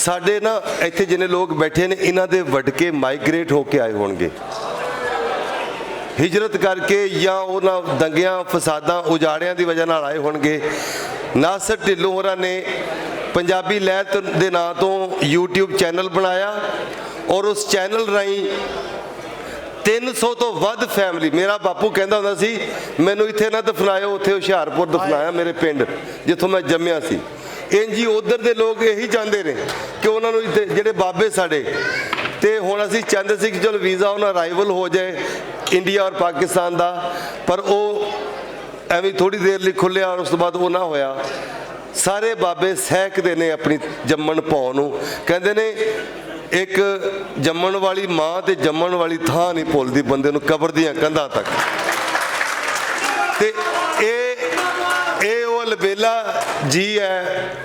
ਸਾਡੇ ਨਾ ਇੱਥੇ ਜਿੰਨੇ ਲੋਕ ਬੈਠੇ ਨੇ ਇਹਨਾਂ ਦੇ ਵਟਕੇ ਮਾਈਗ੍ਰੇਟ ਹੋ ਕੇ ਆਏ ਹੋਣਗੇ, ਹਿਜਰਤ ਕਰਕੇ ਜਾਂ ਉਹਨਾਂ ਦੰਗਿਆਂ ਫਸਾਦਾਂ ਉਜਾੜਿਆਂ ਦੀ ਵਜ੍ਹਾ ਨਾਲ ਆਏ ਹੋਣਗੇ। ਨਾਸਰ ਢਿੱਲੋਂ ਹੋਰਾਂ ਨੇ ਪੰਜਾਬੀ ਲਹਿਰ ਦੇ ਨਾਂ ਤੋਂ YouTube ਚੈਨਲ ਬਣਾਇਆ ਔਰ ਉਸ ਚੈਨਲ ਰਾਹੀਂ 300 ਤੋਂ ਵੱਧ ਫੈਮਿਲੀ, ਮੇਰਾ ਬਾਪੂ ਕਹਿੰਦਾ ਹੁੰਦਾ ਸੀ ਮੈਨੂੰ ਇੱਥੇ ਨਾ ਦਫਨਾਇਓ, ਉੱਥੇ ਹੁਸ਼ਿਆਰਪੁਰ ਦਫਨਾਇਆ ਮੇਰੇ ਪਿੰਡ ਜਿੱਥੋਂ ਮੈਂ ਜੰਮਿਆ ਸੀ। ਇੰਝ ਹੀ ਉੱਧਰ ਦੇ ਲੋਕ ਇਹੀ ਚਾਹੁੰਦੇ ਨੇ ਕਿ ਉਹਨਾਂ ਨੂੰ ਇੱਥੇ ਜਿਹੜੇ ਬਾਬੇ ਸਾਡੇ, ਤੇ ਹੁਣ ਅਸੀਂ ਚਾਹੁੰਦੇ ਸੀ ਕਿ ਚਲੋ ਵੀਜ਼ਾ ਉਹਨਾਂ ਅਰਾਈਵਲ ਹੋ ਜਾਏ ਇੰਡੀਆ ਔਰ ਪਾਕਿਸਤਾਨ ਦਾ, ਪਰ ਉਹ ਐਵੇਂ ਥੋੜ੍ਹੀ ਦੇਰ ਲਈ ਖੁੱਲ੍ਹਿਆ ਔਰ ਉਸ ਤੋਂ ਬਾਅਦ ਉਹ ਨਾ ਹੋਇਆ। ਸਾਰੇ ਬਾਬੇ ਸਹਿਕਦੇ ਨੇ ਆਪਣੀ ਜੰਮਣ ਭੌਂ ਨੂੰ, ਕਹਿੰਦੇ ਨੇ ਇੱਕ ਜੰਮਣ ਵਾਲੀ ਮਾਂ ਤੇ ਜੰਮਣ ਵਾਲੀ ਥਾਂ ਨਹੀਂ ਭੁੱਲਦੀ ਬੰਦੇ ਨੂੰ ਕਬਰ ਦੀਆਂ ਕੰਧਾਂ ਤੱਕ। ਤੇ ਇਹ ਉਹ ਅਲਬੇਲਾ ਜੀ ਹੈ,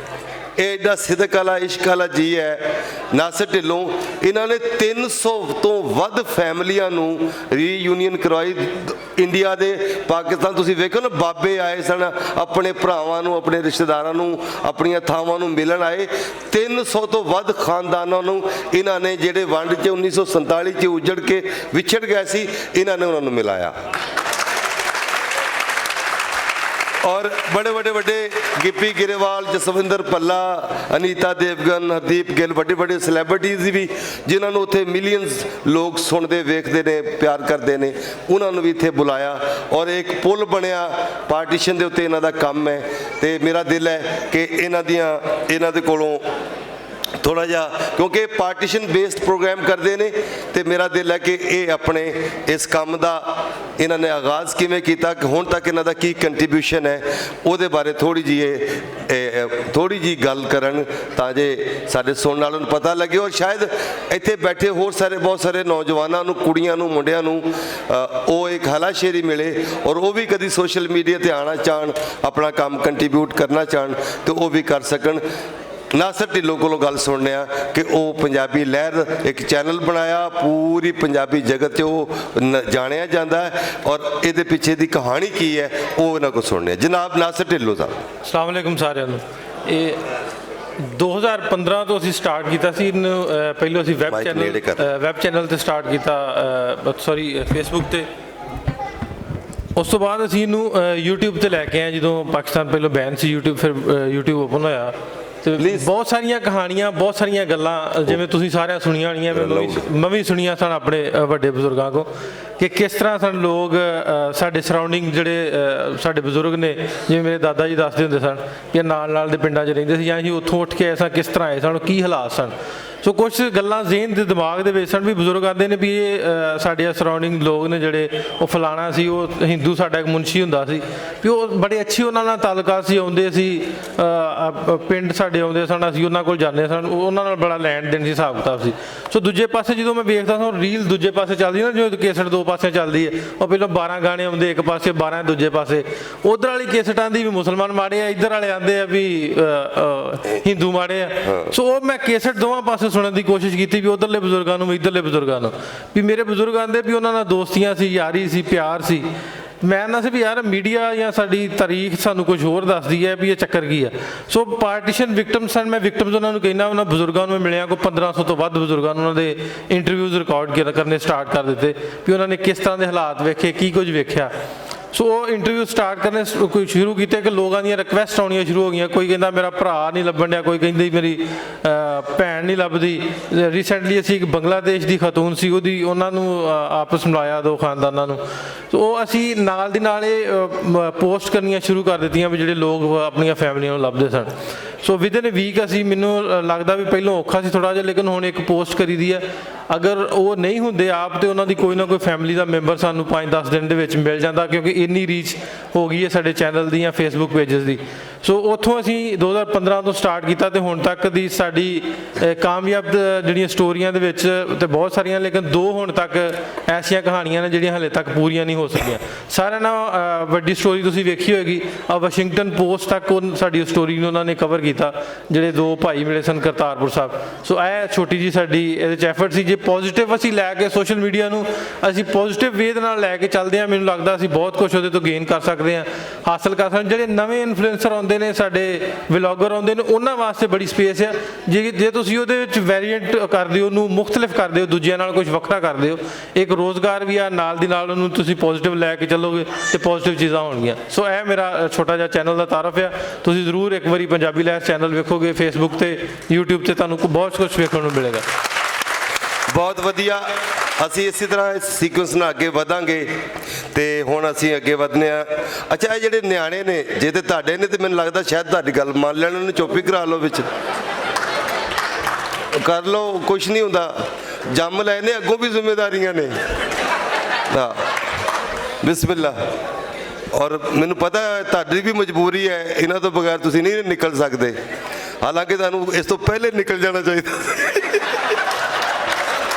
ਇਹ ਐਡਾ ਸਿਦਕ ਵਾਲਾ ਇਸ਼ਕ ਵਾਲਾ ਜੀ ਹੈ ਨਾਸਰ ਢਿੱਲੋਂ। ਇਹਨਾਂ ਨੇ 300 ਤੋਂ ਵੱਧ ਫੈਮਲੀਆਂ ਨੂੰ ਰੀਯੂਨੀਅਨ ਕਰਵਾਈ ਇੰਡੀਆ ਦੇ ਪਾਕਿਸਤਾਨ। ਤੁਸੀਂ ਵੇਖੋ ਨਾ, ਬਾਬੇ ਆਏ ਸਨ ਆਪਣੇ ਭਰਾਵਾਂ ਨੂੰ, ਆਪਣੇ ਰਿਸ਼ਤੇਦਾਰਾਂ ਨੂੰ, ਆਪਣੀਆਂ ਥਾਵਾਂ ਨੂੰ ਮਿਲਣ ਆਏ। 300 ਤੋਂ ਵੱਧ ਖਾਨਦਾਨਾਂ ਨੂੰ ਇਹਨਾਂ ਨੇ ਜਿਹੜੇ ਵੰਡ 'ਚ 1947 'ਚ ਉਜੜ ਕੇ ਵਿਛੜ ਗਏ ਸੀ, ਇਹਨਾਂ ਨੇ ਉਹਨਾਂ ਨੂੰ ਮਿਲਾਇਆ। और बड़े बड़े बड़े गिप्पी गिरेवाल, जसविंदर पल्ला, अनीता देवगन, हरदीप गिल, बड़े बड़े सैलेब्रिटीज़ भी जिन्होंने उत्थे मिलियंस लोग सुनते वेखते ने, प्यार करते हैं, उन्होंने भी इत्थे बुलाया और एक पुल बनया पार्टीशन के उत्ते इन्हां दा काम है। तो मेरा दिल है कि इन्हां दे कोलों थोड़ा जा, क्योंकि पार्टीशन बेस्ड प्रोग्राम करते हैं, तो मेरा दिल है कि ये अपने इस काम का इन्होंने आगाज़ किवें कीता, कि हुण तक इन्हां दा की कंट्रीब्यूशन है, उहदे बारे थोड़ी जी गल करन तां जे साडे सुणन वालों नूं पता लगे। और शायद इत्थे बैठे होर सारे बहुत सारे नौजवानों नूं, कुड़ियां नूं, मुंडियां नूं ਉਹ एक हलाशेरी मिले और वो भी कभी सोशल मीडिया ते आना चाहन, अपना काम कंट्रीब्यूट करना चाहन, तो वो भी कर सकन। नासर ढिल्लों कोलों गल सुनने कि वो पंजाबी लहर एक चैनल बनाया, पूरी पंजाबी जगत वो जानिया जाता है और ये पिछे की कहानी की है वो इन्हों को सुनने। जनाब नासर ढिल्लों साहब, अस्सलाम वालेकुम सारिਆਂ ਨੂੰ। ਇਹ 2015 ਤੋਂ ਅਸੀਂ ਸਟਾਰਟ ਕੀਤਾ ਸੀ ਇਹਨੂੰ। ਪਹਿਲਾਂ ਅਸੀਂ ਵੈਬ ਚੈਨਲ ਤੇ ਸਟਾਰਟ ਕੀਤਾ, ਸੌਰੀ ਫੇਸਬੁੱਕ ਤੇ। ਉਸ ਤੋਂ ਬਾਅਦ ਅਸੀਂ ਇਹਨੂੰ YouTube ਤੇ ਲੈ ਕੇ ਆਏ ਜਦੋਂ ਪਾਕਿਸਤਾਨ ਪਹਿਲਾਂ ਬੈਨ ਸੀ YouTube, ਫਿਰ YouTube ਓਪਨ ਹੋਇਆ। ਤੇ ਬਹੁਤ ਸਾਰੀਆਂ ਕਹਾਣੀਆਂ, ਬਹੁਤ ਸਾਰੀਆਂ ਗੱਲਾਂ ਜਿਵੇਂ ਤੁਸੀਂ ਸਾਰਿਆਂ ਸੁਣੀਆਂ ਹੋਣੀਆਂ, ਮੈਂ ਵੀ ਸੁਣੀਆਂ ਸਨ ਆਪਣੇ ਵੱਡੇ ਬਜ਼ੁਰਗਾਂ ਕੋਲ, ਕਿ ਕਿਸ ਤਰ੍ਹਾਂ ਸਾਨੂੰ ਲੋਕ ਸਾਡੇ ਸਰਾਊਂਡਿੰਗ ਜਿਹੜੇ ਸਾਡੇ ਬਜ਼ੁਰਗ ਨੇ, ਜਿਵੇਂ ਮੇਰੇ ਦਾਦਾ ਜੀ ਦੱਸਦੇ ਹੁੰਦੇ ਸਨ ਕਿ ਨਾਲ ਦੇ ਪਿੰਡਾਂ 'ਚ ਰਹਿੰਦੇ ਸੀ, ਜਾਂ ਅਸੀਂ ਉੱਥੋਂ ਉੱਠ ਕੇ ਆਏ ਸਾਂ, ਕਿਸ ਤਰ੍ਹਾਂ ਆਏ ਸਨ, ਕੀ ਹਾਲਾਤ ਸਨ। ਸੋ ਕੁਛ ਗੱਲਾਂ ਜ਼ਿਹਨ ਦੇ ਦਿਮਾਗ ਦੇ ਵਿੱਚ ਸਨ ਵੀ ਬਜ਼ੁਰਗ ਆਉਂਦੇ ਨੇ ਵੀ ਇਹ ਸਾਡੇ ਸਰਾਊਂਡਿੰਗ ਲੋਕ ਨੇ ਜਿਹੜੇ, ਉਹ ਫਲਾਣਾ ਸੀ, ਉਹ ਹਿੰਦੂ ਸਾਡਾ ਇੱਕ ਮੁਨਸ਼ੀ ਹੁੰਦਾ ਸੀ, ਵੀ ਉਹ ਬੜੇ ਅੱਛੀ ਉਹਨਾਂ ਨਾਲ ਤਾਲੁਕਾਤ ਸੀ, ਆਉਂਦੇ ਸੀ ਪਿੰਡ ਸਾਡੇ ਆਉਂਦੇ ਸਨ, ਅਸੀਂ ਉਹਨਾਂ ਕੋਲ ਜਾਂਦੇ ਸਨ, ਉਹਨਾਂ ਨਾਲ ਬੜਾ ਲੈਣ ਦੇਣ ਸੀ, ਹਿਸਾਬ ਕਿਤਾਬ ਸੀ। ਸੋ ਦੂਜੇ ਪਾਸੇ ਜਦੋਂ ਮੈਂ ਵੇਖਦਾ ਸਾਂ ਰੀਲ ਦੂਜੇ ਪਾਸੇ ਚੱਲਦੀ ਨਾ, ਜਿਵੇਂ ਕੇਸਟ ਦੋ ਪਾਸੇ ਚੱਲਦੀ ਹੈ, ਉਹ ਪਹਿਲਾਂ 12 ਗਾਣੇ ਆਉਂਦੇ ਇੱਕ ਪਾਸੇ, 12 ਦੂਜੇ ਪਾਸੇ। ਉਧਰ ਵਾਲੀ ਕੇਸਟ ਆਉਂਦੀ ਵੀ ਮੁਸਲਮਾਨ ਮਾੜੇ ਆ, ਇੱਧਰ ਵਾਲੇ ਆਉਂਦੇ ਆ ਵੀ ਹਿੰਦੂ ਮਾੜੇ ਆ। ਸੋ ਉਹ ਮੈਂ ਕੇਸਟ ਦੋਵਾਂ ਪਾਸੇ ਸੁਣਨ ਦੀ ਕੋਸ਼ਿਸ਼ ਕੀਤੀ ਵੀ ਉਧਰਲੇ ਬਜ਼ੁਰਗਾਂ ਨੂੰ ਵੀ ਇੱਧਰਲੇ ਬਜ਼ੁਰਗਾਂ ਨੂੰ, ਵੀ ਮੇਰੇ ਬਜ਼ੁਰਗ ਆਉਂਦੇ ਵੀ ਉਹਨਾਂ ਨਾਲ ਦੋਸਤੀਆਂ ਸੀ, ਯਾਰੀ ਸੀ, ਪਿਆਰ ਸੀ। ਮੈਂ ਨਾ ਸੀ ਵੀ ਯਾਰ ਮੀਡੀਆ ਜਾਂ ਸਾਡੀ ਤਾਰੀਖ ਸਾਨੂੰ ਕੁਝ ਹੋਰ ਦੱਸਦੀ ਹੈ ਵੀ ਇਹ ਚੱਕਰ ਕੀ ਆ। ਸੋ ਪਾਰਟੀਸ਼ਨ ਵਿਕਟਮਸ ਸਨ, ਮੈਂ ਵਿਕਟਮਸ ਉਹਨਾਂ ਨੂੰ ਕਹਿੰਦਾ, ਉਹਨਾਂ ਬਜ਼ੁਰਗਾਂ ਨੂੰ ਮਿਲਿਆ, ਕੋਈ 1500 ਤੋਂ ਵੱਧ ਬਜ਼ੁਰਗਾਂ ਨੂੰ ਉਹਨਾਂ ਦੇ ਇੰਟਰਵਿਊਜ਼ ਰਿਕਾਰਡ ਕਰਨੇ ਸਟਾਰਟ ਕਰ ਦਿੱਤੇ ਵੀ ਉਹਨਾਂ ਨੇ ਕਿਸ ਤਰ੍ਹਾਂ ਦੇ ਹਾਲਾਤ ਵੇਖੇ, ਕੀ ਕੁਝ ਵੇਖਿਆ। ਸੋ ਉਹ ਇੰਟਰਵਿਊ ਸਟਾਰਟ ਕਰਨੇ ਕੋਈ ਸ਼ੁਰੂ ਕੀਤੇ ਕਿ ਲੋਕਾਂ ਦੀਆਂ ਰਿਕੁਐਸਟ ਆਉਣੀਆਂ ਸ਼ੁਰੂ ਹੋ ਗਈਆਂ। ਕੋਈ ਕਹਿੰਦਾ ਮੇਰਾ ਭਰਾ ਨਹੀਂ ਲੱਭਣ ਡਿਆ, ਕੋਈ ਕਹਿੰਦੀ ਮੇਰੀ ਭੈਣ ਨਹੀਂ ਲੱਭਦੀ। ਰੀਸੈਂਟਲੀ ਅਸੀਂ ਇੱਕ ਬੰਗਲਾਦੇਸ਼ ਦੀ ਖਾਤੂਨ ਸੀ, ਉਹਨਾਂ ਨੂੰ ਆਪਸ ਮਿਲਾਇਆ ਦੋ ਖਾਨਦਾਨਾਂ ਨੂੰ। ਸੋ ਉਹ ਅਸੀਂ ਨਾਲ ਦੀ ਨਾਲ ਇਹ ਪੋਸਟ ਕਰਨੀਆਂ ਸ਼ੁਰੂ ਕਰ ਦਿੱਤੀਆਂ ਵੀ ਜਿਹੜੇ ਲੋਕ ਆਪਣੀਆਂ ਫੈਮਲੀਆਂ ਨੂੰ ਲੱਭਦੇ ਸਨ। ਸੋ ਵਿਦਿਨ ਵੀਕ ਅਸੀਂ, ਮੈਨੂੰ ਲੱਗਦਾ ਵੀ ਪਹਿਲਾਂ ਔਖਾ ਸੀ ਥੋੜ੍ਹਾ ਜਿਹਾ, ਲੇਕਿਨ ਹੁਣ ਇੱਕ ਪੋਸਟ ਕਰੀ ਦੀ ਹੈ। ਅਗਰ ਉਹ ਨਹੀਂ ਹੁੰਦੇ ਆਪ ਤੇ ਉਹਨਾਂ ਦੀ ਕੋਈ ਨਾ ਕੋਈ ਫੈਮਿਲੀ ਦਾ ਮੈਂਬਰ ਸਾਨੂੰ 5-10 ਦਿਨ ਦੇ ਵਿੱਚ ਮਿਲ ਜਾਂਦਾ, ਕਿਉਂਕਿ ਇੰਨੀ ਰੀਚ ਹੋ ਗਈ ਹੈ ਸਾਡੇ ਚੈਨਲ ਦੀ ਜਾਂ ਫੇਸਬੁੱਕ ਪੇਜਸ ਦੀ। ਸੋ ਉੱਥੋਂ ਅਸੀਂ 2015 ਤੋਂ ਸਟਾਰਟ ਕੀਤਾ ਤੇ ਹੁਣ ਤੱਕ ਦੀ ਸਾਡੀ ਕਾਮਯਾਬ ਜਿਹੜੀਆਂ ਸਟੋਰੀਆਂ ਦੇ ਵਿੱਚ ਤੇ ਬਹੁਤ ਸਾਰੀਆਂ, ਲੇਕਿਨ 2 ਹੁਣ ਤੱਕ ਐਸੀਆਂ ਕਹਾਣੀਆਂ ਨੇ ਜਿਹੜੀਆਂ ਹਾਲੇ ਤੱਕ ਪੂਰੀਆਂ ਨਹੀਂ ਹੋ ਸਕੀਆਂ। ਸਾਰਿਆਂ ਨਾਲ ਵੱਡੀ ਸਟੋਰੀ ਤੁਸੀਂ ਵੇਖੀ ਹੋਏਗੀ, ਵਾਸ਼ਿੰਗਟਨ ਪੋਸਟ ਤੱਕ ਉਹ ਸਾਡੀ ਸਟੋਰੀ ਨੂੰ ਉਹਨਾਂ ਨੇ ਕਵਰ ਕੀਤਾ, ਜਿਹੜੇ 2 ਭਾਈ ਮਿਲੇ ਸਨ ਕਰਤਾਰਪੁਰ ਸਾਹਿਬ। ਸੋ ਇਹ ਛੋਟੀ ਜੀ ਸਾਡੀ ਇਹਦੇ 'ਚ ਐਫਰਟ ਸੀ। ਜੇ ਪੋਜ਼ੀਟਿਵ ਅਸੀਂ ਲੈ ਕੇ ਸੋਸ਼ਲ ਮੀਡੀਆ ਨੂੰ ਅਸੀਂ ਪੋਜ਼ੀਟਿਵ ਵੇ ਦੇ ਨਾਲ ਲੈ ਕੇ ਚੱਲਦੇ ਹਾਂ, ਮੈਨੂੰ ਲੱਗਦਾ ਅਸੀਂ ਬਹੁਤ ਕੁਛ ਉਹਦੇ ਤੋਂ ਗੇਨ ਕਰ ਸਕਦੇ ਹਾਂ, ਹਾਸਲ ਕਰ ਸਕਦੇ। ਜਿਹੜੇ ਨਵੇਂ ਇਨਫਲੂਐਂਸਰ ਆਉਂਦੇ ਆਉਂਦੇ ਨੇ, ਸਾਡੇ ਵਲੌਗਰ ਆਉਂਦੇ ਨੇ, ਉਹਨਾਂ ਵਾਸਤੇ ਬੜੀ ਸਪੇਸ ਆ। ਜੇ ਤੁਸੀਂ ਉਹਦੇ ਵਿੱਚ ਵੈਰੀਐਂਟ ਕਰਦੇ ਹੋ, ਉਹਨੂੰ ਮੁਖਤਲਿਫ ਕਰਦੇ ਹੋ, ਦੂਜਿਆਂ ਨਾਲ ਕੁਝ ਵੱਖਰਾ ਕਰਦੇ ਹੋ, ਇੱਕ ਰੋਜ਼ਗਾਰ ਵੀ ਆ, ਨਾਲ ਦੀ ਨਾਲ ਉਹਨੂੰ ਤੁਸੀਂ ਪੋਜ਼ਿਟਿਵ ਲੈ ਕੇ ਚੱਲੋਗੇ ਤੇ ਪੋਜ਼ਿਟਿਵ ਚੀਜ਼ਾਂ ਹੋਣਗੀਆਂ। ਸੋ ਇਹ ਮੇਰਾ ਛੋਟਾ ਜਿਹਾ ਚੈਨਲ ਦਾ ਤਾਰਫ ਆ। ਤੁਸੀਂ ਜ਼ਰੂਰ ਇੱਕ ਵਾਰੀ ਪੰਜਾਬੀ ਲਹਿਰ ਚੈਨਲ ਵੇਖੋਗੇ ਫੇਸਬੁੱਕ ਤੇ, YouTube ਤੇ, ਤੁਹਾਨੂੰ ਬਹੁਤ ਕੁਝ ਵੇਖਣ ਨੂੰ ਮਿਲੇਗਾ। ਬਹੁਤ ਵਧੀਆ। ਅਸੀਂ ਇਸੇ ਤਰ੍ਹਾਂ ਇਸ ਸੀਕੁਐਂਸ ਨਾਲ ਅੱਗੇ ਵਧਾਂਗੇ ਤੇ ਹੁਣ ਅਸੀਂ ਅੱਗੇ ਵਧਨੇ ਆ। ਅੱਛਾ, ਇਹ ਜਿਹੜੇ ਨਿਆਣੇ ਨੇ, ਜੇ ਤੇ ਤੁਹਾਡੇ ਨੇ ਤੇ ਮੈਨੂੰ ਲੱਗਦਾ ਸ਼ਾਇਦ ਤੁਹਾਡੀ ਗੱਲ ਮੰਨ ਲੈਣ, ਉਹਨੂੰ ਚੁੱਪ ਹੀ ਕਰਾ ਲਓ, ਵਿੱਚ ਕਰ ਲਓ, ਕੁਛ ਨਹੀਂ ਹੁੰਦਾ। ਜੰਮ ਲਏ ਨੇ, ਅੱਗੋਂ ਵੀ ਜ਼ਿੰਮੇਵਾਰੀਆਂ ਨੇ। ਹਾਂ, ਬਿਸਮਿਲ੍ਲਾ। ਔਰ ਮੈਨੂੰ ਪਤਾ ਤੁਹਾਡੀ ਵੀ ਮਜਬੂਰੀ ਹੈ, ਇਹਨਾਂ ਤੋਂ ਬਗੈਰ ਤੁਸੀਂ ਨਹੀਂ ਨਿਕਲ ਸਕਦੇ। ਹਾਲਾਂਕਿ ਤੁਹਾਨੂੰ ਇਸ ਤੋਂ ਪਹਿਲੇ ਨਿਕਲ ਜਾਣਾ ਚਾਹੀਦਾ।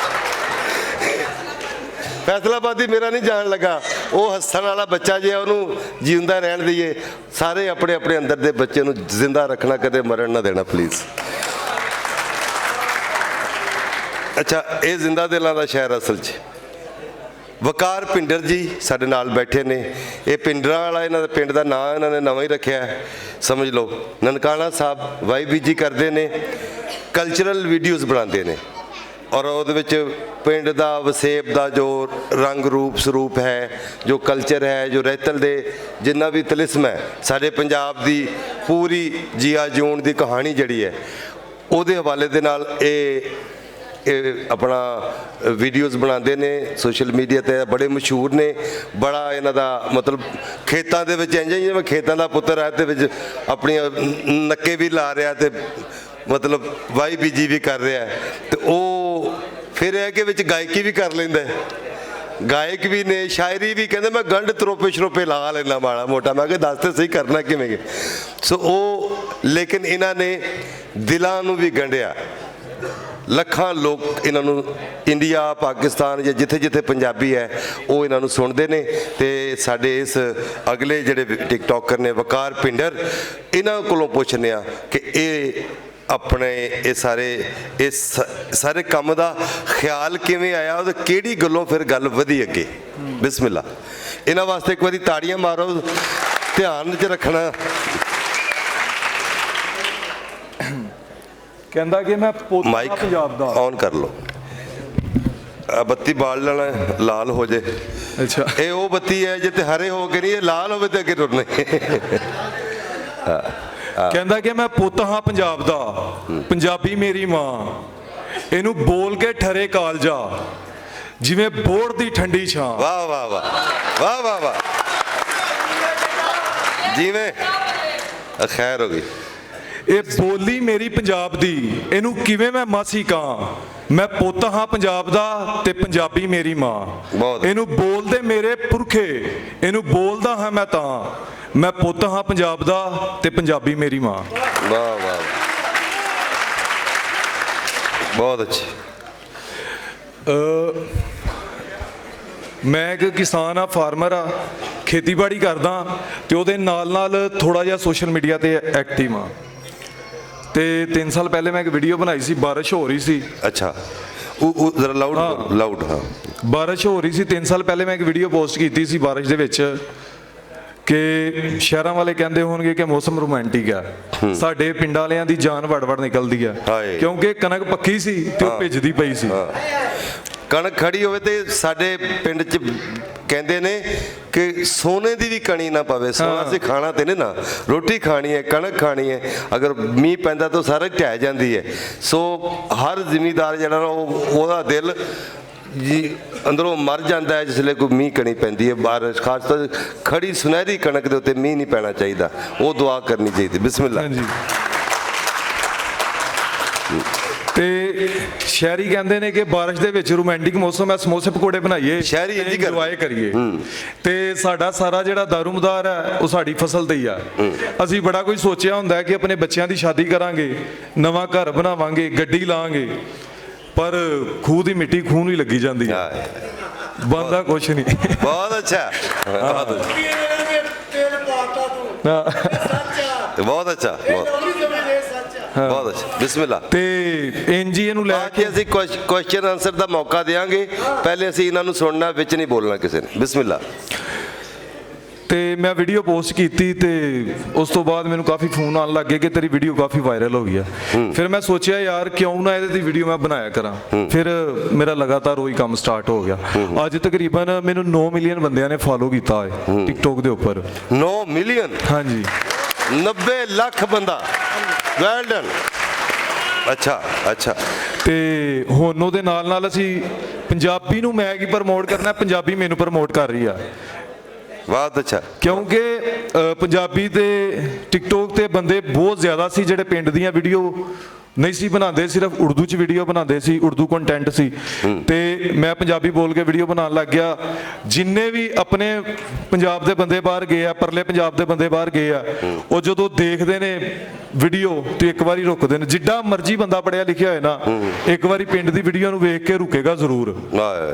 ਫੈਸਲਾਬਾਦੀ ਮੇਰਾ ਨਹੀਂ ਜਾਣ ਲੱਗਾ, ਉਹ ਹੱਸਣ ਵਾਲਾ ਬੱਚਾ ਜੇ ਉਹਨੂੰ ਜਿਉਂਦਾ ਰਹਿਣ ਦਈਏ। ਸਾਰੇ ਆਪਣੇ ਆਪਣੇ ਅੰਦਰ ਦੇ ਬੱਚੇ ਨੂੰ ਜ਼ਿੰਦਾ ਰੱਖਣਾ, ਕਦੇ ਮਰਨ ਨਾ ਦੇਣਾ ਪਲੀਜ਼। ਅੱਛਾ, ਇਹ ਜ਼ਿੰਦਾ ਦਿਲਾਂ ਦਾ ਸ਼ਹਿਰ ਅਸਲ 'ਚ ਵਕਾਰ ਭਿੰਡਰ ਜੀ ਸਾਡੇ ਨਾਲ ਬੈਠੇ ਨੇ। ਇਹ ਭਿੰਡਰਾਂ ਵਾਲਾ ਇਹਨਾਂ ਦੇ ਪਿੰਡ ਦਾ ਨਾਂ ਇਹਨਾਂ ਨੇ ਨਵਾਂ ਹੀ ਰੱਖਿਆ ਹੈ, ਸਮਝ ਲਓ। ਨਨਕਾਣਾ ਸਾਹਿਬ YBG ਕਰਦੇ ਨੇ, ਕਲਚਰਲ ਵੀਡੀਓਜ਼ ਬਣਾਉਂਦੇ ਨੇ, ਔਰ ਉਹਦੇ ਵਿੱਚ ਪਿੰਡ ਦਾ ਵਸੇਬ ਦਾ ਜੋ ਰੰਗ ਰੂਪ ਸਰੂਪ ਹੈ, ਜੋ ਕਲਚਰ ਹੈ, ਜੋ ਰਹਿਤਲ ਦੇ ਜਿੰਨਾ ਵੀ ਤਿਲਿਸਮ ਹੈ, ਸਾਡੇ ਪੰਜਾਬ ਦੀ ਪੂਰੀ ਜੀਆ ਜੂਣ ਦੀ ਕਹਾਣੀ ਜਿਹੜੀ ਹੈ, ਉਹਦੇ ਹਵਾਲੇ ਦੇ ਨਾਲ ਇਹ ਆਪਣਾ ਵੀਡੀਓਜ਼ ਬਣਾਉਂਦੇ ਨੇ। ਸੋਸ਼ਲ ਮੀਡੀਆ 'ਤੇ ਬੜੇ ਮਸ਼ਹੂਰ ਨੇ। ਬੜਾ ਇਹਨਾਂ ਦਾ ਮਤਲਬ ਖੇਤਾਂ ਦੇ ਵਿੱਚ ਇੰਝ ਜਿਵੇਂ ਖੇਤਾਂ ਦਾ ਪੁੱਤਰ ਹੈ, ਤੇ ਵਿੱਚ ਆਪਣੀਆਂ ਨੱਕੇ ਵੀ ਲਾ ਰਿਹਾ ਤੇ ਮਤਲਬ YBG ਵੀ ਕਰ ਰਿਹਾ। ਤੇ ਉਹ ਫਿਰ ਇਹ ਕਿ ਵਿੱਚ ਗਾਇਕੀ ਵੀ ਕਰ ਲੈਂਦਾ, ਗਾਇਕ ਵੀ ਨੇ, ਸ਼ਾਇਰੀ ਵੀ। ਕਹਿੰਦੇ ਮੈਂ ਗੰਢ ਤਰੋਪੇ ਸ਼ਰੋਪੇ ਲਾ ਲੈਂਦਾ ਮਾੜਾ ਮੋਟਾ। ਮੈਂ ਕਿਹਾ ਦੱਸ ਤੇ ਸਹੀ ਕਰਨਾ ਕਿਵੇਂ। ਸੋ ਉਹ, ਲੇਕਿਨ ਇਹਨਾਂ ਨੇ ਦਿਲਾਂ ਨੂੰ ਵੀ ਗੰਢਿਆ। ਲੱਖਾਂ ਲੋਕ ਇਹਨਾਂ ਨੂੰ ਇੰਡੀਆ, ਪਾਕਿਸਤਾਨ ਜਾਂ ਜਿੱਥੇ ਜਿੱਥੇ ਪੰਜਾਬੀ ਹੈ ਉਹ ਇਹਨਾਂ ਨੂੰ ਸੁਣਦੇ ਨੇ। ਤੇ ਸਾਡੇ ਇਸ ਅਗਲੇ ਜਿਹੜੇ ਟਿਕਟੋਕਰ ਨੇ ਵਕਾਰ ਭਿੰਡਰ, ਇਹਨਾਂ ਕੋਲੋਂ ਪੁੱਛਦੇ ਆ ਕਿ ਇਹ ਆਪਣੇ ਇਹ ਸਾਰੇ ਕੰਮ ਦਾ ਖਿਆਲ ਕਿਵੇਂ ਆਇਆ, ਉਹਦੇ ਕਿਹੜੀ ਗੱਲੋਂ ਫਿਰ ਗੱਲ ਵਧੀ ਅੱਗੇ। ਬਿਸਮਿਲ੍ਲਾ। ਇਹਨਾਂ ਵਾਸਤੇ ਇੱਕ ਵਾਰੀ ਤਾੜੀਆਂ ਮਾਰੋ, ਧਿਆਨ 'ਚ ਰੱਖਣਾ। ਕਹਿੰਦਾ ਕਿ ਮੈਂ ਪੋਤਾ ਮਾਈਕ ਪੰਜਾਬ ਦਾ। ਔਨ ਕਰ ਲਓ। ਬੱਤੀ ਬਾਲ ਲੈਣਾ, ਲਾਲ ਹੋ ਜੇ। ਅੱਛਾ, ਇਹ ਉਹ ਬੱਤੀ ਹੈ ਜੇ ਤੇ ਹਰੇ ਹੋ ਕੇ ਨਹੀਂ, ਇਹ ਲਾਲ ਹੋਵੇ ਤੇ ਅੱਗੇ ਟੁਰਨੇ। ਕਹਿੰਦਾ ਕਿ ਮੈਂ ਪੁੱਤ ਹਾਂ ਪੰਜਾਬ ਦਾ, ਪੰਜਾਬੀ ਮੇਰੀ ਮਾਂ, ਇਹਨੂੰ ਬੋਲ ਕੇ ਠਰੇ ਕਾਲਜਾ, ਜਿਵੇਂ ਬੋੜ ਦੀ ਠੰਡੀ ਛਾਂ। ਵਾਹ ਵਾਹ ਵਾਹ ਵਾਹ ਵਾਹ ਵਾਹ, ਜਿਵੇਂ ਖੈਰ ਹੋ ਗਈ। ਇਹ ਬੋਲੀ ਮੇਰੀ ਪੰਜਾਬ ਦੀ, ਇਹਨੂੰ ਕਿਵੇਂ ਮੈਂ ਮਾਸੀ ਕਾਂ। ਮੈਂ ਪੁੱਤ ਹਾਂ ਪੰਜਾਬ ਦਾ ਤੇ ਪੰਜਾਬੀ ਮੇਰੀ ਮਾਂ, ਇਹਨੂੰ ਬੋਲਦੇ ਮੇਰੇ ਪੁਰਖੇ, ਇਹਨੂੰ ਬੋਲਦਾ ਹਾਂ ਮੈਂ ਤਾਂ। ਮੈਂ ਪੁੱਤ ਹਾਂ ਪੰਜਾਬ ਦਾ ਤੇ ਪੰਜਾਬੀ ਮੇਰੀ ਮਾਂ। ਵਾਹ ਵਾਹ, ਬਹੁਤ ਅੱਛੀ। ਮੈਂ ਇੱਕ ਕਿਸਾਨ ਆ, ਫਾਰਮਰ ਆ, ਖੇਤੀਬਾੜੀ ਕਰਦਾ ਤੇ ਉਹਦੇ ਨਾਲ ਨਾਲ ਥੋੜਾ ਜਿਹਾ ਸੋਸ਼ਲ ਮੀਡੀਆ ਤੇ ਐਕਟਿਵ ਆ। ਤੇ 3 ਸਾਲ ਪਹਿਲੇ ਮੈਂ ਇੱਕ ਵੀਡੀਓ ਬਣਾਈ ਸੀ, ਬਾਰਿਸ਼ ਹੋ ਰਹੀ ਸੀ। ਅੱਛਾ, ਉਹ ਜ਼ਰਾ ਲਾਊਡ। ਹਾਂ, ਬਾਰਿਸ਼ ਹੋ ਰਹੀ ਸੀ। 3 ਸਾਲ ਪਹਿਲੇ ਮੈਂ ਇੱਕ ਵੀਡੀਓ ਪੋਸਟ ਕੀਤੀ ਸੀ ਬਾਰਿਸ਼ ਦੇ ਵਿੱਚ, ਕਿ ਸ਼ਹਿਰਾਂ ਵਾਲੇ ਕਹਿੰਦੇ ਹੋਣਗੇ ਕਿ ਮੌਸਮ ਰੋਮਾਂਟਿਕ ਆ, ਸਾਡੇ ਪਿੰਡਾਂ ਵਾਲਿਆਂ ਦੀ ਜਾਨ ਵੜ ਨਿਕਲਦੀ ਆ, ਕਿਉਂਕਿ ਕਣਕ ਪੱਕੀ ਸੀ ਤੇ ਉਹ ਭਿੱਜਦੀ ਪਈ ਸੀ। ਕਣਕ ਖੜੀ ਹੋਵੇ ਤੇ ਸਾਡੇ ਪਿੰਡ 'ਚ ਕਹਿੰਦੇ ਨੇ ਕਿ ਸੋਨੇ ਦੀ ਵੀ ਕਣੀ ਨਾ ਪਵੇ। ਸੋਨਾ ਅਸੀਂ ਖਾਣਾ ਤੇ ਨਹੀਂ ਨਾ, ਰੋਟੀ ਖਾਣੀ ਹੈ, ਕਣਕ ਖਾਣੀ ਹੈ। ਅਗਰ ਮੀਂਹ ਪੈਂਦਾ ਤਾਂ ਸਾਰਾ ਢਹਿ ਜਾਂਦੀ ਹੈ। ਸੋ ਹਰ ਜ਼ਿਮੀਂਦਾਰ ਜਿਹੜਾ ਨਾ ਉਹਦਾ ਦਿਲ ਜੀ ਅੰਦਰੋਂ ਮਰ ਜਾਂਦਾ ਹੈ ਜਿਸਲੇ ਕੋਈ ਮੀਂਹ ਕਣੀ ਪੈਂਦੀ ਹੈ। ਬਾਰਿਸ਼, ਖਾਸ ਤੌਰ ਖੜੀ ਸੁਨਹਿਰੀ ਕਣਕ ਦੇ ਉੱਤੇ ਮੀਂਹ ਨਹੀਂ ਪੈਣਾ ਚਾਹੀਦਾ, ਉਹ ਦੁਆ ਕਰਨੀ ਚਾਹੀਦੀ। ਬਿਸਮਿਲ੍ਲਾ। ਤੇ ਸ਼ਹਿਰੀ ਕਹਿੰਦੇ ਨੇ ਕਿ ਬਾਰਿਸ਼ ਦੇ ਵਿੱਚ ਰੋਮਾਂਟਿਕ ਮੌਸਮ ਹੈ, ਸਮੋਸੇ ਪਕੌੜੇ ਬਣਾਈਏ, ਸ਼ਹਿਰੀ ਇੰਜੋਏ ਕਰੀਏ। ਤੇ ਸਾਡਾ ਸਾਰਾ ਜਿਹੜਾ ਦਾਰੂਮਦਾਰ ਹੈ ਉਹ ਸਾਡੀ ਫਸਲ ਤੇ ਹੀ ਆ। ਅਸੀਂ ਬੜਾ ਕੁਝ ਸੋਚਿਆ ਹੁੰਦਾ ਕਿ ਆਪਣੇ ਬੱਚਿਆਂ ਦੀ ਸ਼ਾਦੀ ਕਰਾਂਗੇ, ਨਵਾਂ ਘਰ ਬਣਾਵਾਂਗੇ, ਗੱਡੀ ਲਾਵਾਂਗੇ, ਪਰ ਖੂਹ ਦੀ ਮਿੱਟੀ ਖੂਹ ਨੂੰ ਹੀ ਲੱਗੀ ਜਾਂਦੀ ਹੈ, ਬੰਦਾ ਕੁਛ ਨਹੀਂ। ਬਹੁਤ ਅੱਛਾ, ਬਹੁਤ ਅੱਛਾ, ਬਹੁਤ ਅੱਛਾ। ਬਿਸਮਿਲ੍ਲਾ। ਤੇ ਐਨਜੀਏ ਨੂੰ ਲੈ ਕੇ ਅਸੀਂ ਕੁਐਸਚਨ ਆਨਸਰ ਦਾ ਮੌਕਾ ਦੇਵਾਂਗੇ। ਪਹਿਲੇ ਅਸੀਂ ਇਹਨਾਂ ਨੂੰ ਸੁਣਨਾ, ਵਿੱਚ ਨਹੀਂ ਬੋਲਣਾ ਕਿਸੇ ਨੇ। ਬਿਸਮਿਲ੍ਲਾ। ਤੇ ਮੈਂ ਵੀਡੀਓ ਪੋਸਟ ਕੀਤੀ ਤੇ ਉਸ ਤੋਂ ਬਾਅਦ ਮੈਨੂੰ ਕਾਫੀ ਫੋਨ ਆਉਣ ਲੱਗ ਗਏ ਕਿ ਤੇਰੀ ਵੀਡੀਓ ਕਾਫੀ ਵਾਇਰਲ ਹੋ ਗਈ ਆ। ਫਿਰ ਮੈਂ ਸੋਚਿਆ ਯਾਰ ਕਿਉਂ ਨਾ ਇਹਦੇ ਦੀ ਵੀਡੀਓ ਮੈਂ ਬਣਾਇਆ ਕਰਾਂ। ਫਿਰ ਮੇਰਾ ਲਗਾਤਾਰ ਉਹੀ ਕੰਮ ਸਟਾਰਟ ਹੋ ਗਿਆ। ਅੱਜ ਤਕਰੀਬਨ ਮੈਨੂੰ 9 ਮਿਲੀਅਨ ਬੰਦਿਆਂ ਨੇ ਫੋਲੋ ਕੀਤਾ ਹੈ ਟਿਕਟੋਕ ਦੇ ਉੱਪਰ। 9 ਮਿਲੀਅਨ? ਹਾਂਜੀ, 90 ਲੱਖ ਬੰਦਾ। Well done. ਅੱਛਾ। ਤੇ ਹੁਣ ਉਹਦੇ ਨਾਲ ਅਸੀਂ ਪੰਜਾਬੀ ਨੂੰ ਮੈਂ ਕੀ ਪ੍ਰਮੋਟ ਕਰਨਾ, ਪੰਜਾਬੀ ਮੈਨੂੰ ਪ੍ਰਮੋਟ ਕਰ ਰਹੀ ਆ। ਬਹੁਤ ਅੱਛਾ। ਕਿਉਂਕਿ ਪੰਜਾਬੀ ਤੇ ਟਿਕਟੋਕ ਤੇ ਬੰਦੇ ਬਹੁਤ ਜ਼ਿਆਦਾ ਸੀ ਜਿਹੜੇ ਪਿੰਡ ਦੀਆਂ ਵੀਡੀਓ ਨਹੀਂ ਸੀ ਬਣਾਉਂਦੇ, ਸਿਰਫ ਉਰਦੂ 'ਚ ਵੀਡੀਓ ਬਣਾਉਂਦੇ ਸੀ, ਉਰਦੂ ਕੰਟੈਂਟ ਸੀ। ਤੇ ਮੈਂ ਪੰਜਾਬੀ ਬੋਲ ਕੇ ਵੀਡੀਓ ਬਣਾਉਣ ਲੱਗ ਗਿਆ। ਜਿੰਨੇ ਵੀ ਆਪਣੇ ਪੰਜਾਬ ਦੇ ਬੰਦੇ ਬਾਹਰ ਗਏ ਆ, ਪਰਲੇ ਪੰਜਾਬ ਦੇ ਬੰਦੇ ਬਾਹਰ ਗਏ ਆ, ਉਹ ਜਦੋਂ ਦੇਖਦੇ ਨੇ ਵੀਡੀਓ ਤੇ ਇੱਕ ਵਾਰੀ ਰੁਕਦੇ ਨੇ। ਜਿੱਡਾ ਮਰਜ਼ੀ ਬੰਦਾ ਪੜਿਆ ਲਿਖਿਆ ਹੋਏ ਨਾ, ਇੱਕ ਵਾਰੀ ਪਿੰਡ ਦੀ ਵੀਡੀਓ ਨੂੰ ਵੇਖ ਕੇ ਰੁਕੇਗਾ ਜ਼ਰੂਰ,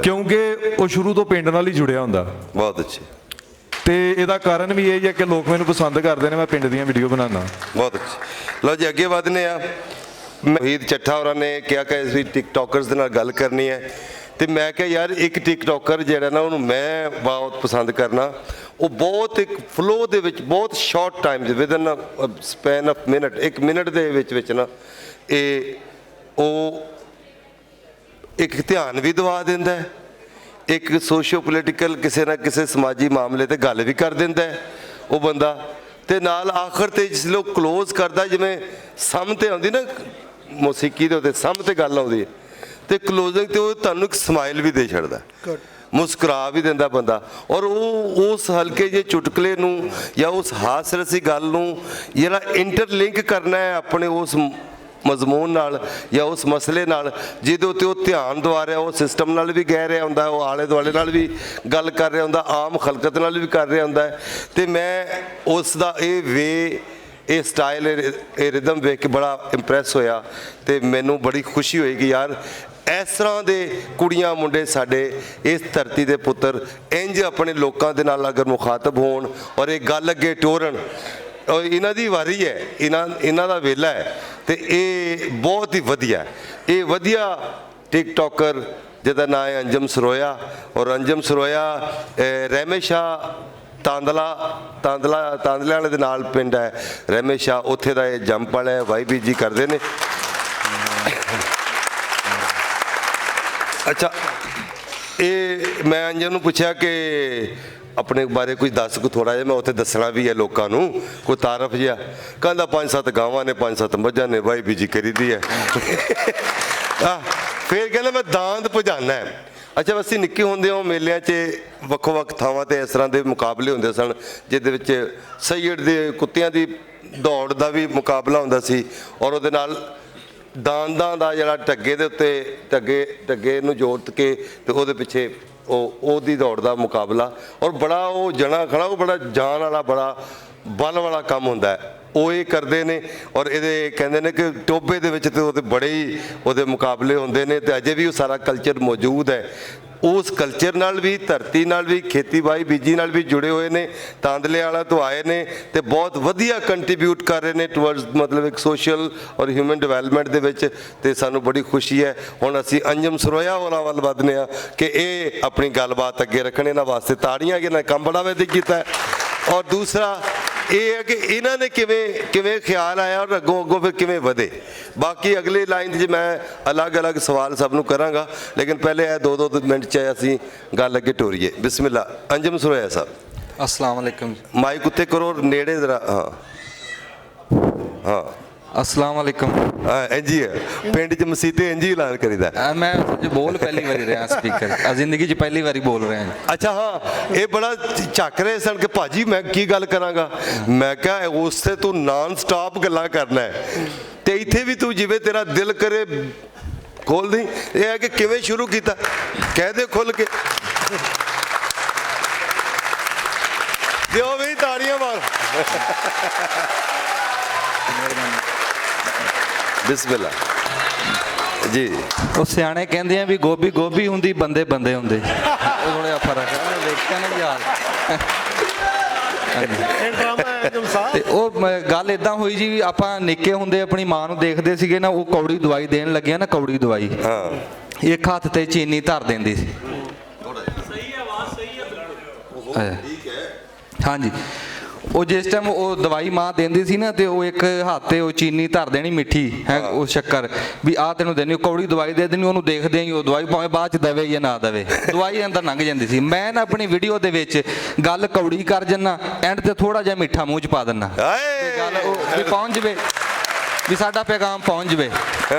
ਕਿਉਂਕਿ ਉਹ ਸ਼ੁਰੂ ਤੋਂ ਪਿੰਡ ਨਾਲ ਹੀ ਜੁੜਿਆ ਹੁੰਦਾ। ਬਹੁਤ ਅੱਛੇ। ਤੇ ਇਹਦਾ ਕਾਰਨ ਵੀ ਇਹ ਹੈ ਕਿ ਲੋਕ ਮੈਨੂੰ ਪਸੰਦ ਕਰਦੇ ਨੇ, ਮੈਂ ਪਿੰਡ ਦੀਆਂ ਵੀਡੀਓ ਬਣਾਉਣਾ। ਬਹੁਤ ਅੱਛਾ। ਲਓ ਜੀ ਅੱਗੇ ਵਧਨੇ ਆ। ਮਹੀਦ ਚੱਠਾ ਹੋਰਾਂ ਨੇ ਕਿਹਾ ਕਿ ਅਸੀਂ ਟਿਕਟੋਕਰਸ ਦੇ ਨਾਲ ਗੱਲ ਕਰਨੀ ਹੈ, ਤੇ ਮੈਂ ਕਿਹਾ ਯਾਰ ਇੱਕ ਟਿਕਟੋਕਰ ਜਿਹੜਾ ਨਾ ਉਹਨੂੰ ਮੈਂ ਬਹੁਤ ਪਸੰਦ ਕਰਨਾ। ਉਹ ਬਹੁਤ ਇੱਕ ਫਲੋ ਦੇ ਵਿੱਚ ਬਹੁਤ ਸ਼ਾਰਟ ਟਾਈਮ ਦੇ within span of minute, 1 minute ਦੇ ਵਿੱਚ ਨਾ ਉਹ ਇੱਕ ਧਿਆਨ ਵੀ ਦਵਾ ਦਿੰਦਾ ਹੈ, ਇੱਕ ਸੋਸ਼ੋ ਪੋਲੀਟੀਕਲ ਕਿਸੇ ਨਾ ਕਿਸੇ ਸਮਾਜੀ ਮਾਮਲੇ ਤੇ ਗੱਲ ਵੀ ਕਰ ਦਿੰਦਾ ਹੈ ਉਹ ਬੰਦਾ। ਤੇ ਨਾਲ ਆਖਰ ਤੇ ਜਿਸ ਲੋਕ ਕਲੋਜ਼ ਕਰਦਾ, ਜਿਵੇਂ ਸਮ ਤੇ ਆਉਂਦੀ ਨਾ ਮੌਸੀਕੀ ਦੇ ਉੱਤੇ ਸਮ ਤੇ ਗੱਲ ਆਉਂਦੀ ਹੈ, ਤੇ ਕਲੋਜ਼ਿੰਗ ਤੇ ਉਹ ਤੁਹਾਨੂੰ ਇੱਕ ਸਮਾਈਲ ਵੀ ਦੇ ਛੱਡਦਾ, ਮੁਸਕਰਾ ਵੀ ਦਿੰਦਾ ਬੰਦਾ। ਔਰ ਉਹ ਉਸ ਹਲਕੇ ਜਿਹੇ ਚੁਟਕਲੇ ਨੂੰ ਜਾਂ ਉਸ ਹਾਸਰਸੀ ਗੱਲ ਨੂੰ ਜਿਹੜਾ ਇੰਟਰਲਿੰਕ ਕਰਨਾ ਹੈ ਆਪਣੇ ਉਸ ਮਜ਼ਮੂਨ ਨਾਲ ਜਾਂ ਉਸ ਮਸਲੇ ਨਾਲ ਜਿਹਦੇ ਉੱਤੇ ਉਹ ਧਿਆਨ ਦਵਾ ਰਿਹਾ, ਉਹ ਸਿਸਟਮ ਨਾਲ ਵੀ ਕਹਿ ਰਿਹਾ ਹੁੰਦਾ, ਉਹ ਆਲੇ ਦੁਆਲੇ ਨਾਲ ਵੀ ਗੱਲ ਕਰ ਰਿਹਾ ਹੁੰਦਾ, ਆਮ ਖਲਕਤ ਨਾਲ ਵੀ ਕਰ ਰਿਹਾ ਹੁੰਦਾ। ਤੇ ਮੈਂ ਉਸ ਦਾ ਇਹ ਸਟਾਈਲ, ਇਹ ਰਿਦਮ ਵੇਖ ਕੇ ਬੜਾ ਇੰਪ੍ਰੈਸ ਹੋਇਆ। ਤੇ ਮੈਨੂੰ ਬੜੀ ਖੁਸ਼ੀ ਹੋਈ ਕਿ ਯਾਰ ਇਸ ਤਰ੍ਹਾਂ ਦੇ ਕੁੜੀਆਂ ਮੁੰਡੇ ਸਾਡੇ ਇਸ ਧਰਤੀ ਦੇ ਪੁੱਤਰ ਇੰਜ ਆਪਣੇ ਲੋਕਾਂ ਦੇ ਨਾਲ ਅਗਰ ਮੁਖਾਤਬ ਹੋਣ ਔਰ ਇਹ ਗੱਲ ਅੱਗੇ ਟੋਰਨ, ਔਰ ਇਹਨਾਂ ਦੀ ਵਾਰੀ ਹੈ, ਇਹਨਾਂ ਦਾ ਵੇਲਾ ਹੈ। ਤੇ ਇਹ ਬਹੁਤ ਹੀ ਵਧੀਆ, ਇਹ ਵਧੀਆ ਟਿਕਟੋਕਰ ਜਿਹਦਾ ਨਾਂ ਹੈ ਅੰਜਮ ਸਰੋਇਆ। ਔਰ ਅੰਜਮ ਸਰੋਇਆ ਰਹਿਮੇਸ਼ਾ ਤਾਂਦਲਾ ਵਾਲੇ ਦੇ ਨਾਲ ਪਿੰਡ ਹੈ ਰਹਿਮੇਸ਼ਾ, ਉੱਥੇ ਦਾ ਇਹ ਜੰਪਲ ਹੈ, ਵਾਈ ਜੀ ਕਰਦੇ ਨੇ। ਅੱਛਾ, ਇਹ ਮੈਂ ਅੰਜਮ ਨੂੰ ਪੁੱਛਿਆ ਕਿ ਆਪਣੇ ਬਾਰੇ ਕੁਝ ਦੱਸ ਕੋ ਥੋੜਾ ਜਿਹਾ, ਮੈਂ ਉੱਥੇ ਦੱਸਣਾ ਵੀ ਹੈ ਲੋਕਾਂ ਨੂੰ, ਕੋਈ ਤਾਰਫ ਜਿਹਾ। ਕਹਿੰਦਾ 5-7 ਗਾਵਾਂ ਨੇ, 5-7 ਮੱਝਾਂ ਨੇ, ਵਾਈ ਜੀ ਕਰੀਦੀ ਹੈ। ਫਿਰ ਕਹਿੰਦਾ ਮੈਂ ਦਾੰਦ ਭਜਾਨਾ ਹੈ। ਅੱਛਾ, ਅਸੀਂ ਨਿੱਕੇ ਹੁੰਦੇ ਹਾਂ ਮੇਲਿਆਂ 'ਚ ਵੱਖੋ-ਵੱਖ ਥਾਵਾਂ 'ਤੇ ਇਸ ਤਰ੍ਹਾਂ ਦੇ ਮੁਕਾਬਲੇ ਹੁੰਦੇ ਸਨ, ਜਿਹਦੇ ਵਿੱਚ ਸਈਅੜ ਦੇ ਕੁੱਤਿਆਂ ਦੀ ਦੌੜ ਦਾ ਵੀ ਮੁਕਾਬਲਾ ਹੁੰਦਾ ਸੀ, ਔਰ ਉਹਦੇ ਨਾਲ ਦਾਂਦਾਂ ਦਾ ਜਿਹੜਾ ਢੱਗੇ ਦੇ ਉੱਤੇ ਢੱਗੇ ਨੂੰ ਜੋੜ ਕੇ ਤੇ ਉਹਦੇ ਪਿੱਛੇ ਉਹਦੀ ਦੌੜ ਦਾ ਮੁਕਾਬਲਾ। ਔਰ ਬੜਾ ਉਹ ਜਣਾ ਖੜਾ, ਉਹ ਬੜਾ ਜਾਨ ਵਾਲਾ, ਬੜਾ ਬਲ ਵਾਲਾ ਕੰਮ ਹੁੰਦਾ ਹੈ, ਉਹ ਇਹ ਕਰਦੇ ਨੇ। ਔਰ ਇਹਦੇ ਕਹਿੰਦੇ ਨੇ ਕਿ ਟੋਬੇ ਦੇ ਵਿੱਚ ਤੇ ਉਹਦੇ ਬੜੇ ਹੀ ਉਹਦੇ ਮੁਕਾਬਲੇ ਹੁੰਦੇ ਨੇ, ਤੇ ਅਜੇ ਵੀ ਉਹ ਸਾਰਾ ਕਲਚਰ ਮੌਜੂਦ ਹੈ। ਉਸ ਕਲਚਰ ਨਾਲ ਵੀ, ਧਰਤੀ ਨਾਲ ਵੀ, ਖੇਤੀਬਾੜੀ ਬੀਜੀ ਨਾਲ ਵੀ ਜੁੜੇ ਹੋਏ ਨੇ। ਤਾਂਦਲੇ ਵਾਲਾ ਤੋਂ ਆਏ ਨੇ ਤੇ ਬਹੁਤ ਵਧੀਆ ਕੰਟਰੀਬਿਊਟ ਕਰ ਰਹੇ ਨੇ ਟੁਵਰਡਸ ਮਤਲਬ ਇੱਕ ਸੋਸ਼ਲ ਔਰ ਹਿਊਮਨ ਡਿਵੈਲਪਮੈਂਟ ਦੇ ਵਿੱਚ, ਤੇ ਸਾਨੂੰ ਬੜੀ ਖੁਸ਼ੀ ਹੈ। ਹੁਣ ਅਸੀਂ ਅੰਜਮ ਸਰੋਇਆ ਹੋਰਾਂ ਵੱਲ ਵਧਨੇ ਆ ਕਿ ਇਹ ਆਪਣੀ ਗੱਲਬਾਤ ਅੱਗੇ ਰੱਖਣ, ਇਹਨਾਂ ਵਾਸਤੇ ਤਾੜੀਆਂ, ਕਿ ਇਹਨਾਂ ਕੰਮ ਬੜਾ ਵਧੀਆ ਕੀਤਾ। ਔਰ ਦੂਸਰਾ ਇਹ ਹੈ ਕਿ ਇਹਨਾਂ ਨੇ ਕਿਵੇਂ ਖਿਆਲ ਆਇਆ ਔਰ ਅੱਗੋਂ ਫਿਰ ਕਿਵੇਂ ਵਧੇ। ਬਾਕੀ ਅਗਲੇ ਲਾਈਨ 'ਚ ਮੈਂ ਅਲੱਗ-ਅਲੱਗ ਸਵਾਲ ਸਭ ਨੂੰ ਕਰਾਂਗਾ, ਲੇਕਿਨ ਪਹਿਲੇ ਇਹ 2-2 ਮਿੰਟ 'ਚ ਅਸੀਂ ਗੱਲ ਅੱਗੇ ਟੋਰੀਏ। ਬਿਸਮਿਲ੍ਲਾ। ਅੰਜਮ ਸਰੋਇਆ ਸਾਹਿਬ। अस्सलाम वालेकुम। ਮਾਈਕ ਉੱਤੇ ਕਰੋ, ਨੇੜੇ ਜ਼ਰਾ। ਹਾਂ अस्सलाम वालेकुम। ਇੰਝ ਹੀ ਹੈ ਪਿੰਡ 'ਚ ਮਸੀਤੇ ਇੰਝ ਹੀ ਐਲਾਨ ਕਰੀਦਾ। मैं बोल पहली बारी रहा स्पीकर, जिंदगी 'ਚ ਪਹਿਲੀ ਵਾਰੀ ਬੋਲ ਰਿਹਾ ਹਾਂ। ਅੱਛਾ, ਹਾਂ, ਇਹ ਬੜਾ ਝੱਕ ਰਹੇ ਸਨ ਕਿ ਭਾਜੀ ਮੈਂ ਕੀ ਗੱਲ ਕਰਾਂਗਾ। ਮੈਂ ਕਿਹਾ ਉਸ ਤੇ ਤੂੰ ਨਾਨ ਸਟਾਪ ਗੱਲਾਂ ਕਰਨਾ ਹੈ, ਤੇ ਇੱਥੇ ਵੀ ਤੂੰ ਜਿਵੇਂ ਤੇਰਾ ਦਿਲ ਕਰੇ ਖੋਲ ਦੀ। ਇਹ ਹੈ ਕਿ ਕਿਵੇਂ ਸ਼ੁਰੂ ਕੀਤਾ, ਕਹਿ ਦੇ ਖੁੱਲ ਕੇ। ਦਿਓ ਵੀ ਤਾੜੀਆਂ ਮਾਰ। ਬਿਸਮਿਲ੍ਲਾ ਜੀ। ਉਹ ਸਿਆਣੇ ਕਹਿੰਦੇ ਆ ਵੀ ਗੋਭੀ ਗੋਭੀ ਹੁੰਦੀ, ਬੰਦੇ ਬੰਦੇ ਹੁੰਦੇ। ਉਹ ਥੋੜਾ ਫਰਕ ਹੈ, ਵੇਖਿਆ ਨਾ ਯਾਰ। ਤੇ ਉਹ ਗੱਲ ਇਦਾਂ ਹੋਈ ਜੀ, ਆਪਾਂ ਨਿੱਕੇ ਹੁੰਦੇ ਆਪਣੀ ਮਾਂ ਨੂੰ ਦੇਖਦੇ ਸੀਗੇ ਨਾ, ਉਹ ਕੌੜੀ ਦਵਾਈ ਦੇਣ ਲੱਗਿਆ ਨਾ, ਕੌੜੀ ਦਵਾਈ ਇੱਕ ਹੱਥ ਤੇ ਚੀਨੀ ਧਰ ਦਿੰਦੀ ਸੀ। ਹਾਂਜੀ ਉਹ ਜਿਸ ਟਾਈਮ ਉਹ ਦਵਾਈ ਮਾਂ ਦਿੰਦੀ ਸੀ ਨਾ ਤੇ ਉਹ ਇੱਕ ਹੱਥ ਤੇ ਉਹ ਚੀਨੀ ਧਰ ਦੇਣੀ ਮਿੱਠੀ ਹੈ ਉਹ ਸ਼ੱਕਰ ਵੀ ਆਹ ਤੈਨੂੰ ਦੇਣੀ, ਕੌੜੀ ਦਵਾਈ ਦੇ ਦੇਣੀ, ਉਹਨੂੰ ਦੇਖਦੇ ਹੀ ਉਹ ਦਵਾਈ ਭਾਵੇਂ ਬਾਅਦ ਚ ਦੇਵੇ ਜਾਂ ਨਾ ਦੇਵੇ ਦਵਾਈ ਅੰਦਰ ਲੰਘ ਜਾਂਦੀ ਸੀ। ਮੈਂ ਨਾ ਆਪਣੀ ਵੀਡੀਓ ਦੇ ਵਿੱਚ ਗੱਲ ਕੌੜੀ ਕਰ ਜੰਨਾ, ਐਂਡ ਤੇ ਥੋੜਾ ਜਿਹਾ ਮਿੱਠਾ ਮੂੰਹ ਚ ਪਾ ਦਿੰਨਾ, ਗੱਲ ਉਹ ਵੀ ਪਹੁੰਚ ਜਵੇ, ਵੀ ਸਾਡਾ ਪੈਗਾਮ ਪਹੁੰਚ ਜਵੇ।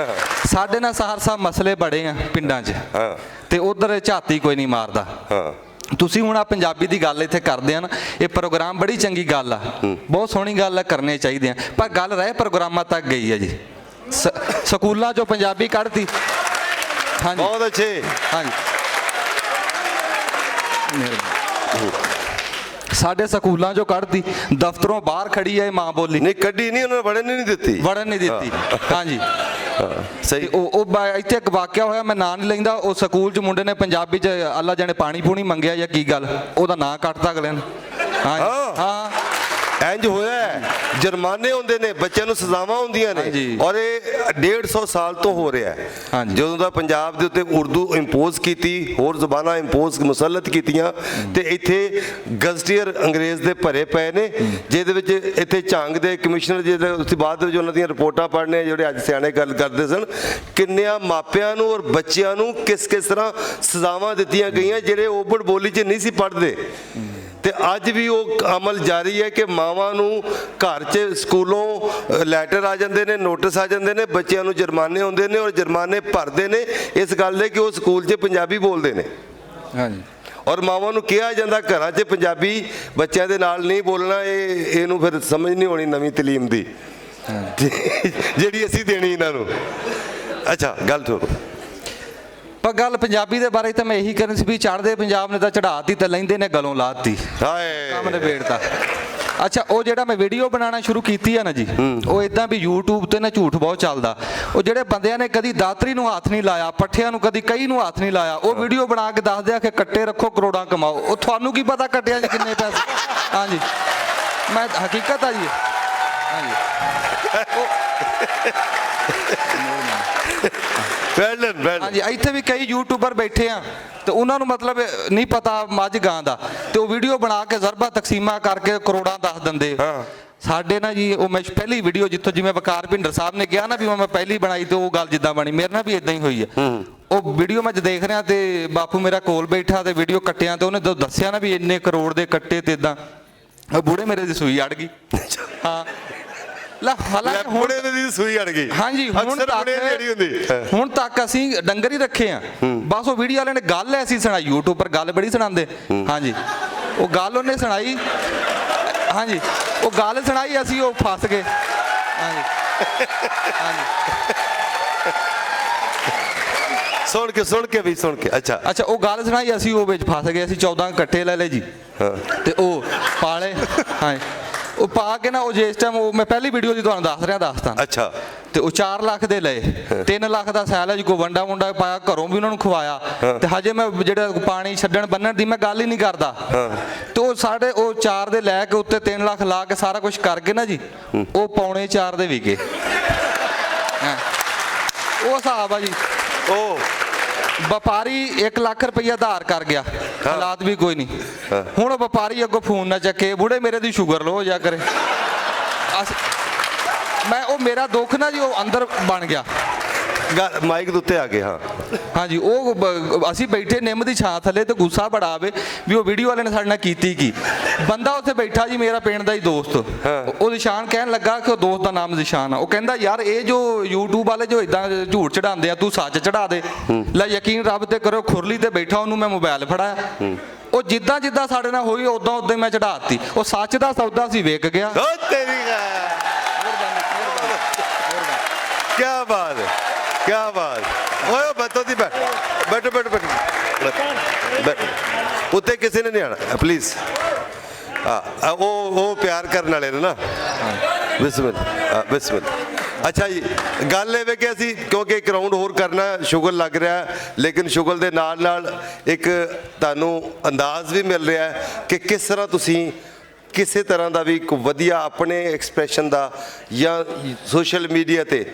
ਸਾਡੇ ਨਾਲ ਸਹਰਸਾ ਮਸਲੇ ਬੜੇ ਆ ਪਿੰਡਾਂ 'ਚ ਤੇ ਉਧਰ ਝਾਤੀ ਕੋਈ ਨਹੀਂ ਮਾਰਦਾ। ਤੁਸੀਂ ਹੁਣ ਆ ਪੰਜਾਬੀ ਦੀ ਗੱਲ ਇੱਥੇ ਕਰਦੇ ਆ ਨਾ, ਇਹ ਪ੍ਰੋਗਰਾਮ ਬੜੀ ਚੰਗੀ ਗੱਲ ਆ, ਬਹੁਤ ਸੋਹਣੀ ਗੱਲ ਆ, ਕਰਨੇ ਚਾਹੀਦੇ ਆ, ਪਰ ਗੱਲ ਰਹਿ ਪ੍ਰੋਗਰਾਮਾਂ ਤੱਕ ਗਈ ਆ ਜੀ। ਸਕੂਲਾਂ 'ਚੋਂ ਪੰਜਾਬੀ ਕੱਢਤੀ। ਹਾਂਜੀ ਬਹੁਤ ਅੱਛੇ। ਹਾਂਜੀ ਸਾਡੇ ਸਕੂਲਾਂ 'ਚੋਂ ਕੱਢਤੀ, ਦਫ਼ਤਰੋਂ ਬਾਹਰ ਖੜੀ ਹੈ ਮਾਂ ਬੋਲੀ। ਨਹੀਂ ਕੱਢੀ ਨਹੀਂ, ਉਹਨਾਂ ਨੇ ਵੜਨ ਨਹੀਂ ਦਿੱਤੀ। ਵੜਨ ਨਹੀਂ ਦਿੱਤੀ। ਹਾਂਜੀ ਸਹੀ। ਉਹ ਇੱਥੇ ਇੱਕ ਵਾਕਿਆ ਹੋਇਆ, ਮੈਂ ਨਾਂ ਨਹੀਂ ਲੈਂਦਾ, ਉਹ ਸਕੂਲ 'ਚ ਮੁੰਡੇ ਨੇ ਪੰਜਾਬੀ 'ਚ ਅੱਲਾ ਜਾਣੇ ਪਾਣੀ ਪੂਣੀ ਮੰਗਿਆ ਜਾਂ ਕੀ ਗੱਲ, ਉਹਦਾ ਨਾਂ ਕੱਟਤਾ ਅਗਲੇ ਨੇ। ਹਾਂ ਇੰਜ ਹੋਇਆ, ਜੁਰਮਾਨੇ ਹੁੰਦੇ ਨੇ, ਬੱਚਿਆਂ ਨੂੰ ਸਜ਼ਾਵਾਂ ਹੁੰਦੀਆਂ ਨੇ, ਔਰ ਇਹ 150 ਸਾਲ ਤੋਂ ਹੋ ਰਿਹਾ ਹੈ। ਜਦੋਂ ਦਾ ਪੰਜਾਬ ਦੇ ਉੱਤੇ ਉਰਦੂ ਇੰਪੋਜ਼ ਕੀਤੀ, ਹੋਰ ਜ਼ਬਾਨਾਂ ਇੰਪੋਜ਼ ਮੁਸਲਤ ਕੀਤੀਆਂ, ਤੇ ਇੱਥੇ ਗਜ਼ਟੀਅਰ ਅੰਗਰੇਜ਼ ਦੇ ਭਰੇ ਪਏ ਨੇ, ਜਿਹਦੇ ਵਿੱਚ ਇੱਥੇ ਝੰਗ ਦੇ ਕਮਿਸ਼ਨਰ ਜਿਹਦੇ ਉਸ ਤੋਂ ਬਾਅਦ ਵਿੱਚ ਉਹਨਾਂ ਦੀਆਂ ਰਿਪੋਰਟਾਂ ਪੜ੍ਹਨੇ, ਜਿਹੜੇ ਅੱਜ ਸਿਆਣੇ ਗੱਲ ਕਰਦੇ ਸਨ, ਕਿੰਨਿਆਂ ਮਾਪਿਆਂ ਨੂੰ ਔਰ ਬੱਚਿਆਂ ਨੂੰ ਕਿਸ ਕਿਸ ਤਰ੍ਹਾਂ ਸਜ਼ਾਵਾਂ ਦਿੱਤੀਆਂ ਗਈਆਂ ਜਿਹੜੇ ਓਪਨ ਬੋਲੀ 'ਚ ਨਹੀਂ ਸੀ ਪੜ੍ਹਦੇ। ਤੇ ਅੱਜ ਵੀ ਉਹ ਅਮਲ ਜਾਰੀ ਹੈ ਕਿ ਮਾਵਾਂ ਨੂੰ ਘਰ 'ਚ ਸਕੂਲੋਂ ਲੈਟਰ ਆ ਜਾਂਦੇ ਨੇ, ਨੋਟਿਸ ਆ ਜਾਂਦੇ ਨੇ, ਬੱਚਿਆਂ ਨੂੰ ਜੁਰਮਾਨੇ ਹੁੰਦੇ ਨੇ, ਔਰ ਜੁਰਮਾਨੇ ਭਰਦੇ ਨੇ ਇਸ ਗੱਲ ਦੇ ਕਿ ਉਹ ਸਕੂਲ 'ਚ ਪੰਜਾਬੀ ਬੋਲਦੇ ਨੇ। ਹਾਂਜੀ ਔਰ ਮਾਵਾਂ ਨੂੰ ਕਿਹਾ ਜਾਂਦਾ ਘਰਾਂ 'ਚ ਪੰਜਾਬੀ ਬੱਚਿਆਂ ਦੇ ਨਾਲ ਨਹੀਂ ਬੋਲਣਾ, ਇਹਨੂੰ ਫਿਰ ਸਮਝ ਨਹੀਂ ਹੋਣੀ ਨਵੀਂ ਤਾਲੀਮ ਦੀ ਜਿਹੜੀ ਅਸੀਂ ਦੇਣੀ ਇਹਨਾਂ ਨੂੰ। ਅੱਛਾ ਗੱਲ ਛੋੜੋ, ਪਰ ਗੱਲ ਪੰਜਾਬੀ ਦੇ ਬਾਰੇ ਤਾਂ ਮੈਂ ਇਹੀ ਕਰਨੀ ਸੀ ਵੀ ਚੜ੍ਹਦੇ ਪੰਜਾਬ ਨੇ ਤਾਂ ਚੜਾਤੀ ਤੇ ਲੈਂਦੇ ਨੇ ਗਲੋਂ ਲਾਤੀ, ਕੰਮ ਨਿਬੇੜਤਾ। ਅੱਛਾ ਉਹ ਜਿਹੜਾ ਮੈਂ ਵੀਡੀਓ ਬਣਾਉਣਾ ਸ਼ੁਰੂ ਕੀਤੀ ਆ ਨਾ ਜੀ, ਉਹ ਇਦਾਂ ਵੀ YouTube ਤੇ ਨਾ ਝੂਠ ਬਹੁਤ ਚੱਲਦਾ। ਉਹ ਜਿਹੜੇ ਬੰਦਿਆਂ ਨੇ ਕਦੀ ਦਾਤਰੀ ਨੂੰ ਹੱਥ ਨਹੀਂ ਲਾਇਆ, ਪੱਠਿਆਂ ਨੂੰ ਕਦੀ ਕਈ ਨੂੰ ਹੱਥ ਨਹੀਂ ਲਾਇਆ, ਉਹ ਵੀਡੀਓ ਬਣਾ ਕੇ ਦੱਸਦੇ ਆ ਕਿ ਕੱਟੇ ਰੱਖੋ ਕਰੋੜਾਂ ਕਮਾਓ। ਉਹ ਤੁਹਾਨੂੰ ਕੀ ਪਤਾ ਕੱਟਿਆਂ 'ਚ ਕਿੰਨੇ ਪੈਸੇ? ਹਾਂਜੀ ਮੈਂ ਹਕੀਕਤ ਆ ਜੀ। ਹਾਂਜੀ ਹਾਂਜੀ ਇੱਥੇ ਵੀ ਕਈ ਯੂਟਿਊਬਰ ਬੈਠੇ ਆ ਤੇ ਉਹਨਾਂ ਨੂੰ ਮਤਲਬ ਨਹੀਂ ਪਤਾ ਮੱਝ ਗਾਂ ਦਾ, ਤੇ ਉਹ ਵੀਡੀਓ ਬਣਾ ਕੇ ਜ਼ਰਬਾ ਤਕਸੀਮਾ ਕਰਕੇ ਕਰੋੜਾਂ ਦੱਸ ਦਿੰਦੇ। ਸਾਡੇ ਨਾ ਜੀ ਉਹ ਮੈਂ ਪਹਿਲੀ ਵੀਡੀਓ ਜਿੱਥੋਂ ਜਿਵੇਂ ਵਕਾਰ ਭਿੰਡਰ ਸਾਹਿਬ ਨੇ ਕਿਹਾ ਨਾ ਵੀ ਮੈਂ ਪਹਿਲੀ ਬਣਾਈ ਤੇ ਉਹ ਗੱਲ ਜਿੱਦਾਂ ਬਣੀ, ਮੇਰੇ ਨਾਲ ਵੀ ਇਦਾਂ ਹੀ ਹੋਈ ਆ। ਉਹ ਵੀਡੀਓ ਮੈਂ ਦੇਖ ਰਿਹਾ ਤੇ ਬਾਪੂ ਮੇਰਾ ਕੋਲ ਬੈਠਾ ਤੇ ਵੀਡੀਓ ਕੱਟਿਆ ਤੇ ਉਹਨੇ ਦੱਸਿਆ ਨਾ ਵੀ ਇੰਨੇ ਕਰੋੜ ਦੇ ਕੱਟੇ ਤੇ ਇਦਾਂ, ਉਹ ਬੂੜੇ ਮੇਰੇ ਦੀ ਸੂਈ ਅੜ ਗਈ। ਹਾਂ ਬੁੜੇ ਦੀ ਸੂਈ ਅੜ ਗਈ। ਹਾਂਜੀ ਹੁਣ ਤੱਕ ਅਸੀਂ ਡੰਗਰ ਹੀ ਰੱਖੇ ਆ, ਬਸ ਉਹ ਵੀਡੀਓ ਵਾਲਿਆਂ ਨੇ ਗੱਲ ਐਸੀ ਸੁਣਾਈ, YouTube ਪਰ ਗੱਲ ਬੜੀ ਸੁਣਾਉਂਦੇ। ਹਾਂਜੀ ਉਹ ਗੱਲ ਉਹਨੇ ਸੁਣਾਈ, ਹਾਂਜੀ ਉਹ ਗੱਲ ਸੁਣਾਈ, ਅਸੀਂ ਉਹ ਫਸ ਗਏ। ਹਾਂਜੀ ਸੁਣ ਕੇ ਵੀ ਸੁਣ ਕੇ। ਅੱਛਾ ਉਹ ਗੱਲ ਸੁਣਾਈ, ਅਸੀਂ ਉਹ ਵਿੱਚ ਫਸ ਗਏ। ਅਸੀਂ 14 ਇਕੱਠੇ ਲੈ ਲਏ ਜੀ ਤੇ ਉਹ ਪਾਲੇ। ਹਾਂ ਉਹ ਪਾ ਕੇ ਨਾ ਉਹ ਜਿਸ ਟਾਈਮ ਉਹ ਮੈਂ ਪਹਿਲੀ ਵੀਡੀਓ ਦੀ ਤੁਹਾਨੂੰ ਦੱਸ ਰਿਹਾ ਦੱਸਦਾ। ਅੱਛਾ ਤੇ ਉਹ 4 ਲੱਖ ਦੇ ਲਏ, 3 ਲੱਖ ਦਾ ਸੈਲਜ ਕੋ ਵੰਡਾ ਮੁੰਡਾ ਪਾਇਆ, ਘਰੋਂ ਵੀ ਉਹਨਾਂ ਨੂੰ ਖਵਾਇਆ। ਤੇ ਹਜੇ ਮੈਂ ਜਿਹੜਾ ਪਾਣੀ ਛੱਡਣ ਬੰਨਣ ਦੀ ਮੈਂ ਗੱਲ ਹੀ ਨਹੀਂ ਕਰਦਾ। ਤੇ ਉਹ ਸਾਡੇ ਉਹ 4 ਦੇ ਲੈ ਕੇ ਉੱਤੇ 3 ਲੱਖ ਲਾ ਕੇ ਸਾਰਾ ਕੁਝ ਕਰਕੇ ਨਾ ਜੀ, ਉਹ ਪੌਣੇ 4 ਦੇ ਵਿਕੇ। ਉਹ ਹਿਸਾਬ ਆ ਜੀ। ਉਹ ਵਪਾਰੀ 1 ਲੱਖ ਰੁਪਈਆ ਉਧਾਰ ਕਰ ਗਿਆ, ਹਾਲਾਤ ਵੀ ਕੋਈ ਨਹੀਂ। ਹੁਣ ਉਹ ਵਪਾਰੀ ਅੱਗੋਂ ਫੋਨ ਨਾ ਚੱਕੇ, ਬੁੜੇ ਮੇਰੇ ਦੀ ਸ਼ੂਗਰ ਲੋ ਹੋ ਜਾ ਕਰੇ। ਮੈਂ ਉਹ ਮੇਰਾ ਦੁੱਖ ਨਾ ਜੀ ਉਹ ਅੰਦਰ ਬਣ ਗਿਆ, ਮਾਈਕ ਦੇ ਉੱਤੇ ਆ ਗਏ। ਹਾਂਜੀ ਉਹ ਅਸੀਂ ਬੈਠੇ ਨਿੰਮ ਦੀ ਛਾਂ ਥੱਲੇ ਤੇ ਗੁੱਸਾ ਬੜਾ ਆਵੇ ਵੀ ਉਹ ਵੀਡੀਓ ਵਾਲੇ ਨੇ ਸਾਡੇ ਨਾਲ ਕੀਤੀ ਕੀ। ਬੰਦਾ ਉੱਥੇ ਬੈਠਾ ਜੀ ਮੇਰਾ ਪਿੰਡ ਦਾ ਹੀ ਦੋਸਤ, ਉਹ ਨਿਸ਼ਾਨ ਕਹਿਣ ਲੱਗਾ ਕਿ ਉਹ ਦੋਸਤ ਦਾ ਨਾਮ ਨਿਸ਼ਾਨ ਆ। ਉਹ ਕਹਿੰਦਾ ਯਾਰ ਇਹ ਜੋ YouTube ਵਾਲੇ ਜੋ ਇਦਾਂ ਝੂਠ ਚੜਾਉਂਦੇ ਆ, ਤੂੰ ਸੱਚ ਚੜਾ ਦੇ। ਲੈ ਯਕੀਨ ਰੱਬ ਤੇ ਕਰੋ, ਖੁਰਲੀ ਤੇ ਬੈਠਾ ਉਹਨੂੰ ਮੈਂ ਮੋਬਾਈਲ ਫੜਾਇਆ, ਉਹ ਜਿੱਦਾਂ ਜਿੱਦਾਂ ਸਾਡੇ ਨਾਲ ਹੋਈ ਉਦਾਂ ਉਦਾਂ ਮੈਂ ਚੜਾਤੀ। ਉਹ ਸੱਚ ਦਾ ਸੌਦਾ ਸੀ ਵਿਕ ਗਿਆ। ਕਿਆ ਬਾਤ ਹੈ, ਕਿਆ ਬਾਤ। ਓਏ ਬੱਤੋ ਦੀ ਬੈਠੋ ਉੱਤੇ ਕਿਸੇ ਨੇ ਨਹੀਂ ਆਣਾ ਪਲੀਜ਼। ਉਹ ਪਿਆਰ ਕਰਨ ਵਾਲੇ ਨੇ ਨਾ। ਬਿਸਮਿਲ। ਅੱਛਾ ਜੀ ਗੱਲ ਇਹ ਵੇ ਕਿ ਅਸੀਂ ਕਿਉਂਕਿ ਇੱਕ ਰਾਊਂਡ ਹੋਰ ਕਰਨਾ, ਸ਼ੁਗਲ ਲੱਗ ਰਿਹਾ, ਲੇਕਿਨ ਸ਼ੁਗਲ ਦੇ ਨਾਲ ਨਾਲ ਇੱਕ ਤੁਹਾਨੂੰ ਅੰਦਾਜ਼ ਵੀ ਮਿਲ ਰਿਹਾ ਕਿ ਕਿਸ ਤਰ੍ਹਾਂ ਤੁਸੀਂ ਕਿਸੇ ਤਰ੍ਹਾਂ ਦਾ ਵੀ ਇੱਕ ਵਧੀਆ ਆਪਣੇ ਐਕਸਪ੍ਰੈਸ਼ਨ ਦਾ ਜਾਂ ਸੋਸ਼ਲ ਮੀਡੀਆ ਤੇ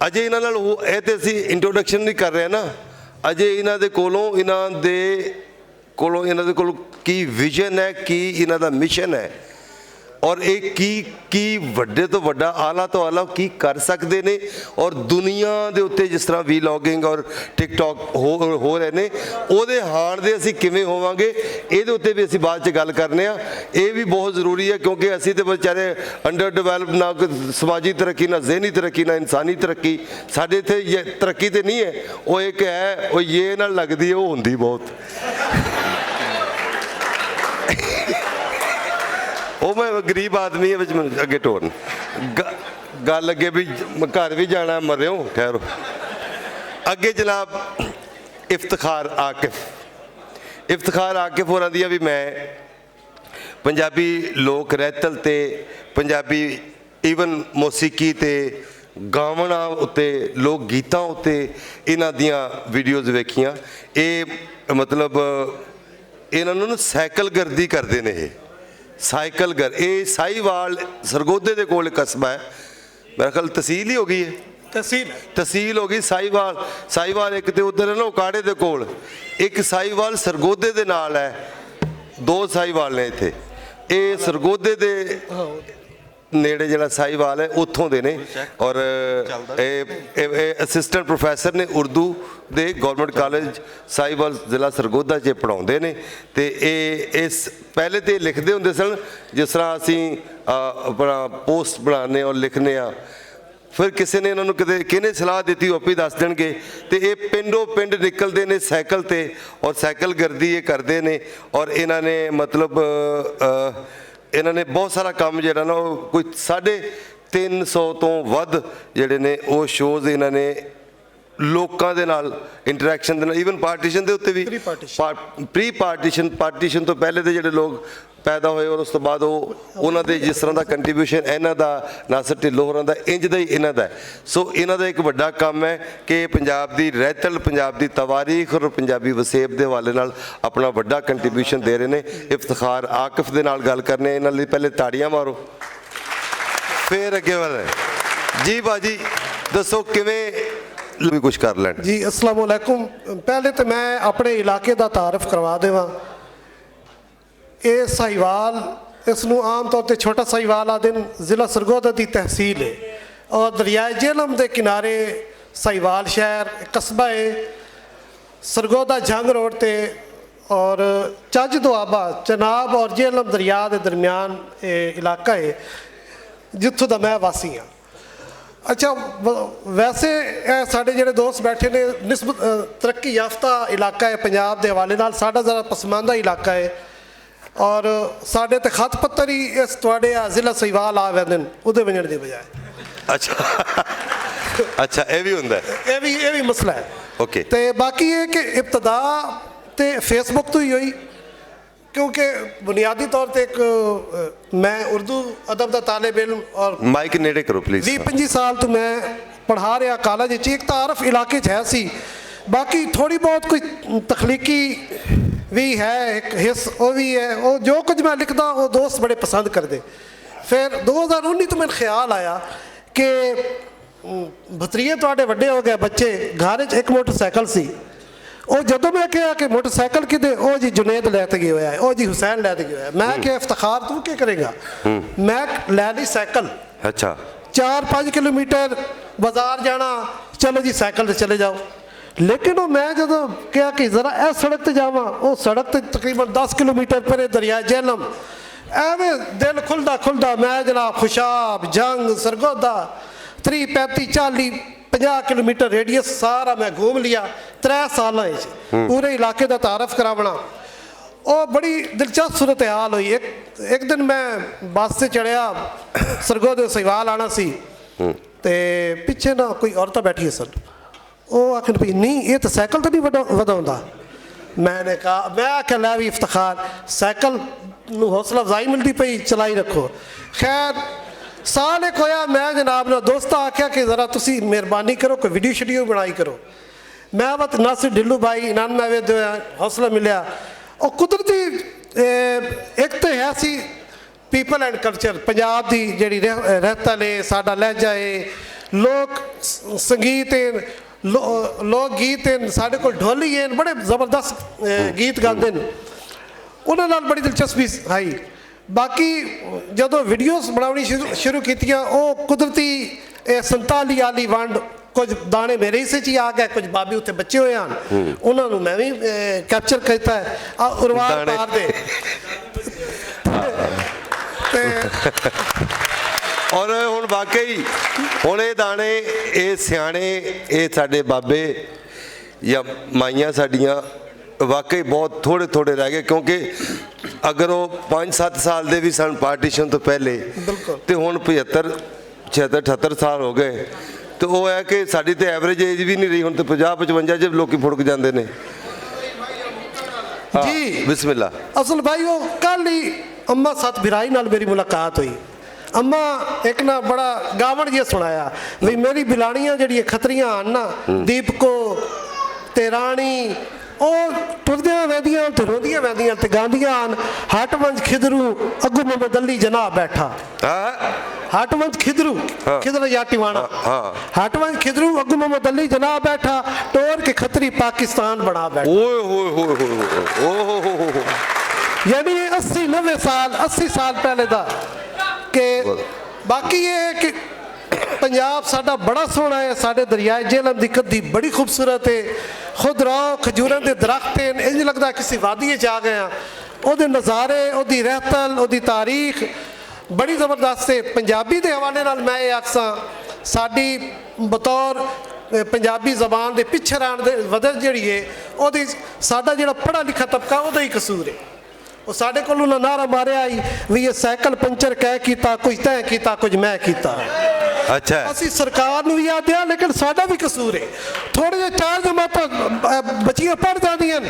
ਅਜੇ ਇਹਨਾਂ ਨਾਲ ਇਹ ਤੇ ਅਸੀਂ ਇੰਟਰੋਡਕਸ਼ਨ ਨਹੀਂ ਕਰ ਰਹੇ ਨਾ, ਅਜੇ ਇਹਨਾਂ ਦੇ ਕੋਲੋਂ ਇਹਨਾਂ ਦੇ ਕੋਲ ਕੀ ਵਿਜ਼ਨ ਹੈ, ਕੀ ਇਹਨਾਂ ਦਾ ਮਿਸ਼ਨ ਹੈ, ਔਰ ਇਹ ਕੀ ਵੱਡੇ ਤੋਂ ਵੱਡਾ ਆਲਾ ਤੋਂ ਆਲਾ ਕੀ ਕਰ ਸਕਦੇ ਨੇ, ਔਰ ਦੁਨੀਆ ਦੇ ਉੱਤੇ ਜਿਸ ਤਰ੍ਹਾਂ ਵੀਲੌਗਿੰਗ ਔਰ ਟਿਕਟੌਕ ਹੋ ਰਹੇ ਨੇ, ਉਹਦੇ ਹਾਣ ਦੇ ਅਸੀਂ ਕਿਵੇਂ ਹੋਵਾਂਗੇ, ਇਹਦੇ ਉੱਤੇ ਵੀ ਅਸੀਂ ਬਾਅਦ 'ਚ ਗੱਲ ਕਰਨੇ ਆ। ਇਹ ਵੀ ਬਹੁਤ ਜ਼ਰੂਰੀ ਹੈ ਕਿਉਂਕਿ ਅਸੀਂ ਤੇ ਵਿਚਾਰੇ ਅੰਡਰ ਡਿਵੈਲਪ, ਨਾ ਕੋਈ ਸਮਾਜੀ ਤਰੱਕੀ, ਨਾ ਜ਼ਹਿਨੀ ਤਰੱਕੀ, ਨਾ ਇਨਸਾਨੀ ਤਰੱਕੀ। ਸਾਡੇ ਇੱਥੇ ਇਹ ਤਰੱਕੀ ਤੇ ਨਹੀਂ ਹੈ, ਉਹ ਇੱਕ ਹੈ, ਉਹ ਇਹ ਨਾਲ ਲੱਗਦੀ ਹੈ, ਉਹ ਹੁੰਦੀ ਬਹੁਤ। ਉਹ ਮੈਂ ਗਰੀਬ ਆਦਮੀ ਹੈ ਵਿੱਚ ਮੈਨੂੰ ਅੱਗੇ ਟੋਰਨ ਗੱਲ ਅੱਗੇ ਵੀ ਘਰ ਵੀ ਜਾਣਾ, ਮਰਿਓ ਠਹਿਰੋ। ਅੱਗੇ ਜਨਾਬ ਇਫਤਖਾਰ ਆਕਿਫ ਹੋਰਾਂ ਦੀਆਂ ਵੀ ਮੈਂ ਪੰਜਾਬੀ ਲੋਕ ਰਹਿਤਲ ਤੇ ਪੰਜਾਬੀ ਈਵਨ ਮੌਸੀਕੀ ਤੇ ਗਾਵਣਾ ਉੱਤੇ, ਲੋਕ ਗੀਤਾਂ ਉੱਤੇ ਇਹਨਾਂ ਦੀਆਂ ਵੀਡੀਓਜ਼ ਵੇਖੀਆਂ। ਇਹ ਮਤਲਬ ਇਹਨਾਂ ਨੂੰ ਸਾਈਕਲ ਗਰਦੀ ਕਰਦੇ ਨੇ। ਇਹ ਇਹ ਸਾਹੀਵਾਲ ਸਰਗੋਧੇ ਦੇ ਕੋਲ ਕਸਬਾ ਹੈ, ਮੇਰਾ ਖਿਆਲ ਤਹਿਸੀਲ ਹੀ ਹੋ ਗਈ ਹੈ, ਤਹਿਸੀਲ ਹੋ ਗਈ। ਸਾਹੀਵਾਲ ਇੱਕ ਤੇ ਉੱਧਰ ਹੈ ਨਾ ਉਕਾੜੇ ਦੇ ਕੋਲ, ਇੱਕ ਸਾਹੀਵਾਲ ਸਰਗੋਧੇ ਦੇ ਨਾਲ ਹੈ, 2 ਸਾਹੀਵਾਲ ਨੇ ਇੱਥੇ। ਇਹ ਸਰਗੋਧੇ ਦੇ ਨੇੜੇ ਜਿਹੜਾ ਸਾਹੀਵਾਲ ਹੈ ਉੱਥੋਂ ਦੇ ਨੇ, ਔਰ ਇਹ ਅਸਿਸਟੈਂਟ ਪ੍ਰੋਫੈਸਰ ਨੇ ਉਰਦੂ ਦੇ ਗਵਰਨਮੈਂਟ ਕਾਲਜ ਸਾਹੀਵਾਲ ਜ਼ਿਲ੍ਹਾ ਸਰਗੋਧਾ 'ਚ ਪੜ੍ਹਾਉਂਦੇ ਨੇ। ਤੇ ਇਹ ਇਸ ਪਹਿਲੇ ਤੇ ਲਿਖਦੇ ਹੁੰਦੇ ਸਨ, ਜਿਸ ਤਰ੍ਹਾਂ ਅਸੀਂ ਆਪਣਾ ਪੋਸਟ ਬਣਾਉਂਦੇ ਔਰ ਲਿਖਦੇ ਹਾਂ। ਫਿਰ ਕਿਸੇ ਨੇ ਇਹਨਾਂ ਨੂੰ ਕਿਹਨੇ ਸਲਾਹ ਦਿੱਤੀ, ਉਹ ਆਪੇ ਦੱਸ ਦੇਣਗੇ। ਤੇ ਇਹ ਪਿੰਡੋਂ ਪਿੰਡ ਨਿਕਲਦੇ ਨੇ ਸਾਈਕਲ ਤੇ, ਔਰ ਸਾਈਕਲ ਗਰਦੀ ਇਹ ਕਰਦੇ ਨੇ। ਔਰ ਇਹਨਾਂ ਨੇ ਮਤਲਬ ਇਹਨਾਂ ਨੇ ਬਹੁਤ ਸਾਰਾ ਕੰਮ ਜਿਹੜਾ ਨਾ, ਉਹ ਕੋਈ 350 ਤੋਂ ਵੱਧ ਜਿਹੜੇ ਨੇ ਉਹ ਸ਼ੋਜ਼ ਇਹਨਾਂ ਨੇ ਲੋਕਾਂ ਦੇ ਨਾਲ ਇੰਟਰੈਕਸ਼ਨ ਦੇ ਨਾਲ, ਈਵਨ ਪਾਰਟੀਸ਼ਨ ਦੇ ਉੱਤੇ ਵੀ, ਪ੍ਰੀ ਪਾਰਟੀਸ਼ਨ ਤੋਂ ਪਹਿਲੇ ਦੇ ਜਿਹੜੇ ਲੋਕ ਪੈਦਾ ਹੋਏ ਔਰ ਉਸ ਤੋਂ ਬਾਅਦ ਉਹਨਾਂ ਦੇ ਜਿਸ ਤਰ੍ਹਾਂ ਦਾ ਕੰਟਰੀਬਿਊਸ਼ਨ ਇਹਨਾਂ ਦਾ, ਨਾਸਰ ਢਿੱਲੋਂ ਹੋਰਾਂ ਦਾ ਇੰਜ ਦਾ ਹੀ ਇਹਨਾਂ ਦਾ। ਸੋ ਇਹਨਾਂ ਦਾ ਇੱਕ ਵੱਡਾ ਕੰਮ ਹੈ ਕਿ ਪੰਜਾਬ ਦੀ ਰਹਿਤਲ, ਪੰਜਾਬ ਦੀ ਤਵਾਰੀਖ ਔਰ ਪੰਜਾਬੀ ਵਸੇਬ ਦੇ ਹਵਾਲੇ ਨਾਲ ਆਪਣਾ ਵੱਡਾ ਕੰਟਰੀਬਿਊਸ਼ਨ ਦੇ ਰਹੇ ਨੇ। ਇਫਤਖਾਰ ਆਕਿਫ ਦੇ ਨਾਲ ਗੱਲ ਕਰਨੇ, ਇਹਨਾਂ ਲਈ ਪਹਿਲੇ ਤਾੜੀਆਂ ਮਾਰੋ, ਫਿਰ ਅੱਗੇ ਵਧੇ। ਜੀ ਬਾਜੀ ਦੱਸੋ ਕਿਵੇਂ ਵੀ ਕੁਝ ਕਰ ਲੈਣ। ਜੀ अस्सलाम वालेकुम। पहले तो मैं अपने इलाके का तारफ करवा देवां। ये साहिवाल, इसनूं आम तौर पर छोटा साहिवाल आदि, ज़िला सरगोधा की तहसील है और दरियाए झेलम के किनारे साहिवाल शहर कस्बा है। सरगोधा जंग रोड ते और चज दुआबा चनाब और झेलम दरिया के दरम्यान इलाका है जिथों का मैं वासी हाँ। अच्छा, वैसे साढ़े ਜਿਹੜੇ ਦੋਸਤ ਬੈਠੇ ਨੇ, ਨਿਸਬਤ ਤਰੱਕੀ ਯਾਫਤਾ ਇਲਾਕਾ ਹੈ ਪੰਜਾਬ ਦੇ ਹਵਾਲੇ ਨਾਲ, ਸਾਡਾ ਜ਼ਰਾ ਪਸਮਾਨਦਾ ਇਲਾਕਾ ਹੈ ਔਰ ਸਾਡੇ ਤੇ ਖਤ ਪੱਤਰ ਹੀ ਇਸ ਤੁਹਾਡੇ ਜ਼ਿਲ੍ਹਾ ਸਾਹੀਵਾਲ ਆ ਵੈਂਦੇ ਨੇ ਉਹਦੇ ਵਜਣ ਦੀ ਬਜਾਏ। ਅੱਛਾ ਇਹ ਵੀ ਹੁੰਦਾ, ਇਹ ਵੀ ਮਸਲਾ ਹੈ। ਓਕੇ। ਤੇ ਬਾਕੀ ਇਹ ਕਿ ਇਬਤਦਾ ਤੇ ਫੇਸਬੁੱਕ ਤੋਂ ਹੀ ਹੋਈ, क्योंकि बुनियादी तौर पर एक मैं उर्दू अदब का तालिब इल्म और माइक नेड़े करो प्लीज। 20-25 साल तो मैं पढ़ा रहा कॉलेज, एक तारफ इलाके है सी, बाकी थोड़ी बहुत कोई तखलीकी भी है, एक हिस्स वो भी है, वो जो कुछ मैं लिखता वो दोस्त बड़े पसंद करते। फिर 2019 तो मैंने ख्याल आया कि भतरीए थोड़े वड्डे हो गए बच्चे, घर च एक मोटरसाइकिल सी, ਉਹ ਜਦੋਂ ਮੈਂ ਕਿਹਾ ਕਿ ਮੋਟਰਸਾਈਕਲ ਕਿਤੇ, ਉਹ ਜੀ ਜੁਨੇਦ ਲੈ ਕੇ ਗਿਆ ਹੈ, ਉਹ ਜੀ ਹੁਸੈਨ ਲੈ ਕੇ ਗਿਆ ਹੈ। ਮੈਂ ਕਿਹਾ ਇਫਤਖਾਰ ਤੂੰ ਕੀ ਕਰੇਗਾ? ਮੈਂ ਲੈ ਲਈ ਸਾਈਕਲ। ਅੱਛਾ। 4-5 ਕਿਲੋਮੀਟਰ ਬਾਜ਼ਾਰ ਜਾਣਾ, ਚਲੋ ਜੀ ਸਾਈਕਲ ਤੇ ਚਲੇ ਜਾਓ। ਲੇਕਿਨ ਉਹ ਮੈਂ ਜਦੋਂ ਕਿਹਾ ਕਿ ਜ਼ਰਾ ਇਹ ਸੜਕ ਤੇ ਜਾਵਾਂ, ਉਹ ਸੜਕ ਤੇ ਤਕਰੀਬਨ 10 ਕਿਲੋਮੀਟਰ ਪਰੇ ਦਰਿਆ ਜੇਹਲਮ, ਐਵੇਂ ਦਿਲ ਖੁੱਲਦਾ ਮੈਂ ਜਨਾਬ ਖੁਸ਼ਾਬ, ਜੰਗ, ਸਰਗੋਧਾ 30, 35, 40, 50 किलोमीटर रेडियस सारा मैं घूम लिया 3 साल पूरे इलाके का तारफ करावना। और बड़ी दिलचस्प सूरत हाल हुई। एक दिन मैं बस से चढ़िया, सरगोधे साहिवाल आना सी, ते पिछे ना कोई औरतें बैठी सन, वो आखिर भी नहीं ये तो साइकिल तो नहीं वधाउंदा। मैंने कहा, मैं आख्या लै भी इफ्तिखार साइकिल नूं हौसला अफजाई मिलती पई, चलाई रखो। खैर साल एक होया, मैं जनाब ने दोस्त आख्या कि ज़रा तुसी मेहरबानी करो कोई वीडियो शीडियो बनाई करो। मैं बत नासिर ढिल्लू भाई इनान में वे हौसला मिलया। और कुदरती एक तो है see people and culture, Punjab की जी रहतल है, साडा लहजा है, लोक संगीत है, लोक गीत हैं, साढ़े को ढोली हैं, बड़े ज़बरदस्त गीत गाते हैं। ਉਹਨਾਂ ਨਾਲ ਬੜੀ ਦਿਲਚਸਪੀ ਆਈ। ਬਾਕੀ ਜਦੋਂ ਵੀਡੀਓਜ਼ ਬਣਾਉਣੀ ਸ਼ੁਰੂ ਕੀਤੀਆਂ, ਉਹ ਕੁਦਰਤੀ 47 ਵਾਲੀ ਵੰਡ, ਕੁਝ ਦਾਣੇ ਮੇਰੇ ਹਿੱਸੇ 'ਚ ਹੀ ਆ ਗਏ, ਕੁਝ ਬਾਬੇ ਉੱਥੇ ਬੱਚੇ ਹੋਏ ਹਨ, ਉਹਨਾਂ ਨੂੰ ਮੈਂ ਵੀ ਕੈਪਚਰ ਕੀਤਾ ਆ ਉਰਵਾਰ ਪਾਰ ਦੇ ਤੇ ਔਰ ਹੁਣ ਵਾਕਈ ਹੁਣ ਇਹ ਦਾਣੇ, ਇਹ ਸਿਆਣੇ, ਇਹ ਸਾਡੇ ਬਾਬੇ ਜਾਂ ਮਾਈਆਂ ਸਾਡੀਆਂ ਵਾਕਈ ਬਹੁਤ ਥੋੜ੍ਹੇ ਥੋੜ੍ਹੇ ਰਹਿ ਗਏ, ਕਿਉਂਕਿ ਅਗਰ ਉਹ 5-7 ਸਾਲ ਦੇ ਵੀ ਸਨ ਪਾਰਟੀਸ਼ਨ ਤੋਂ ਪਹਿਲੇ, ਤੇ ਹੁਣ 75 76 78 ਸਾਲ ਹੋ ਗਏ, ਤੇ ਉਹ ਹੈ ਕਿ ਸਾਡੀ ਤੇ ਐਵਰੇਜ ਏਜ ਵੀ ਨਹੀਂ ਰਹੀ, ਹੁਣ ਤੇ 50-55 'ਚ ਲੋਕੀ ਫੁੜਕ ਜਾਂਦੇ ਨੇ ਜੀ। ਬਿਸਮਿਲ੍ਲਾ। ਅਸਲ ਭਾਈ ਉਹ ਕੱਲ ਹੀ ਅੰਮਾ ਸੱਤ ਬਿਰਾਈ ਨਾਲ ਮੇਰੀ ਮੁਲਾਕਾਤ ਹੋਈ। ਅੰਮਾ ਇੱਕ ਨਾ ਬੜਾ ਗਾਵਣ ਜਿਹਾ ਸੁਣਾਇਆ ਵੀ ਮੇਰੀ ਬਿਲਾਣੀਆਂ ਜਿਹੜੀਆਂ ਖਤਰੀਆਂ ਹਨ ਨਾ, ਦੀਪਕੋ ਤੇ ਰਾਣੀ, ਉਹ ਟੁਰਦਿਆਂ ਵਹਿੰਦੀਆਂ ਤੇ ਰੋਂਦੀਆਂ ਵਹਿੰਦੀਆਂ ਤੇ ਗਾਉਂਦੀਆਂ ਹਨ, ਹਟਵੰਜ ਖਿਦਰੂ ਅੱਗੂ ਮੁਹੰਮਦ ਅਲੀ ਜਨਾਬ ਬੈਠਾ। ਹਟਵੰਜ ਖਿਦਰੂ, ਖਿਦਰ ਜਾਟੀਵਾਣਾ, ਹਟਵੰਜ ਖਿਦਰੂ ਅੱਗੂ ਮੁਹੰਮਦ ਅਲੀ ਜਨਾਬ ਬੈਠਾ, टोर के खतरी पाकिस्तान बना बैठा। ओए होए होए होए ओए होए, यानी 80-90 साल पहले दा कि बाकी ये है कि पंजाब साडा बड़ा सोहना है, साडे दरियाए झेलम दी कद्दी बड़ी खूबसूरत है, खुद रहो खजूरां दे दरख्त हैं, इंज लगदा किसी वादी च आ गए हैं। ओहदे नज़ारे, ओहदी रहतल, ओहदी तारीख बड़ी ज़बरदस्त है। पंजाबी दे हवाले नाल मैं ये आखसां, साडी बतौर पंजाबी जबान के पिछे रहने की वजह जी है, वो साडा जिहड़ा पढ़ा लिखा तबका उहदा ही कसूर है। वो साडे कोलों नारा मारिया आई भी ये साइकिल पंचर कह कीता, कुछ तैं कीता, कुछ मैं कीता। अच्छा, असी सरकार नूं भी याद दिया, लेकिन साडा भी कसूर है। थोड़े जे 4 जमातां बच्चियां पढ़ जांदियां,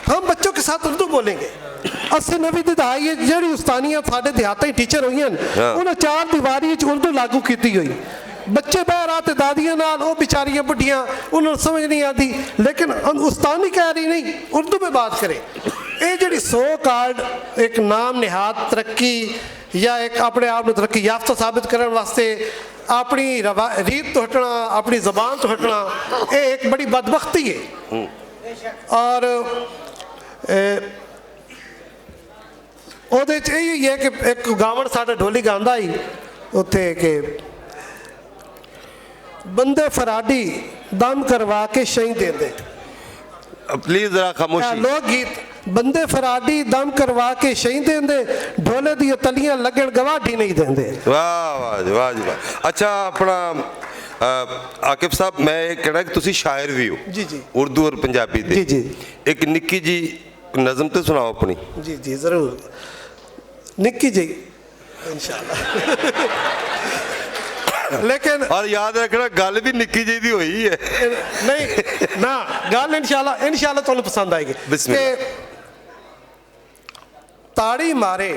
हम बच्चों के साथ उर्दू बोलेंगे। 80-90 की दहाई जिहड़ी उस्तानियां साडे देहातां टीचर हुई, उन्हें 4 दीवारी उर्दू लागू की हुई। बच्चे बह रहा दादियां नाल, वो बेचारियां बुढ़ियां, उन्होंने समझ नहीं आती, लेकिन उस्तानी कह रही नहीं, उर्दू में बात करें। ये जी सो कार्ड एक नाम निहाद तरक्की या एक अपने आप में तरक्की याफ्ता साबित करने वास्ते अपनी रीत तो हटना, अपनी जबान तो हटना, ये एक बड़ी बदबख्ती है। और ਉਹਦੇ 'ਚ ਇਹ ਹੈ ਕਿ ਇੱਕ ਗਾਵਣ ਸਾਡਾ ਢੋਲੀ ਗਾਉਂਦਾ ਹੀ ਉੱਥੇ ਕਿ ਬੰਦੇ ਫਰਾਡੀ ਦਮ ਕਰਵਾ ਕੇ ਸ਼ਹੀਂ ਦਿੰਦੇ। प्लीज जरा खामोशी। लोक गीत बंदे फराडी दम करवा के शही देंदे, ढोले दी तलियां लगन गवाही नहीं देंदे। वाह वाह जी, वाह जी वाह। अच्छा, अपना आकिब साहब, मैं ये कहना कि तुसी शायर भी हो जी जी, उर्दू और पंजाबी दे। जी जी, एक निक्की जी नज़म तो सुनाओ अपनी। जी जी जरूर, निक्की जी इंशाल्लाह। लेकिन और याद रखना गल भी निक्की जी दी हुई है। नहीं ना, गल इंशाल्लाह तुहानू पसंद आएगी। बिस्मिल्लाह। ताड़ी मारे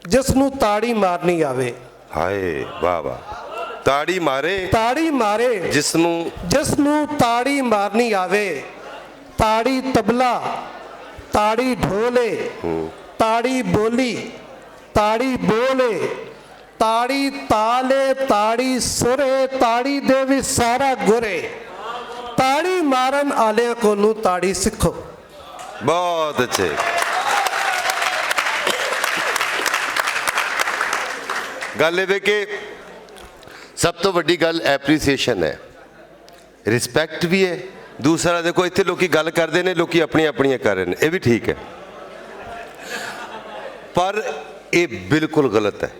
जिसनू ताड़ी मारनी आवे। हाय वाह वाह। ताड़ी मारे जिसनू ताड़ी मारनी आवे। ताड़ी तबला, ताड़ी ढोले, ताड़ी बोली, ताड़ी बोले, ताड़ी ताले, ताड़ी सुरे, ताड़ी देवी सारा गुरे, ताड़ी मारन आलिया कोलू ताड़ी सिखो। बहुत अच्छे। गल ये कि सब तो वड्डी गल एप्रीसीएशन है, रिस्पैक्ट भी है। दूसरा देखो इतने लोग गल करते हैं, लोग अपनी अपनी कर रहे हैं, ये भी ठीक है, पर ये बिल्कुल गलत है।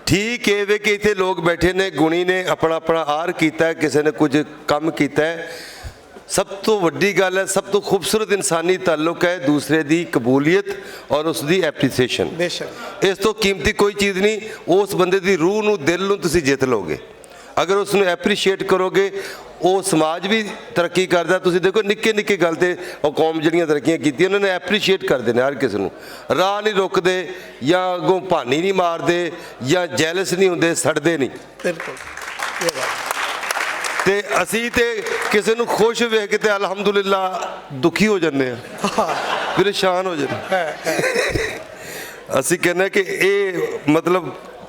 ठीक है वे कि इतने लोग बैठे ने, गुणी ने अपना अपना आर किया, किसी ने कुछ काम किया है। सब तो वड्डी गल है, सब तो खूबसूरत इंसानी ताल्लुक है दूसरे की कबूलीयत और उसकी एप्रीसीएशन। बेशक इस तो कीमती कोई चीज़ नहीं। उस बंदे की रूह नूं, दिल नूं तुसीं जित लोगे। अगर उसनूं एप्रीशिएट करोगे, वो समाज भी तरक्की करता। तुसीं देखो निक्के निक्के गल ते वो कौम जिहड़ियां तरक्कियां कीतियां, उन्होंने एप्रीशिएट करते हैं हर किसी नूं। राह नहीं रोकते या अगों भानी नहीं मारते या जैलस नहीं होंदे, सड़दे नहीं। बिल्कुल ते असीं ते किसी नूं खुश वेख के अलहमदुलिल्ला दुखी हो जाते हैं, परेशान हो जाते। असीं कहने कि ये मतलब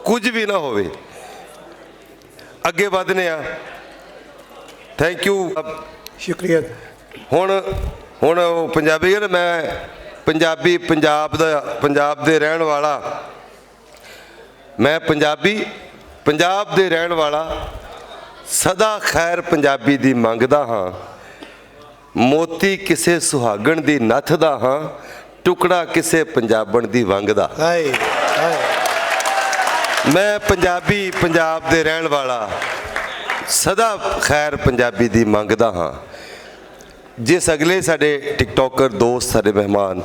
कुछ भी ना होवे, अगे वधने आ। थैंक यू, शुक्रिया। हुण पंजाबी है ना, मैं ਪੰਜਾਬੀ ਪੰਜਾਬ ਦੇ ਰਹਿਣ ਵਾਲਾ, ਮੈਂ ਪੰਜਾਬੀ ਪੰਜਾਬ ਦੇ ਰਹਿਣ ਵਾਲਾ, ਸਦਾ ਖੈਰ ਪੰਜਾਬੀ ਦੀ ਮੰਗਦਾ ਹਾਂ, ਮੋਤੀ ਕਿਸੇ ਸੁਹਾਗਣ ਦੀ ਨੱਥਦਾ ਹਾਂ, ਟੁਕੜਾ ਕਿਸੇ ਪੰਜਾਬਣ ਦੀ ਵੰਗਦਾ। ਹਾਏ ਹਾਏ। ਮੈਂ ਪੰਜਾਬੀ ਪੰਜਾਬ ਦੇ ਰਹਿਣ ਵਾਲਾ, ਸਦਾ ਖੈਰ ਪੰਜਾਬੀ ਦੀ ਮੰਗਦਾ ਹਾਂ। ਜਿਸ ਅਗਲੇ ਸਾਡੇ ਟਿਕਟੋਕਰ ਦੋਸਤ, ਸਾਡੇ ਮਹਿਮਾਨ,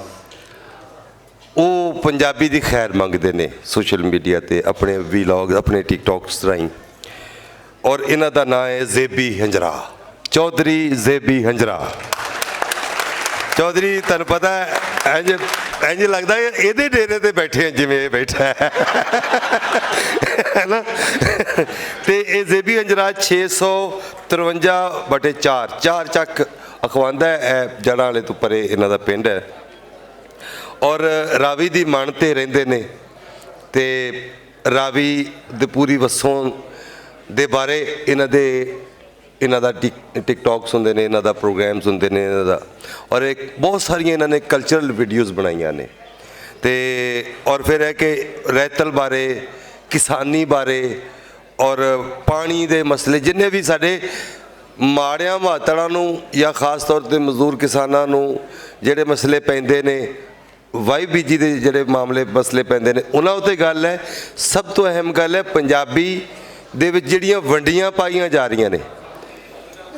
ਉਹ ਪੰਜਾਬੀ ਦੀ ਖੈਰ ਮੰਗਦੇ ਨੇ ਸੋਸ਼ਲ ਮੀਡੀਆ ਤੇ, ਆਪਣੇ ਵੀਲੌਗ, ਆਪਣੇ ਟਿਕਟੋਕਸ ਰਾਹੀਂ, ਔਰ ਇਹਨਾਂ ਦਾ ਨਾਂ ਹੈ ਜ਼ੇਬੀ ਹੰਜਰਾ, ਚੌਧਰੀ ਜ਼ੇਬੀ ਹੰਜਰਾ। ਚੌਧਰੀ ਤੁਹਾਨੂੰ ਪਤਾ ਹੈ ਇੰਜ ਲੱਗਦਾ ਇਹਦੇ ਡੇਰੇ ਤੇ ਬੈਠੇ ਆ ਜਿਵੇਂ ਇਹ ਬੈਠਾ ਹੈ ਨਾ। ਤੇ ਇਹ ਜ਼ੇਬੀ ਹੰਜਰਾ 653/4 ਚੱਕ ਅਖਵਾਂਦਾ ਹੈ, ਜੜ੍ਹਾਂ ਵਾਲੇ ਤੋਂ ਪਰੇ ਇਹਨਾਂ ਦਾ ਪਿੰਡ ਹੈ, ਔਰ ਰਾਵੀ ਦੀ ਮਣ ਤੇ ਰਹਿੰਦੇ ਨੇ। ਤੇ ਰਾਵੀ ਦੇ ਪੂਰੀ ਵਸੋਂ ਦੇ ਬਾਰੇ ਇਹਨਾਂ ਦਾ ਟਿਕਟੋਕਸ ਹੁੰਦੇ ਨੇ, ਇਹਨਾਂ ਦਾ ਪ੍ਰੋਗਰਾਮਸ ਹੁੰਦੇ ਨੇ ਇਹਨਾਂ ਦਾ, ਔਰ ਇੱਕ ਬਹੁਤ ਸਾਰੀਆਂ ਇਹਨਾਂ ਨੇ ਕਲਚਰਲ ਵੀਡੀਓਜ਼ ਬਣਾਈਆਂ ਨੇ। ਤੇ ਔਰ ਫਿਰ ਹੈ ਕਿ ਰੈਤਲ ਬਾਰੇ, ਕਿਸਾਨੀ ਬਾਰੇ, ਔਰ ਪਾਣੀ ਦੇ ਮਸਲੇ, ਜਿੰਨੇ ਵੀ ਸਾਡੇ ਮਾੜਿਆਂ ਮਾਤੜਾਂ ਨੂੰ ਜਾਂ ਖਾਸ ਤੌਰ 'ਤੇ ਮਜ਼ਦੂਰ ਕਿਸਾਨਾਂ ਨੂੰ ਜਿਹੜੇ ਮਸਲੇ ਪੈਂਦੇ ਨੇ, ਵਾਈ ਬੀਜੀ ਦੇ ਜਿਹੜੇ ਮਾਮਲੇ ਮਸਲੇ ਪੈਂਦੇ ਨੇ, ਉਹਨਾਂ ਉੱਤੇ ਗੱਲ ਹੈ। ਸਭ ਤੋਂ ਅਹਿਮ ਗੱਲ ਹੈ ਪੰਜਾਬੀ ਦੇ ਵਿੱਚ ਜਿਹੜੀਆਂ ਵੰਡੀਆਂ ਪਾਈਆਂ ਜਾ ਰਹੀਆਂ ਨੇ,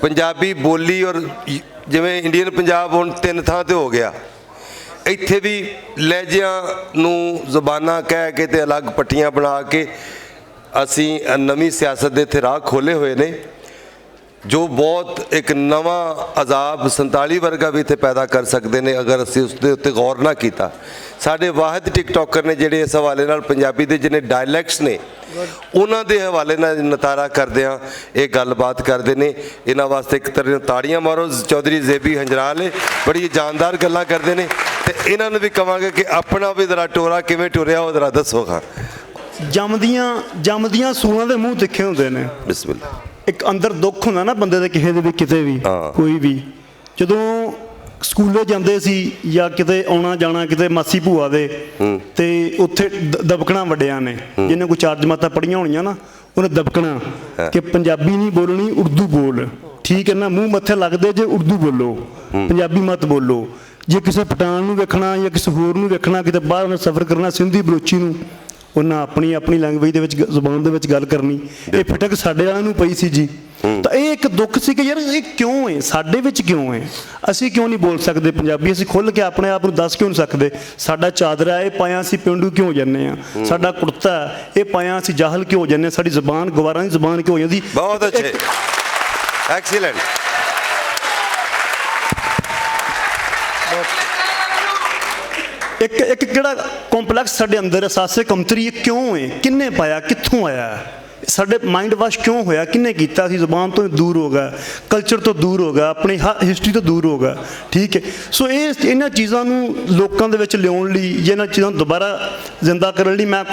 ਪੰਜਾਬੀ ਬੋਲੀ, ਔਰ ਜਿਵੇਂ ਇੰਡੀਅਨ ਪੰਜਾਬ ਹੁਣ 3 ਥਾਂ ਤੇ ਹੋ ਗਿਆ, ਇੱਥੇ ਵੀ ਲਹਿਜਿਆਂ ਨੂੰ ਜ਼ੁਬਾਨਾਂ ਕਹਿ ਕੇ ਤੇ ਅਲੱਗ ਪੱਟੀਆਂ ਬਣਾ ਕੇ ਅਸੀਂ ਨਵੀਂ ਸਿਆਸਤ ਦੇ ਇੱਥੇ ਰਾਹ ਖੋਲ੍ਹੇ ਹੋਏ ਨੇ, ਜੋ ਬਹੁਤ ਇੱਕ ਨਵਾਂ ਅਜ਼ਾਬ 47 ਵਰਗਾ ਵੀ ਇੱਥੇ ਪੈਦਾ ਕਰ ਸਕਦੇ ਨੇ ਅਗਰ ਅਸੀਂ ਉਸ ਦੇ ਉੱਤੇ ਗੌਰ ਨਾ ਕੀਤਾ। ਸਾਡੇ ਵਾਹਿਦ ਟਿਕਟੋਕਰ ਨੇ ਜਿਹੜੇ ਇਸ ਹਵਾਲੇ ਨਾਲ ਪੰਜਾਬੀ ਦੇ ਜਿਹਨੇ ਡਾਇਲੈਕਟਸ ਨੇ, ਉਹਨਾਂ ਦੇ ਹਵਾਲੇ ਨਾਲ ਨਤਾਰਾ ਕਰਦਿਆਂ ਇਹ ਗੱਲਬਾਤ ਕਰਦੇ ਨੇ। ਇਹਨਾਂ ਵਾਸਤੇ ਇੱਕ ਤਰ੍ਹਾਂ ਤਾੜੀਆਂ ਮਾਰੋ। ਚੌਧਰੀ ਜ਼ੇਬੀ ਹੰਜਰਾਲ ਬੜੀ ਜਾਨਦਾਰ ਗੱਲਾਂ ਕਰਦੇ ਨੇ, ਤੇ ਇਹਨਾਂ ਨੂੰ ਵੀ ਕਹਾਂਗੇ ਕਿ ਆਪਣਾ ਵੀ ਜ਼ਰਾ ਟੋਰਾ ਕਿਵੇਂ ਟੁਰਿਆ ਉਹ ਜ਼ਰਾ ਦੱਸੋ। ਹਾਂ, ਜੰਮਦੀਆਂ ਸੂਆਂ ਦੇ ਮੂੰਹ ਤਿੱਖੇ ਹੁੰਦੇ ਨੇ। ਬਿਸਮਿਲ੍ਲਾ। ਇੱਕ ਅੰਦਰ ਦੁੱਖ ਹੁੰਦਾ ਨਾ ਬੰਦੇ ਦੇ, ਕਿਸੇ ਦੇ ਵੀ ਕਿਤੇ ਵੀ, ਕੋਈ ਵੀ। ਜਦੋਂ ਸਕੂਲੇ ਜਾਂਦੇ ਸੀ ਜਾਂ ਕਿਤੇ ਆਉਣਾ ਜਾਣਾ ਕਿਤੇ ਮਾਸੀ ਭੂਆ ਦੇ, ਤੇ ਉੱਥੇ ਦਬਕਣਾ ਵੱਡਿਆਂ ਨੇ, ਜਿਹਨੇ ਕੋਈ 4 ਜਮਾਤਾਂ ਪੜ੍ਹੀਆਂ ਹੋਣੀਆਂ ਨਾ, ਉਹਨੇ ਦਬਕਣਾ ਕਿ ਪੰਜਾਬੀ ਨਹੀਂ ਬੋਲਣੀ, ਉਰਦੂ ਬੋਲ, ਠੀਕ ਹੈ ਨਾ। ਮੂੰਹ ਮੱਥੇ ਲੱਗਦੇ ਜੇ ਉਰਦੂ ਬੋਲੋ, ਪੰਜਾਬੀ ਮਤ ਬੋਲੋ। ਜੇ ਕਿਸੇ ਪਠਾਨ ਨੂੰ ਵੇਖਣਾ ਜਾਂ ਕਿਸੇ ਹੋਰ ਨੂੰ ਵੇਖਣਾ, ਕਿਤੇ ਬਾਹਰ ਉਹਨੇ ਸਫ਼ਰ ਕਰਨਾ, ਸਿੰਧੀ ਬਲੋਚੀ ਨੂੰ, ਉਹਨਾਂ ਆਪਣੀ ਲੈਂਗੁਏਜ ਦੇ ਵਿੱਚ, ਜ਼ੁਬਾਨ ਦੇ ਵਿੱਚ ਗੱਲ ਕਰਨੀ। ਇਹ ਫਿਟਕ ਸਾਡੇ ਵਾਲਿਆਂ ਨੂੰ ਪਈ ਸੀ ਜੀ। ਤਾਂ ਇਹ ਇੱਕ ਦੁੱਖ ਸੀ ਕਿ ਯਾਰ ਇਹ ਕਿਉਂ ਹੈ, ਸਾਡੇ ਵਿੱਚ ਕਿਉਂ ਹੈ, ਅਸੀਂ ਕਿਉਂ ਨਹੀਂ ਬੋਲ ਸਕਦੇ ਪੰਜਾਬੀ, ਅਸੀਂ ਖੁੱਲ੍ਹ ਕੇ ਆਪਣੇ ਆਪ ਨੂੰ ਦੱਸ ਕਿਉਂ ਨਹੀਂ ਸਕਦੇ। ਸਾਡਾ ਚਾਦਰਾ ਇਹ ਪਾਇਆ ਅਸੀਂ ਪੇਂਡੂ ਕਿਉਂ ਹੋ ਜਾਂਦੇ ਹਾਂ, ਸਾਡਾ ਕੁੜਤਾ ਇਹ ਪਾਇਆ ਅਸੀਂ ਜਾਹਲ ਕਿਉਂ ਹੋ ਜਾਂਦੇ ਹਾਂ, ਸਾਡੀ ਜ਼ੁਬਾਨ ਗਵਾਰਾਂ ਦੀ ਜ਼ੁਬਾਨ ਕਿਉਂ ਹੋ ਜਾਂਦੀ। ਬਹੁਤ ਅੱਛੇ, ਐਕਸੀਲੈਂਟ। ਇੱਕ ਕਿਹੜਾ ਕੰਪਲੈਕਸ ਸਾਡੇ ਅੰਦਰ ਅਹਿਸਾਸੇ ਕਮਤਰੀ ਕਿਉਂ ਹੈ, ਕਿੰਨੇ ਪਾਇਆ, ਕਿੱਥੋਂ ਆਇਆ, ਸਾਡੇ ਮਾਈਂਡ ਵਾਸ਼ ਕਿਉਂ ਹੋਇਆ, ਕਿੰਨੇ ਕੀਤਾ। ਅਸੀਂ ਜ਼ੁਬਾਨ ਤੋਂ ਦੂਰ ਹੋ ਗਏ, ਕਲਚਰ ਤੋਂ ਦੂਰ ਹੋ ਗਏ, ਆਪਣੀ ਹਿਸਟਰੀ ਤੋਂ ਦੂਰ ਹੋ ਗਏ, ਠੀਕ ਹੈ। ਸੋ ਇਹਨਾਂ ਚੀਜ਼ਾਂ ਨੂੰ ਲੋਕਾਂ ਦੇ ਵਿੱਚ ਲਿਆਉਣ ਲਈ, ਇਹਨਾਂ ਚੀਜ਼ਾਂ ਨੂੰ ਦੁਬਾਰਾ ਜ਼ਿੰਦਾ ਕਰਨ ਲਈ ਮੈਂ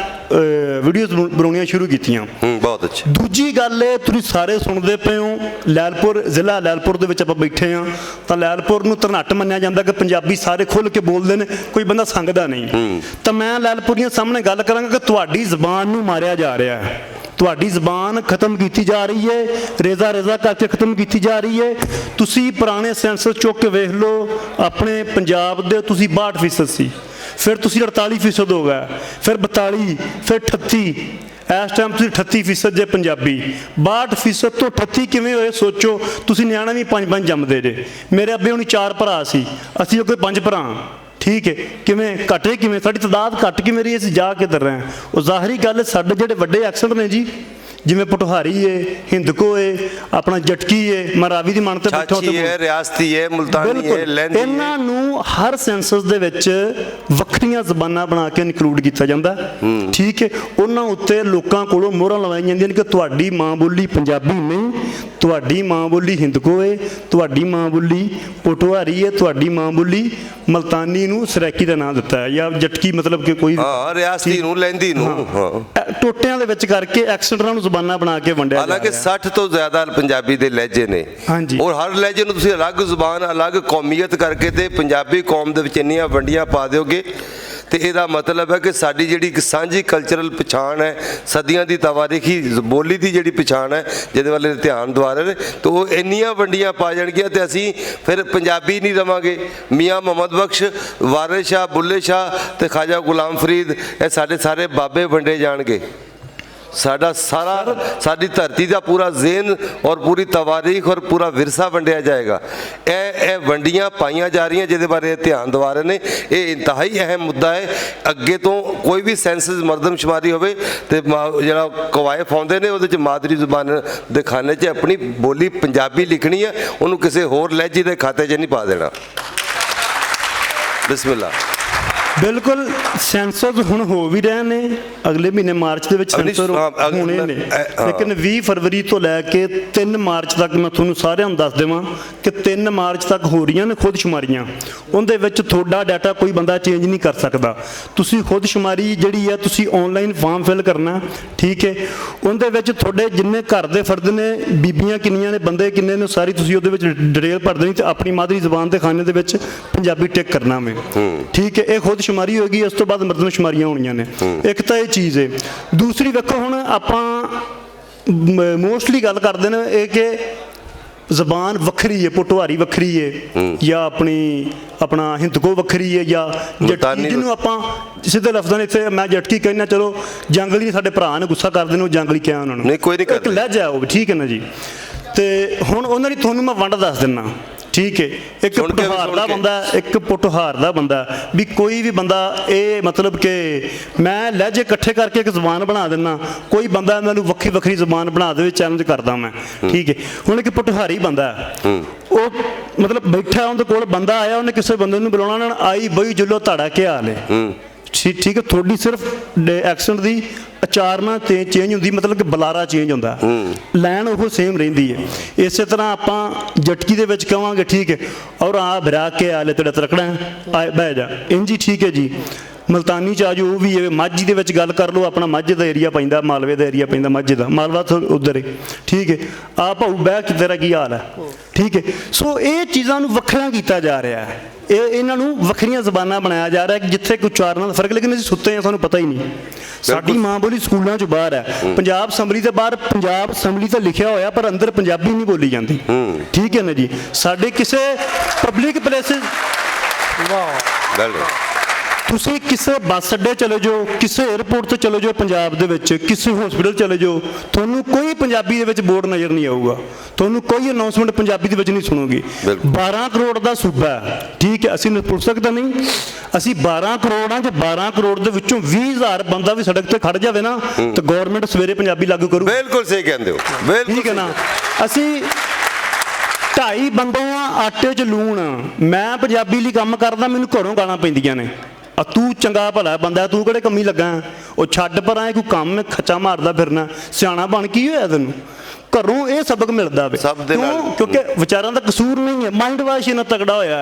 ਵੀਡੀਓਜ਼ ਬਣਾਉਣੀਆਂ ਸ਼ੁਰੂ ਕੀਤੀਆਂ। ਬਹੁਤ ਅੱਛਾ। ਦੂਜੀ ਗੱਲ ਇਹ ਤੁਸੀਂ ਸਾਰੇ ਸੁਣਦੇ ਪਏ ਹੋ, ਲੈਲਪੁਰ ਜ਼ਿਲ੍ਹਾ ਲੈਲਪੁਰ ਦੇ ਵਿੱਚ ਆਪਾਂ ਬੈਠੇ ਹਾਂ, ਤਾਂ ਲੈਲਪੁਰ ਨੂੰ ਧਨਾਟ ਮੰਨਿਆ ਜਾਂਦਾ ਕਿ ਪੰਜਾਬੀ ਸਾਰੇ ਖੁੱਲ੍ਹ ਕੇ ਬੋਲਦੇ ਨੇ, ਕੋਈ ਬੰਦਾ ਸੰਗਦਾ ਨਹੀਂ। ਤਾਂ ਮੈਂ ਲੈਲਪੁਰੀਆਂ ਸਾਹਮਣੇ ਗੱਲ ਕਰਾਂਗਾ ਕਿ ਤੁਹਾਡੀ ਜ਼ੁਬਾਨ ਨੂੰ ਮਾਰਿਆ ਜਾ ਰਿਹਾ ਹੈ, ਤੁਹਾਡੀ ਜ਼ੁਬਾਨ ਖਤਮ ਕੀਤੀ ਜਾ ਰਹੀ ਹੈ, ਰੇਜ਼ਾ ਕਰਕੇ ਖਤਮ ਕੀਤੀ ਜਾ ਰਹੀ ਹੈ। ਤੁਸੀਂ ਪੁਰਾਣੇ ਸੈਂਸਸ ਚੁੱਕ ਕੇ ਵੇਖ ਲਓ, ਆਪਣੇ ਪੰਜਾਬ ਦੇ ਤੁਸੀਂ 62% ਸੀ, ਫਿਰ ਤੁਸੀਂ 48% ਹੋ ਗਏ, ਫਿਰ 42, ਫਿਰ 38, ਇਸ ਟਾਈਮ ਤੁਸੀਂ 38% ਜੇ ਪੰਜਾਬੀ। 62% ਤੋਂ 38 ਕਿਵੇਂ ਹੋਏ ਸੋਚੋ। ਤੁਸੀਂ ਨਿਆਣੇ ਵੀ 5-5 ਜੰਮਦੇ ਜੇ। ਮੇਰੇ ਅੱਬੇ ਹੁਣੀ 4 ਭਰਾ ਸੀ, ਅਸੀਂ ਕੋਈ 5 ਭਰਾ, ਠੀਕ ਹੈ। ਕਿਵੇਂ ਘਟੇ, ਕਿਵੇਂ ਸਾਡੀ ਤਾਦਾਦ ਘੱਟ ਕਿਵੇਂ ਰਹੀ, ਅਸੀਂ ਜਾ ਕਿੱਧਰ ਰਹੇ ਹਾਂ। ਉਹ ਜ਼ਾਹਰੀ ਗੱਲ, ਸਾਡੇ ਜਿਹੜੇ ਵੱਡੇ ਐਕਸੈਂਟ ਨੇ ਜੀ, ਜਿਵੇਂ ਪਟੋਹਾਰੀ ਏ, ਹਿੰਦਕੋ ਏ, ਆਪਣਾ ਜਟਕੀ ਏ, ਮਰਾਵੀ ਦੀ ਮਨ ਤੇ ਬੈਠਾ ਹੈ, ਰਿਆਸਤੀ ਹੈ, ਮੁਲਤਾਨੀ ਹੈ, ਲਹਿੰਦੀ ਹੈ, ਇਹਨਾਂ ਨੂੰ ਹਰ ਸੈਂਸਸ ਦੇ ਵਿੱਚ ਵੱਖਰੀਆਂ ਜ਼ਬਾਨਾਂ ਬਣਾ ਕੇ ਇਨਕਲੂਡ ਕੀਤਾ ਜਾਂਦਾ, ਠੀਕ ਹੈ। ਉਹਨਾਂ ਉੱਤੇ ਲੋਕਾਂ ਕੋਲੋਂ ਮੋਹਰਾਂ ਲਵਾਈਆਂ ਜਾਂਦੀਆਂ ਨੇ ਕਿ ਤੁਹਾਡੀ ਮਾਂ ਬੋਲੀ ਪੰਜਾਬੀ ਨਹੀਂ, ਤੁਹਾਡੀ ਮਾਂ ਬੋਲੀ ਹਿੰਦਕੋ ਏ, ਤੁਹਾਡੀ ਮਾਂ ਬੋਲੀ ਪੋਠੋਹਾਰੀ ਹੈ, ਤੁਹਾਡੀ ਮਾਂ ਬੋਲੀ ਮਲਤਾਨੀ ਨੂੰ ਸਰਾਇਕੀ ਦਾ ਨਾਮ ਦਿੱਤਾ ਹੈ, ਜਾਂ ਜਟਕੀ ਮਤਲਬ ਕਿ ਕੋਈ ਹਾਂ ਰਿਆਸਤੀ ਨੂੰ ਲਹਿੰਦੀ ਨੂੰ ਹਾਂ ਟੋਟਿਆਂ ਦੇ ਵਿੱਚ ਕਰਕੇ ਐਕਸੈਂਟਰਾਂ ਨੂੰ ਜ਼ੁਬਾਨਾਂ ਬਣਾ ਕੇ ਵੰਡਿਆ ਜਾ ਹਾਲਾਂਕਿ ਰਿਹਾ। 60 ਤੋਂ ਜ਼ਿਆਦਾ ਪੰਜਾਬੀ ਦੇ ਲਹਿਜੇ ਨੇ ਹਾਂਜੀ। ਔਰ ਹਰ ਲਹਿਜੇ ਨੂੰ ਤੁਸੀਂ ਅਲੱਗ ਜ਼ੁਬਾਨ ਅਲੱਗ ਕੌਮੀਅਤ ਕਰਕੇ ਤੇ ਪੰਜਾਬੀ ਕੌਮ ਦੇ ਵਿੱਚ ਇੰਨੀਆਂ ਵੰਡੀਆਂ ਪਾ ਦਿਓਗੇ ਤੇ ਇਹਦਾ ਮਤਲਬ ਹੈ ਕਿ ਸਾਡੀ ਜਿਹੜੀ ਇੱਕ ਸਾਂਝੀ ਕਲਚਰਲ ਪਛਾਣ ਹੈ, ਸਦੀਆਂ ਦੀ ਤਵਾਰੀਖੀ ਬੋਲੀ ਦੀ ਜਿਹੜੀ ਪਛਾਣ ਹੈ ਜਿਹਦੇ ਵੱਲ ਧਿਆਨ ਦਵਾ ਰਹੇ ਨੇ, ਤਾਂ ਉਹ ਇੰਨੀਆਂ ਵੰਡੀਆਂ ਪਾ ਜਾਣਗੀਆਂ ਤੇ ਅਸੀਂ ਫਿਰ ਪੰਜਾਬੀ ਨਹੀਂ ਰਵਾਂਗੇ। ਮੀਆਂ ਮੁਹੰਮਦ ਬਖਸ਼, ਵਾਰਿਸ ਸ਼ਾਹ, ਬੁੱਲੇ ਸ਼ਾਹ ਤੇ ਖਾਜਾ ਗੁਲਾਮ ਫਰੀਦ, ਇਹ ਸਾਡੇ ਸਾਰੇ ਬਾਬੇ ਵੰਡੇ ਜਾਣਗੇ। ਸਾਡਾ ਸਾਰਾ ਸਾਡੀ ਧਰਤੀ ਦਾ ਪੂਰਾ ਜ਼ੇਨ ਔਰ ਪੂਰੀ ਤਵਾਰੀਖ ਔਰ ਪੂਰਾ ਵਿਰਸਾ ਵੰਡਿਆ ਜਾਏਗਾ। ਇਹ ਵੰਡੀਆਂ ਪਾਈਆਂ ਜਾ ਰਹੀਆਂ ਜਿਹਦੇ ਬਾਰੇ ਧਿਆਨ ਦਿਵਾ ਰਹੇ ਨੇ। ਇਹ ਇੰਤਹਾਈ ਅਹਿਮ ਮੁੱਦਾ ਹੈ। ਅੱਗੇ ਤੋਂ ਕੋਈ ਵੀ ਸੈਂਸਸ ਮਰਦਮਸ਼ੁਮਾਰੀ ਹੋਵੇ ਤੇ ਜਿਹੜਾ ਕਵਾਇਫ ਆਉਂਦੇ ਨੇ ਉਹਦੇ 'ਚ ਮਾਦਰੀ ਜ਼ੁਬਾਨ ਦੇ ਖਾਨੇ 'ਚ ਆਪਣੀ ਬੋਲੀ ਪੰਜਾਬੀ ਲਿਖਣੀ ਹੈ, ਉਹਨੂੰ ਕਿਸੇ ਹੋਰ ਲਹਿਜੇ ਦੇ ਖਾਤੇ 'ਚ ਨਹੀਂ ਪਾ ਦੇਣਾ। ਬਿਸਮਿਲ੍ਲਾ। ਬਿਲਕੁਲ ਸੈਂਸਰ ਹੁਣ ਹੋ ਵੀ ਰਹੇ ਨੇ, ਅਗਲੇ ਮਹੀਨੇ ਮਾਰਚ ਦੇ ਵਿੱਚ ਸੈਂਸਰ ਹੋਣੇ ਨੇ, ਲੇਕਿਨ 20 ਫਰਵਰੀ ਤੋਂ ਲੈ ਕੇ 3 ਮਾਰਚ ਤੱਕ ਮੈਂ ਤੁਹਾਨੂੰ ਸਾਰਿਆਂ ਨੂੰ ਦੱਸ ਦੇਵਾਂ ਕਿ 3 ਮਾਰਚ ਤੱਕ ਹੋ ਰਹੀਆਂ ਨੇ ਖੁਦਸ਼ੁਮਾਰੀਆਂ। ਉਹਦੇ ਵਿੱਚ ਤੁਹਾਡਾ ਡਾਟਾ ਕੋਈ ਬੰਦਾ ਚੇਂਜ ਨਹੀਂ ਕਰ ਸਕਦਾ। ਤੁਸੀਂ ਖੁਦਸ਼ੁਮਾਰੀ ਜਿਹੜੀ ਹੈ ਤੁਸੀਂ ਆਨਲਾਈਨ ਫਾਰਮ ਫਿਲ ਕਰਨਾ, ਠੀਕ ਹੈ। ਉਹਦੇ ਵਿੱਚ ਤੁਹਾਡੇ ਜਿੰਨੇ ਘਰ ਦੇ ਫਰਦ ਨੇ, ਬੀਬੀਆਂ ਕਿੰਨੀਆਂ ਨੇ, ਬੰਦੇ ਕਿੰਨੇ ਨੇ, ਸਾਰੀ ਤੁਸੀਂ ਉਹਦੇ ਵਿੱਚ ਡਿਟੇਲ ਭਰ ਦੇਣੀ ਤੇ ਆਪਣੀ ਮਾਦਰੀ ਜ਼ੁਬਾਨ ਦੇ ਖਾਨੇ ਦੇ ਵਿੱਚ ਪੰਜਾਬੀ ਟਿਕ ਕਰਨਾ ਵੇ, ਠੀਕ ਹੈ। ਇਹ ਖੁਦਸ਼ੁਮਾਰੀ ਹੋਏਗੀ, ਇਸ ਤੋਂ ਬਾਅਦ ਮਰਦਮਸ਼ੁਮਾਰੀਆਂ ਹੋਣੀਆਂ ਨੇ। ਇੱਕ ਤਾਂ ਇਹ ਚੀਜ਼ ਹੈ। ਦੂਸਰੀ ਵੇਖੋ, ਹੁਣ ਆਪਾਂ ਮੋਸਟਲੀ ਗੱਲ ਕਰਦੇ ਨੇ ਇਹ ਕਿ ਜ਼ਬਾਨ ਵੱਖਰੀ ਹੈ, ਪੋਠੋਹਾਰੀ ਵੱਖਰੀ ਹੈ, ਜਾਂ ਆਪਣਾ ਹਿੰਦਕੋ ਵੱਖਰੀ ਹੈ, ਜਾਂ ਜਟਕੀ ਜਿਹਨੂੰ ਆਪਾਂ ਸਿੱਧੇ ਲਫ਼ਜ਼ਾਂ ਨੇ ਇੱਥੇ ਮੈਂ ਜਟਕੀ ਕਹਿੰਦਾ, ਚਲੋ ਜੰਗਲੀ ਸਾਡੇ ਭਰਾ ਨੇ ਗੁੱਸਾ ਕਰਦੇ ਨੇ, ਉਹ ਜੰਗਲੀ ਕਿਹਾ ਉਹਨਾਂ ਨੂੰ, ਨਹੀਂ ਕੋਈ ਨਹੀਂ ਇੱਕ ਲਹਿਜਾ ਉਹ, ਠੀਕ ਹੈ ਨਾ ਜੀ। ਤੇ ਹੁਣ ਉਹਨਾਂ ਦੀ ਤੁਹਾਨੂੰ ਮੈਂ ਵੰਡ ਦੱਸ ਦਿੰਦਾ, ਠੀਕ ਹੈ। ਇੱਕ ਪੋਠੋਹਾਰ ਦਾ ਬੰਦਾ, ਇੱਕ ਪੋਠੋਹਾਰ ਦਾ ਬੰਦਾ, ਵੀ ਕੋਈ ਵੀ ਬੰਦਾ ਇਹ ਮਤਲਬ ਕਿ ਮੈਂ ਲਹਿਜੇ ਇਕੱਠੇ ਕਰਕੇ ਇੱਕ ਜ਼ੁਬਾਨ ਬਣਾ ਦਿੰਦਾ, ਕੋਈ ਬੰਦਾ ਇਹਨਾਂ ਨੂੰ ਵੱਖਰੀ ਵੱਖਰੀ ਜ਼ੁਬਾਨ ਬਣਾ ਦੇਵੇ, ਚੈਲੰਜ ਕਰਦਾ ਮੈਂ, ਠੀਕ ਹੈ। ਹੁਣ ਇੱਕ ਪੋਠੋਹਾਰੀ ਬੰਦਾ, ਉਹ ਮਤਲਬ ਬੈਠਾ, ਉਹਦੇ ਕੋਲ ਬੰਦਾ ਆਇਆ, ਉਹਨੇ ਕਿਸੇ ਬੰਦੇ ਨੂੰ ਬੁਲਾਉਣਾ ਨਾ, ਆਈ ਬਈ ਜੁੱਲੋ ਧਾੜਾ ਕੀ ਹਾਲ ਹੈ, ਠੀਕ ਹੈ। ਤੁਹਾਡੀ ਸਿਰਫ ਐਕਸੈਂਟ ਦੀ ਉਚਾਰਨਾ ਤੇ ਚੇਂਜ ਹੁੰਦੀ, ਮਤਲਬ ਕਿ ਬੁਲਾਰਾ ਚੇਂਜ ਹੁੰਦਾ, ਲਾਈਨ ਉਹ ਸੇਮ ਰਹਿੰਦੀ ਹੈ। ਇਸੇ ਤਰ੍ਹਾਂ ਆਪਾਂ ਜਟਕੀ ਦੇ ਵਿੱਚ ਕਹਾਂਗੇ, ਠੀਕ ਹੈ, ਔਰ ਆ ਭਰਾ ਕੇ ਆਲੇ ਤੇਰਾ ਤਰਕਣਾ ਆ ਬਹਿ ਜਾ, ਇੰਜੀ, ਠੀਕ ਹੈ ਜੀ। ਮਲਤਾਨੀ ਚ ਆ ਜੋ, ਉਹ ਵੀ ਹੈ। ਮਾਝੀ ਦੇ ਵਿੱਚ ਗੱਲ ਕਰ ਲਓ, ਆਪਣਾ ਮਾਝੇ ਦਾ ਏਰੀਆ ਪੈਂਦਾ, ਮਾਲਵੇ ਦਾ ਏਰੀਆ ਪੈਂਦਾ, ਮਾਝੇ ਦਾ ਮਾਲਵਾ ਤੋਂ ਉੱਧਰ ਹੈ, ਠੀਕ ਹੈ। ਆ ਭਾਊ ਬਹਿ ਕੇ ਤੇਰਾ ਕੀ ਹਾਲ ਹੈ, ਠੀਕ ਹੈ। ਸੋ ਇਹ ਚੀਜ਼ਾਂ ਨੂੰ ਵੱਖਰਾ ਕੀਤਾ ਜਾ ਰਿਹਾ ਹੈ, ਇਹਨਾਂ ਨੂੰ ਵੱਖਰੀਆਂ ਜ਼ਬਾਨਾਂ ਬਣਾਇਆ ਜਾ ਰਿਹਾ ਕਿ ਜਿੱਥੇ ਕੋਈ ਉਚਾਰਨਾਂ ਦਾ ਫਰਕ, ਲੇਕਿਨ ਅਸੀਂ ਸੁੱਤੇ ਹਾਂ, ਸਾਨੂੰ ਪਤਾ ਹੀ ਨਹੀਂ। ਸਾਡੀ ਮਾਂ ਬੋਲੀ ਸਕੂਲਾਂ 'ਚ ਬਾਹਰ ਹੈ, ਪੰਜਾਬ ਅਸੈਂਬਲੀ ਦੇ ਬਾਹਰ ਪੰਜਾਬ ਅਸੈਂਬਲੀ ਤਾਂ ਲਿਖਿਆ ਹੋਇਆ, ਪਰ ਅੰਦਰ ਪੰਜਾਬੀ ਨਹੀਂ ਬੋਲੀ ਜਾਂਦੀ, ਠੀਕ ਹੈ ਨਾ ਜੀ। ਸਾਡੇ ਕਿਸੇ ਪਬਲਿਕ ਪਲੇਸਿਸ, ਤੁਸੀਂ ਕਿਸੇ ਬੱਸ ਅੱਡੇ ਚਲੇ ਜਾਓ, ਕਿਸੇ 에ਅਰਪੋਰਟ ਤੇ ਚਲੇ ਜਾਓ ਪੰਜਾਬ ਦੇ ਵਿੱਚ, ਕਿਸੇ ਹਸਪੀਟਲ ਚਲੇ ਜਾਓ, ਤੁਹਾਨੂੰ ਕੋਈ ਪੰਜਾਬੀ ਦੇ ਵਿੱਚ ਬੋਰਡ ਨਜ਼ਰ ਨਹੀਂ ਆਊਗਾ, ਤੁਹਾਨੂੰ ਕੋਈ ਅਨਾਉਂਸਮੈਂਟ ਪੰਜਾਬੀ ਦੇ ਵਿੱਚ ਨਹੀਂ ਸੁਣੋਗੇ। 12 ਕਰੋੜ ਦਾ ਸੂਬਾ ਹੈ, ਠੀਕ ਹੈ। ਅਸੀਂ ਪੁੱਛ ਸਕਦਾ ਨਹੀਂ, ਅਸੀਂ 12 ਕਰੋੜਾਂ 'ਚ 12 ਕਰੋੜ ਦੇ ਵਿੱਚੋਂ 20,000 ਬੰਦਾ ਵੀ ਸੜਕ ਤੇ ਖੜ ਜਾਵੇ ਨਾ, ਤਾਂ ਗਵਰਨਮੈਂਟ ਸਵੇਰੇ ਪੰਜਾਬੀ ਲਾਗੂ ਕਰੂ। ਬਿਲਕੁਲ ਸਹੀ ਕਹਿੰਦੇ ਹੋ, ਬਿਲਕੁਲ ਠੀਕ ਹੈ ਨਾ। ਅਸੀਂ 2.5 ਬੰਦੇ ਆ, ਆਟੇ 'ਚ ਲੂਣ। ਮੈਂ ਪੰਜਾਬੀ ਲਈ ਕੰਮ ਕਰਦਾ, ਮੈਨੂੰ ਘਰੋਂ ਗਾਲਾਂ ਪੈਂਦੀਆਂ ਨੇ, ਆ ਤੂੰ ਚੰਗਾ ਭਲਾ ਬੰਦਾ, ਤੂੰ ਕਿਹੜੇ ਕੰਮੀ ਲੱਗਾ, ਉਹ ਛੱਡ ਪਰ ਆਏ, ਕੋਈ ਕੰਮ ਖੱਚਾ ਮਾਰਦਾ ਫਿਰਨਾ, ਸਿਆਣਾ ਬਣ ਕੀ ਹੋਇਆ ਤੈਨੂੰ। ਘਰੋਂ ਇਹ ਸਬਕ ਮਿਲਦਾ ਵੇ, ਕਿਉਂਕਿ ਵਿਚਾਰਾਂ ਦਾ ਕਸੂਰ ਨਹੀਂ ਹੈ, ਮਾਈਂਡ ਵਾਸ਼ ਇਹਨਾਂ ਤਗੜਾ ਹੋਇਆ,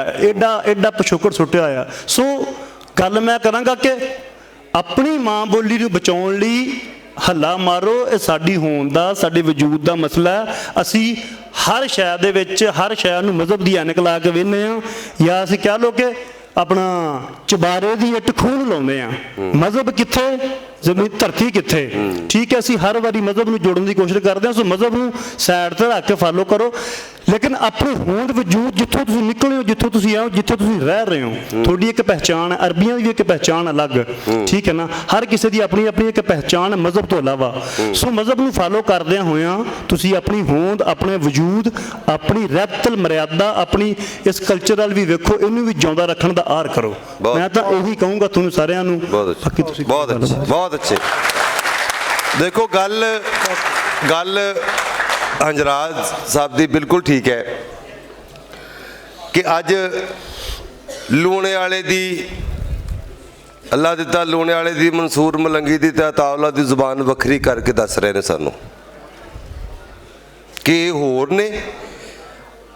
ਐਡਾ ਪਿਛੋਕੜ ਸੁੱਟਿਆ ਹੋਇਆ। ਸੋ ਗੱਲ ਮੈਂ ਕਰਾਂਗਾ ਕਿ ਆਪਣੀ ਮਾਂ ਬੋਲੀ ਨੂੰ ਬਚਾਉਣ ਲਈ ਹੱਲਾ ਮਾਰੋ, ਇਹ ਸਾਡੀ ਹੋਂਦ ਦਾ, ਸਾਡੇ ਵਜੂਦ ਦਾ ਮਸਲਾ ਹੈ। ਅਸੀਂ ਹਰ ਸ਼ੈ ਦੇ ਵਿੱਚ ਹਰ ਸ਼ੈ ਨੂੰ ਮਜ਼ਹਬ ਦੀ ਐਨਕ ਲਾ ਕੇ ਵੇਖਦੇ ਹਾਂ, ਜਾਂ ਅਸੀਂ ਕਹਿ ਲਓ ਕਿ ਆਪਣਾ ਚੁਬਾਰੇ ਦੀ ਇੱਟ ਖੂਨ ਲਾਉਂਦੇ ਆ। ਮਜ਼ਹਬ ਕਿੱਥੇ, ਜ਼ਮੀਨ ਧਰਤੀ ਕਿੱਥੇ, ਠੀਕ ਹੈ। ਅਸੀਂ ਹਰ ਵਾਰੀ ਮਜ਼ਹਬ ਨੂੰ ਜੋੜਨ ਦੀ ਕੋਸ਼ਿਸ਼ ਕਰਦੇ ਹਾਂ, ਸੋ ਮਜ਼ਹਬ ਨੂੰ ਸਾਈਡ ਤੇ ਰੱਖ ਕੇ ਫਾਲੋ ਕਰੋ, ਲੇਕਿਨ ਆਪਣੀ ਹੋਂਦ ਵਜੂਦ, ਜਿੱਥੋਂ ਤੁਸੀਂ ਨਿਕਲੇ ਹੋ, ਜਿੱਥੋਂ ਤੁਸੀਂ ਆਓ, ਜਿੱਥੇ ਤੁਸੀਂ ਰਹਿ ਰਹੇ ਹੋ, ਤੁਹਾਡੀ ਇੱਕ ਪਹਿਚਾਣ ਹੈ। ਅਰਬੀਆਂ ਦੀ ਵੀ ਇੱਕ ਪਹਿਚਾਣ ਅਲੱਗ, ਠੀਕ ਹੈ ਨਾ। ਹਰ ਕਿਸੇ ਦੀ ਆਪਣੀ ਆਪਣੀ ਇੱਕ ਪਹਿਚਾਣ ਮਜ਼ਹਬ ਤੋਂ ਇਲਾਵਾ। ਸੋ ਮਜ਼ਹਬ ਨੂੰ ਫਾਲੋ ਕਰਦਿਆਂ ਹੋਇਆਂ ਤੁਸੀਂ ਆਪਣੀ ਹੋਂਦ, ਆਪਣੇ ਵਜੂਦ, ਆਪਣੀ ਰਹਿਤਲ ਮਰਿਆਦਾ, ਆਪਣੀ ਇਸ ਕਲਚਰਲ ਵੀ ਵੇਖੋ, ਇਹਨੂੰ ਵੀ ਜਿਉਂਦਾ ਰੱਖਣ ਦਾ ਆਰ ਕਰੋ। ਮੈਂ ਤਾਂ ਇਹੀ ਕਹੂੰਗਾ ਤੁਹਾਨੂੰ ਸਾਰਿਆਂ ਨੂੰ। ਬਾਕੀ ਤੁਸੀਂ ਬਹੁਤ ਅੱਛੇ। ਦੇਖੋ ਗੱਲ ਹੰਜਰਾਜ ਸਾਹਿਬ ਦੀ ਬਿਲਕੁਲ ਠੀਕ ਹੈ ਕਿ ਅੱਜ ਲੂਣੇ ਵਾਲੇ ਦੀ, ਅੱਲਾ ਦਿੱਤਾ ਲੂਣੇ ਵਾਲੇ ਦੀ, ਮਨਸੂਰ ਮਲੰਗੀ ਦੀ ਤੇ ਅਤਾਉਲਾ ਦੀ ਜ਼ੁਬਾਨ ਵੱਖਰੀ ਕਰਕੇ ਦੱਸ ਰਹੇ ਨੇ ਸਾਨੂੰ ਕਿ ਇਹ ਹੋਰ ਨੇ।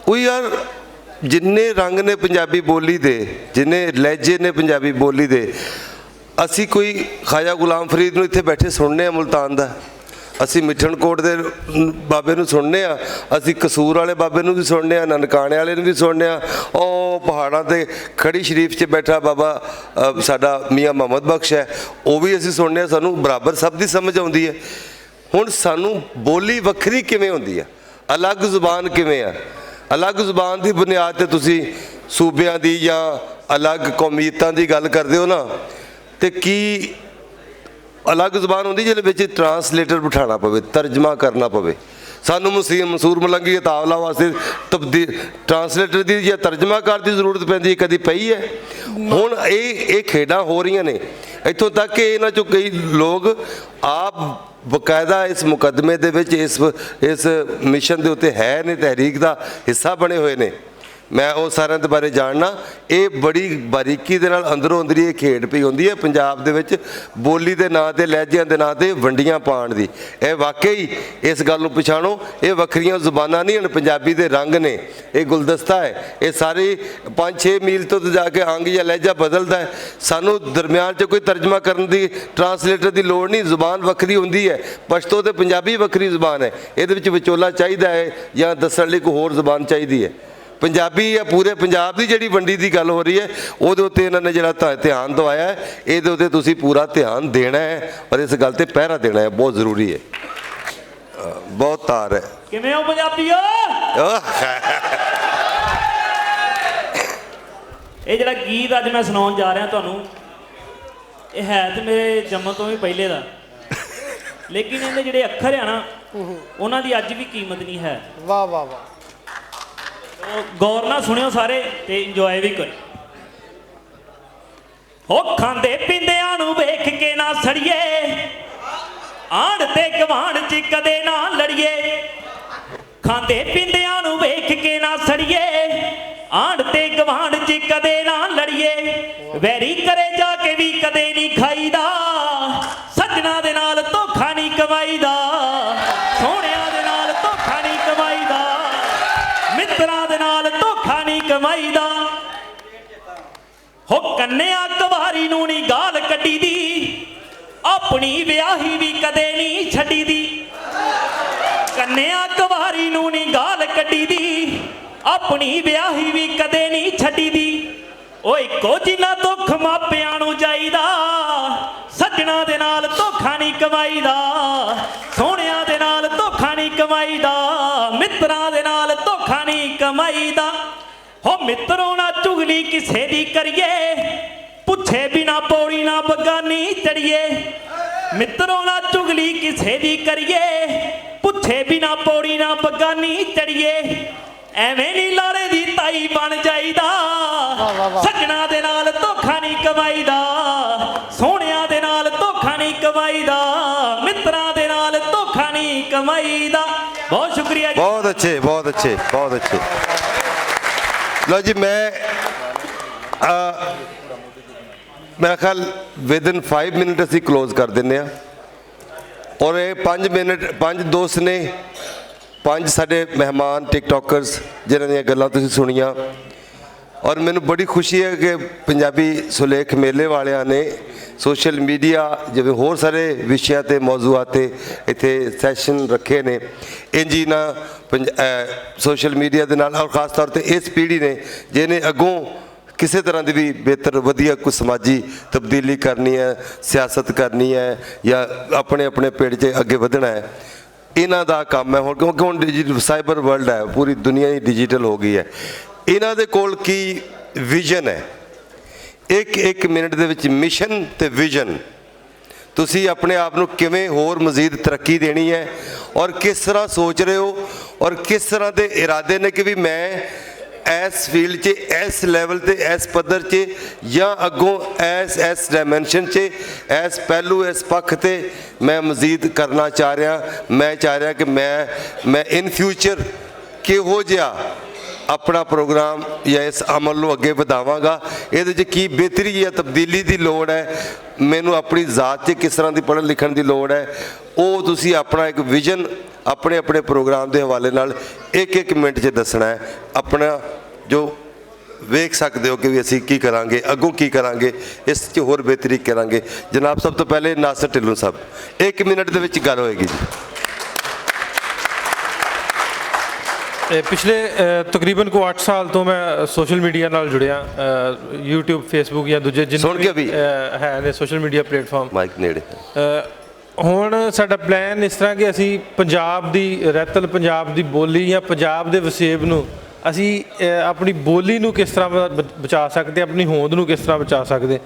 ਉਹ ਯਾਰ ਜਿੰਨੇ ਰੰਗ ਨੇ ਪੰਜਾਬੀ ਬੋਲੀ ਦੇ, ਜਿੰਨੇ ਲਹਿਜੇ ਨੇ ਪੰਜਾਬੀ ਬੋਲੀ ਦੇ, ਅਸੀਂ ਕੋਈ ਖਾਜਾ ਗੁਲਾਮ ਫਰੀਦ ਨੂੰ ਇੱਥੇ ਬੈਠੇ ਸੁਣਨੇ ਆ ਮੁਲਤਾਨ ਦਾ, ਅਸੀਂ ਮਿੱਠਣਕੋਟ ਦੇ ਬਾਬੇ ਨੂੰ ਸੁਣਨੇ ਆ, ਅਸੀਂ ਕਸੂਰ ਵਾਲੇ ਬਾਬੇ ਨੂੰ ਵੀ ਸੁਣਨੇ ਆ, ਨਨਕਾਣੇ ਵਾਲੇ ਨੂੰ ਵੀ ਸੁਣਨੇ ਆ, ਉਹ ਪਹਾੜਾਂ ਤੇ ਖੜੀ ਸ਼ਰੀਫ 'ਚ ਬੈਠਾ ਬਾਬਾ ਸਾਡਾ ਮੀਆਂ ਮੁਹੰਮਦ ਬਖਸ਼ ਹੈ, ਉਹ ਵੀ ਅਸੀਂ ਸੁਣਨੇ ਆ। ਸਾਨੂੰ ਬਰਾਬਰ ਸਭ ਦੀ ਸਮਝ ਆਉਂਦੀ ਹੈ। ਹੁਣ ਸਾਨੂੰ ਬੋਲੀ ਵੱਖਰੀ ਕਿਵੇਂ ਹੁੰਦੀ ਆ, ਅਲੱਗ ਜ਼ੁਬਾਨ ਕਿਵੇਂ ਆ? ਅਲੱਗ ਜ਼ੁਬਾਨ ਦੀ ਬੁਨਿਆਦ 'ਤੇ ਤੁਸੀਂ ਸੂਬਿਆਂ ਦੀ ਜਾਂ ਅਲੱਗ ਕੌਮੀਅਤਾਂ ਦੀ ਗੱਲ ਕਰਦੇ ਹੋ ਨਾ, ਤੇ ਕੀ ਅਲੱਗ ਜ਼ੁਬਾਨ ਹੁੰਦੀ ਜਿਹਦੇ ਵਿੱਚ ਟਰਾਂਸਲੇਟਰ ਬਿਠਾਉਣਾ ਪਵੇ, ਤਰਜਮਾ ਕਰਨਾ ਪਵੇ। ਸਾਨੂੰ ਮਨਸੂਰ ਮਲੰਗੀ ਤਾਵਲਾ ਵਾਸਤੇ ਟਰਾਂਸਲੇਟਰ ਦੀ ਜਾਂ ਤਰਜਮਾਕਾਰ ਦੀ ਜ਼ਰੂਰਤ ਪੈਂਦੀ, ਕਦੀ ਪਈ ਹੈ? ਹੁਣ ਇਹ ਖੇਡਾਂ ਹੋ ਰਹੀਆਂ ਨੇ, ਇੱਥੋਂ ਤੱਕ ਕਿ ਇਹਨਾਂ 'ਚੋਂ ਕਈ ਲੋਕ ਆਪ ਬਕਾਇਦਾ ਇਸ ਮੁਕੱਦਮੇ ਦੇ ਵਿੱਚ ਇਸ ਮਿਸ਼ਨ ਦੇ ਉੱਤੇ ਹੈ ਨੇ, ਤਹਿਰੀਕ ਦਾ ਹਿੱਸਾ ਬਣੇ ਹੋਏ ਨੇ। ਮੈਂ ਉਹ ਸਾਰਿਆਂ ਦੇ ਬਾਰੇ ਜਾਣਨਾ। ਇਹ ਬੜੀ ਬਾਰੀਕੀ ਦੇ ਨਾਲ ਅੰਦਰੋਂ ਅੰਦਰੀ ਇਹ ਖੇਡ ਪਈ ਹੁੰਦੀ ਹੈ ਪੰਜਾਬ ਦੇ ਵਿੱਚ, ਬੋਲੀ ਦੇ ਨਾਂ 'ਤੇ, ਲਹਿਜਿਆਂ ਦੇ ਨਾਂ 'ਤੇ ਵੰਡੀਆਂ ਪਾਉਣ ਦੀ। ਇਹ ਵਾਕਈ ਇਸ ਗੱਲ ਨੂੰ ਪਛਾਣੋ, ਇਹ ਵੱਖਰੀਆਂ ਜ਼ੁਬਾਨਾਂ ਨਹੀਂ ਹਨ, ਪੰਜਾਬੀ ਦੇ ਰੰਗ ਨੇ, ਇਹ ਗੁਲਦਸਤਾ ਹੈ। ਇਹ ਸਾਰੇ 5-6 ਮੀਲ ਤੋਂ ਜਾ ਕੇ ਅੰਗ ਜਾਂ ਲਹਿਜਾ ਬਦਲਦਾ ਹੈ। ਸਾਨੂੰ ਦਰਮਿਆਨ 'ਚ ਕੋਈ ਤਰਜਮਾ ਕਰਨ ਦੀ, ਟਰਾਂਸਲੇਟਰ ਦੀ ਲੋੜ ਨਹੀਂ। ਜ਼ੁਬਾਨ ਵੱਖਰੀ ਹੁੰਦੀ ਹੈ, ਪਸ਼ਤੋ ਤੇ ਪੰਜਾਬੀ ਵੱਖਰੀ ਜ਼ੁਬਾਨ ਹੈ। ਇਹਦੇ ਵਿੱਚ ਵਿਚੋਲਾ ਚਾਹੀਦਾ ਹੈ ਜਾਂ ਦੱਸਣ ਲਈ ਕੋਈ ਹੋਰ ਜ਼ੁਬਾਨ ਚਾਹੀਦੀ ਹੈ। ਪੰਜਾਬੀ ਜਾਂ ਪੂਰੇ ਪੰਜਾਬ ਦੀ ਜਿਹੜੀ ਵੰਡੀ ਦੀ ਗੱਲ ਹੋ ਰਹੀ ਹੈ, ਉਹਦੇ ਉੱਤੇ ਇਹਨਾਂ ਨੇ ਜਿਹੜਾ ਧਿਆਨ ਦਵਾਇਆ ਹੈ, ਇਹਦੇ ਉੱਤੇ ਤੁਸੀਂ ਪੂਰਾ ਧਿਆਨ ਦੇਣਾ ਹੈ ਔਰ ਇਸ ਗੱਲ ਤੇ ਪਹਿਰਾ ਦੇਣਾ ਹੈ, ਬਹੁਤ ਜ਼ਰੂਰੀ ਹੈ। ਬਹੁਤ ਤਾਰ ਹੈ। ਕਿਵੇਂ ਹੋ ਪੰਜਾਬੀਓ? ਇਹ ਜਿਹੜਾ ਗੀਤ ਅੱਜ ਮੈਂ ਸੁਣਾਉਣ ਜਾ ਰਿਹਾ ਤੁਹਾਨੂੰ, ਇਹ ਹੈ ਤੇ ਮੇਰੇ ਜੰਮਣ ਤੋਂ ਵੀ ਪਹਿਲੇ ਦਾ, ਲੇਕਿਨ ਇਹਦੇ ਜਿਹੜੇ ਅੱਖਰ ਆ ਨਾ, ਉਹਨਾਂ ਦੀ ਅੱਜ ਵੀ ਕੀਮਤ ਨਹੀਂ ਹੈ। ਵਾਹ ਵਾਹ ਵਾਹ। ਗੌਰ ਨਾਲ ਸੁਣਿਓ ਸਾਰੇ ਤੇ ਇੰਜੋਏ ਵੀ ਕਰੋ। ਹੋ ਖਾਂਦੇ ਪੀਂਦਿਆਂ ਨੂੰ ਵੇਖ ਕੇ ਨਾ ਸੜੀਏ, ਆਂਢ ਤੇ ਗਵਾਂਢ 'ਚ ਕਦੇ ਨਾ ਲੜੀਏ। ਖਾਂਦੇ ਪੀਂਦਿਆਂ ਨੂੰ ਵੇਖ ਕੇ ਨਾ ਸੜੀਏ, ਆਂਢ ਤੇ ਗਵਾਂਢ 'ਚ ਕਦੇ ਨਾ ਲੜੀਏ। ਵੈਰੀ ਕਰੇ ਜਾ ਕੇ ਵੀ ਕਦੇ ਨਹੀਂ ਖਾਈਦਾ, ਸੱਜਣਾ ਦੇ ਨਾਲ ਧੋਖਾ ਨਹੀਂ ਕਮਾਈਦਾ, ਸੋਹਣਿਆਂ ਦੇ ਨਾਲ ਧੋਖਾ ਨਹੀਂ ਕਮਾਈਦਾ, ਮਿੱਤਰਾਂ ਦੇ ਨਾਲ ਧੋਖਾ ਨਹੀਂ ਕਮਾਈਦਾ। ਹੋ ਕੰਨਿਆ ਕੁਵਾਰੀ ਨੂੰ ਨਹੀਂ ਗਾਲ ਕੱਢੀ ਦੀ, ਆਪਣੀ ਵਿਆਹੀ ਵੀ ਕਦੇ ਨਹੀਂ ਛੱਡੀ ਦੀ। ਕੰਨਿਆ ਕੁਵਾਰੀ ਨੂੰ ਨਹੀਂ ਗਾਲ ਕੱਢੀ ਦੀ, ਆਪਣੀ ਵਿਆਹੀ ਵੀ ਕਦੇ ਨਹੀਂ ਛੱਡੀ ਦੀ। ਓ ਇੱਕੋ ਜਿੰਨਾ ਦੁੱਖ ਮਾਪਿਆਂ ਨੂੰ ਜਾਈਦਾ, ਸੱਜਣਾ ਦੇ ਨਾਲ ਧੋਖਾ ਨਹੀਂ ਕਮਾਈਦਾ, ਸੋਹਣਿਆਂ ਦੇ ਨਾਲ ਧੋਖਾ ਨਹੀਂ ਕਮਾਈਦਾ, ਮਿੱਤਰਾਂ ਦੇ ਨਾਲ ਧੋਖਾ ਨਹੀਂ ਕਮਾਈਦਾ। ਹੋ ਮਿੱਤਰੋਂ ਨਾ ਚੁਗਲੀ ਕਿਸੇ ਦੀ ਕਰੀਏ, ਪੁੱਛੇ ਬਿਨਾ ਪੌੜੀ ਨਾ ਬਗਾਨੀ ਚੜੀਏ। ਮਿੱਤਰੋਂ ਨਾ ਚੁਗਲੀ ਕਿਸੇ ਦੀ ਕਰੀਏ, ਪੁੱਛੇ ਬਿਨਾ ਪੌੜੀ ਨਾ ਬਗਾਨੀ ਚੜੀਏ। ਐਵੇਂ ਨਹੀਂ ਲਾਰੇ ਦੀ ਤਾਈ ਬਣ ਜਾਈਦਾ, ਸੱਜਣਾ ਦੇ ਨਾਲ ਧੋਖਾ ਨਹੀਂ ਕਮਾਈਦਾ, ਸੋਹਣਿਆਂ ਦੇ ਨਾਲ ਧੋਖਾ ਨਹੀਂ ਕਮਾਈਦਾ, ਮਿੱਤਰਾਂ ਦੇ ਨਾਲ ਧੋਖਾ ਨਹੀਂ ਕਮਾਈਦਾ। ਬਹੁਤ ਸ਼ੁਕਰੀਆ। ਬਹੁਤ ਅੱਛੇ, ਬਹੁਤ ਅੱਛੇ, ਬਹੁਤ ਅੱਛੇ। ਲਓ ਜੀ, ਮੇਰਾ ਖਿਆਲ ਵਿਦਨ 5 ਮਿੰਟ ਅਸੀਂ ਕਲੋਜ਼ ਕਰ ਦਿੰਦੇ ਹਾਂ। ਔਰ ਇਹ 5 ਮਿੰਟ 5 ਦੋਸਤ ਨੇ, 5 ਸਾਡੇ ਮਹਿਮਾਨ ਟਿਕਟੋਕਰਸ ਜਿਨ੍ਹਾਂ ਦੀਆਂ ਗੱਲਾਂ ਤੁਸੀਂ ਸੁਣੀਆਂ। ਔਰ ਮੈਨੂੰ ਬੜੀ ਖੁਸ਼ੀ ਹੈ ਕਿ ਪੰਜਾਬੀ ਸੁਲੇਖ ਮੇਲੇ ਵਾਲਿਆਂ ਨੇ ਸੋਸ਼ਲ ਮੀਡੀਆ ਜਿਵੇਂ ਹੋਰ ਸਾਰੇ ਵਿਸ਼ਿਆਂ 'ਤੇ, ਮੌਜ਼ੂਆਂ 'ਤੇ ਇੱਥੇ ਸੈਸ਼ਨ ਰੱਖੇ ਨੇ। ਇੰਝ ਹੀ ਨਾ ਸੋਸ਼ਲ ਮੀਡੀਆ ਦੇ ਨਾਲ, ਔਰ ਖ਼ਾਸ ਤੌਰ 'ਤੇ ਇਸ ਪੀੜ੍ਹੀ ਨੇ ਜਿਹਨੇ ਅੱਗੋਂ ਕਿਸੇ ਤਰ੍ਹਾਂ ਦੀ ਵੀ ਬਿਹਤਰ ਵਧੀਆ ਕੋਈ ਸਮਾਜੀ ਤਬਦੀਲੀ ਕਰਨੀ ਹੈ, ਸਿਆਸਤ ਕਰਨੀ ਹੈ ਜਾਂ ਆਪਣੇ ਆਪਣੇ ਪੇੜ 'ਚ ਅੱਗੇ ਵਧਣਾ ਹੈ, ਇਹਨਾਂ ਦਾ ਕੰਮ ਹੈ। ਹੁਣ ਕਿਉਂਕਿ ਹੁਣ ਡਿਜੀਟਲ ਸਾਈਬਰ ਵਰਲਡ ਹੈ, ਪੂਰੀ ਦੁਨੀਆ ਹੀ ਡਿਜੀਟਲ ਹੋ ਗਈ ਹੈ। ਇਹਨਾਂ ਦੇ ਕੋਲ ਕੀ ਵਿਜ਼ਨ ਹੈ, ਇੱਕ ਮਿੰਟ ਦੇ ਵਿੱਚ ਮਿਸ਼ਨ ਤੇ ਵਿਜ਼ਨ, ਤੁਸੀਂ ਆਪਣੇ ਆਪ ਨੂੰ ਕਿਵੇਂ ਹੋਰ ਮਜ਼ੀਦ ਤਰੱਕੀ ਦੇਣੀ ਹੈ ਔਰ ਕਿਸ ਤਰ੍ਹਾਂ ਸੋਚ ਰਹੇ ਹੋ ਔਰ ਕਿਸ ਤਰ੍ਹਾਂ ਦੇ ਇਰਾਦੇ ਨੇ ਕਿ ਵੀ ਮੈਂ ਇਸ ਫੀਲਡ 'ਚ, ਇਸ ਲੈਵਲ 'ਤੇ, ਇਸ ਪੱਧਰ 'ਚ ਜਾਂ ਅੱਗੋਂ ਇਸ ਡਾਇਮੈਂਸ਼ਨ 'ਚ, ਇਸ ਪਹਿਲੂ, ਇਸ ਪੱਖ 'ਤੇ ਮੈਂ ਮਜ਼ੀਦ ਕਰਨਾ ਚਾਹ ਰਿਹਾ। ਮੈਂ ਚਾਹ ਰਿਹਾ ਕਿ ਮੈਂ ਇਨ ਫਿਊਚਰ ਕਿਹੋ ਜਿਹਾ ਆਪਣਾ ਪ੍ਰੋਗਰਾਮ ਜਾਂ ਇਸ ਅਮਲ ਨੂੰ ਅੱਗੇ ਵਧਾਵਾਂਗਾ। ਇਹਦੇ 'ਚ ਕੀ ਬਿਹਤਰੀ ਜਾਂ ਤਬਦੀਲੀ ਦੀ ਲੋੜ ਹੈ, ਮੈਨੂੰ ਆਪਣੀ ਜ਼ਾਤ 'ਚ ਕਿਸ ਤਰ੍ਹਾਂ ਦੀ ਪੜ੍ਹਨ ਲਿਖਣ ਦੀ ਲੋੜ ਹੈ, ਉਹ ਤੁਸੀਂ ਆਪਣਾ ਇੱਕ ਵਿਜ਼ਨ ਆਪਣੇ ਆਪਣੇ ਪ੍ਰੋਗਰਾਮ ਦੇ ਹਵਾਲੇ ਨਾਲ ਇੱਕ ਮਿੰਟ 'ਚ ਦੱਸਣਾ ਹੈ। ਆਪਣਾ ਜੋ ਵੇਖ ਸਕਦੇ ਹੋ ਕਿ ਵੀ ਅਸੀਂ ਕੀ ਕਰਾਂਗੇ, ਅੱਗੋਂ ਕੀ ਕਰਾਂਗੇ, ਇਸ 'ਚ ਹੋਰ ਬਿਹਤਰੀ ਕਰਾਂਗੇ। ਜਨਾਬ ਸਭ ਤੋਂ ਪਹਿਲੇ ਨਾਸਰ ਢਿੱਲੋਂ ਸਾਹਿਬ, 1 ਮਿੰਟ ਦੇ ਵਿੱਚ ਗੱਲ ਹੋਏਗੀ ਜੀ। ਪਿਛਲੇ ਤਕਰੀਬਨ 8 ਸਾਲ ਤੋਂ ਮੈਂ ਸੋਸ਼ਲ ਮੀਡੀਆ ਨਾਲ ਜੁੜਿਆ, YouTube Facebook ਜਾਂ ਦੂਜੇ ਸੁਣ ਕੇ ਵੀ ਹੈ ਨੇ ਸੋਸ਼ਲ ਮੀਡੀਆ ਪਲੇਟਫਾਰਮ। ਮਾਈਕ ਨੇੜੇ। ਹੁਣ ਸਾਡਾ ਪਲਾਨ ਇਸ ਤਰ੍ਹਾਂ ਕਿ ਅਸੀਂ ਪੰਜਾਬ ਦੀ ਰੈਤਲ, ਪੰਜਾਬ ਦੀ ਬੋਲੀ ਜਾਂ ਪੰਜਾਬ ਦੇ ਵਸੇਬ ਨੂੰ ਅਸੀਂ ਆਪਣੀ ਬੋਲੀ ਨੂੰ ਕਿਸ ਤਰ੍ਹਾਂ ਬਚਾ ਸਕਦੇ, ਆਪਣੀ ਹੋਂਦ ਨੂੰ ਕਿਸ ਤਰ੍ਹਾਂ ਬਚਾ ਸਕਦੇ,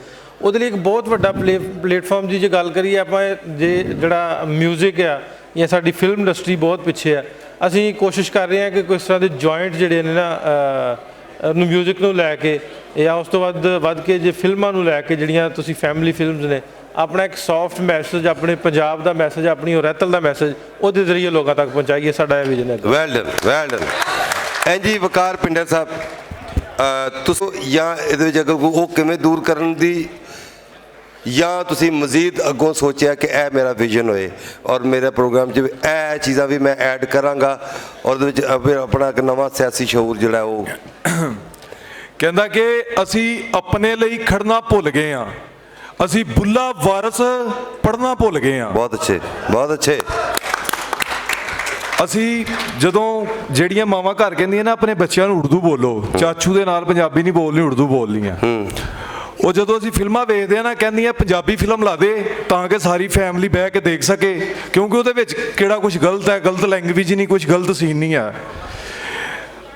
ਉਹਦੇ ਲਈ ਇੱਕ ਬਹੁਤ ਵੱਡਾ ਪਲੇਟਫਾਰਮ ਦੀ ਜੇ ਗੱਲ ਕਰੀਏ ਆਪਾਂ, ਜੇ ਜਿਹੜਾ ਮਿਊਜ਼ਿਕ ਆ ਜਾਂ ਸਾਡੀ ਫਿਲਮ ਇੰਡਸਟਰੀ ਬਹੁਤ ਪਿੱਛੇ ਆ, ਅਸੀਂ ਕੋਸ਼ਿਸ਼ ਕਰ ਰਹੇ ਹਾਂ ਕਿ ਕੋਈ ਇਸ ਤਰ੍ਹਾਂ ਦੇ ਜੁਆਇੰਟ ਜਿਹੜੇ ਨੇ ਨਾ ਨੂੰ ਮਿਊਜ਼ਿਕ ਨੂੰ ਲੈ ਕੇ ਜਾਂ ਉਸ ਤੋਂ ਵੱਧ ਕੇ ਜੇ ਫਿਲਮਾਂ ਨੂੰ ਲੈ ਕੇ, ਜਿਹੜੀਆਂ ਤੁਸੀਂ ਫੈਮਿਲੀ ਫਿਲਮਸ ਨੇ, ਆਪਣਾ ਇੱਕ ਸੌਫਟ ਮੈਸੇਜ, ਆਪਣੇ ਪੰਜਾਬ ਦਾ ਮੈਸੇਜ, ਆਪਣੀ ਉਹ ਰੈਤਲ ਦਾ ਮੈਸੇਜ ਉਹਦੇ ਜ਼ਰੀਏ ਲੋਕਾਂ ਤੱਕ ਪਹੁੰਚਾਈਏ। ਸਾਡਾ ਇਹ ਵਿਜ਼ਨ ਹੈ। Well done, well done. ਜੀ ਵਕਾਰ ਪਿੰਡਰ ਸਾਹਿਬ, ਤੁਸੀਂ ਜਾਂ ਇਹਦੇ ਵਿੱਚ ਅਗਰ ਉਹ ਕਿਵੇਂ ਦੂਰ ਕਰਨ ਦੀ, ਜਾਂ ਤੁਸੀਂ ਮਜ਼ੀਦ ਅੱਗੋਂ ਸੋਚਿਆ ਕਿ ਇਹ ਮੇਰਾ ਵਿਜ਼ਨ ਹੋਏ ਔਰ ਮੇਰੇ ਪ੍ਰੋਗਰਾਮ 'ਚ ਇਹ ਚੀਜ਼ਾਂ ਵੀ ਮੈਂ ਐਡ ਕਰਾਂਗਾ ਔਰ ਉਹਦੇ ਵਿੱਚ ਫਿਰ ਆਪਣਾ ਇੱਕ ਨਵਾਂ ਸਿਆਸੀ ਸ਼ਊਰ ਜਿਹੜਾ ਉਹ ਕਹਿੰਦਾ ਕਿ ਅਸੀਂ ਆਪਣੇ ਲਈ ਖੜਨਾ ਭੁੱਲ ਗਏ ਹਾਂ, ਅਸੀਂ ਬੁੱਲਾ ਵਾਰਸ ਪੜ੍ਹਨਾ ਭੁੱਲ ਗਏ ਹਾਂ। ਬਹੁਤ ਅੱਛੇ, ਬਹੁਤ ਅੱਛੇ। ਅਸੀਂ ਜਦੋਂ ਜਿਹੜੀਆਂ ਮਾਵਾਂ ਘਰ ਕਹਿੰਦੀਆਂ ਨਾ ਆਪਣੇ ਬੱਚਿਆਂ ਨੂੰ ਉਰਦੂ ਬੋਲੋ, ਚਾਚੂ ਦੇ ਨਾਲ ਪੰਜਾਬੀ ਨਹੀਂ ਬੋਲਣੀ, ਉਰਦੂ ਬੋਲਣੀ ਆ, ਉਹ ਜਦੋਂ ਅਸੀਂ ਫਿਲਮਾਂ ਵੇਖਦੇ ਆ ਨਾ ਕਹਿੰਦੀਆਂ ਪੰਜਾਬੀ ਫਿਲਮ ਲਾ ਦੇ ਤਾਂ ਕਿ ਸਾਰੀ ਫੈਮਿਲੀ ਬਹਿ ਕੇ ਦੇਖ ਸਕੇ, ਕਿਉਂਕਿ ਉਹਦੇ ਵਿੱਚ ਕਿਹੜਾ ਕੁਝ ਗਲਤ ਹੈ, ਗਲਤ ਲੈਂਗੁਏਜ ਨਹੀਂ, ਕੁਝ ਗਲਤ ਸੀਨ ਨਹੀਂ ਆ।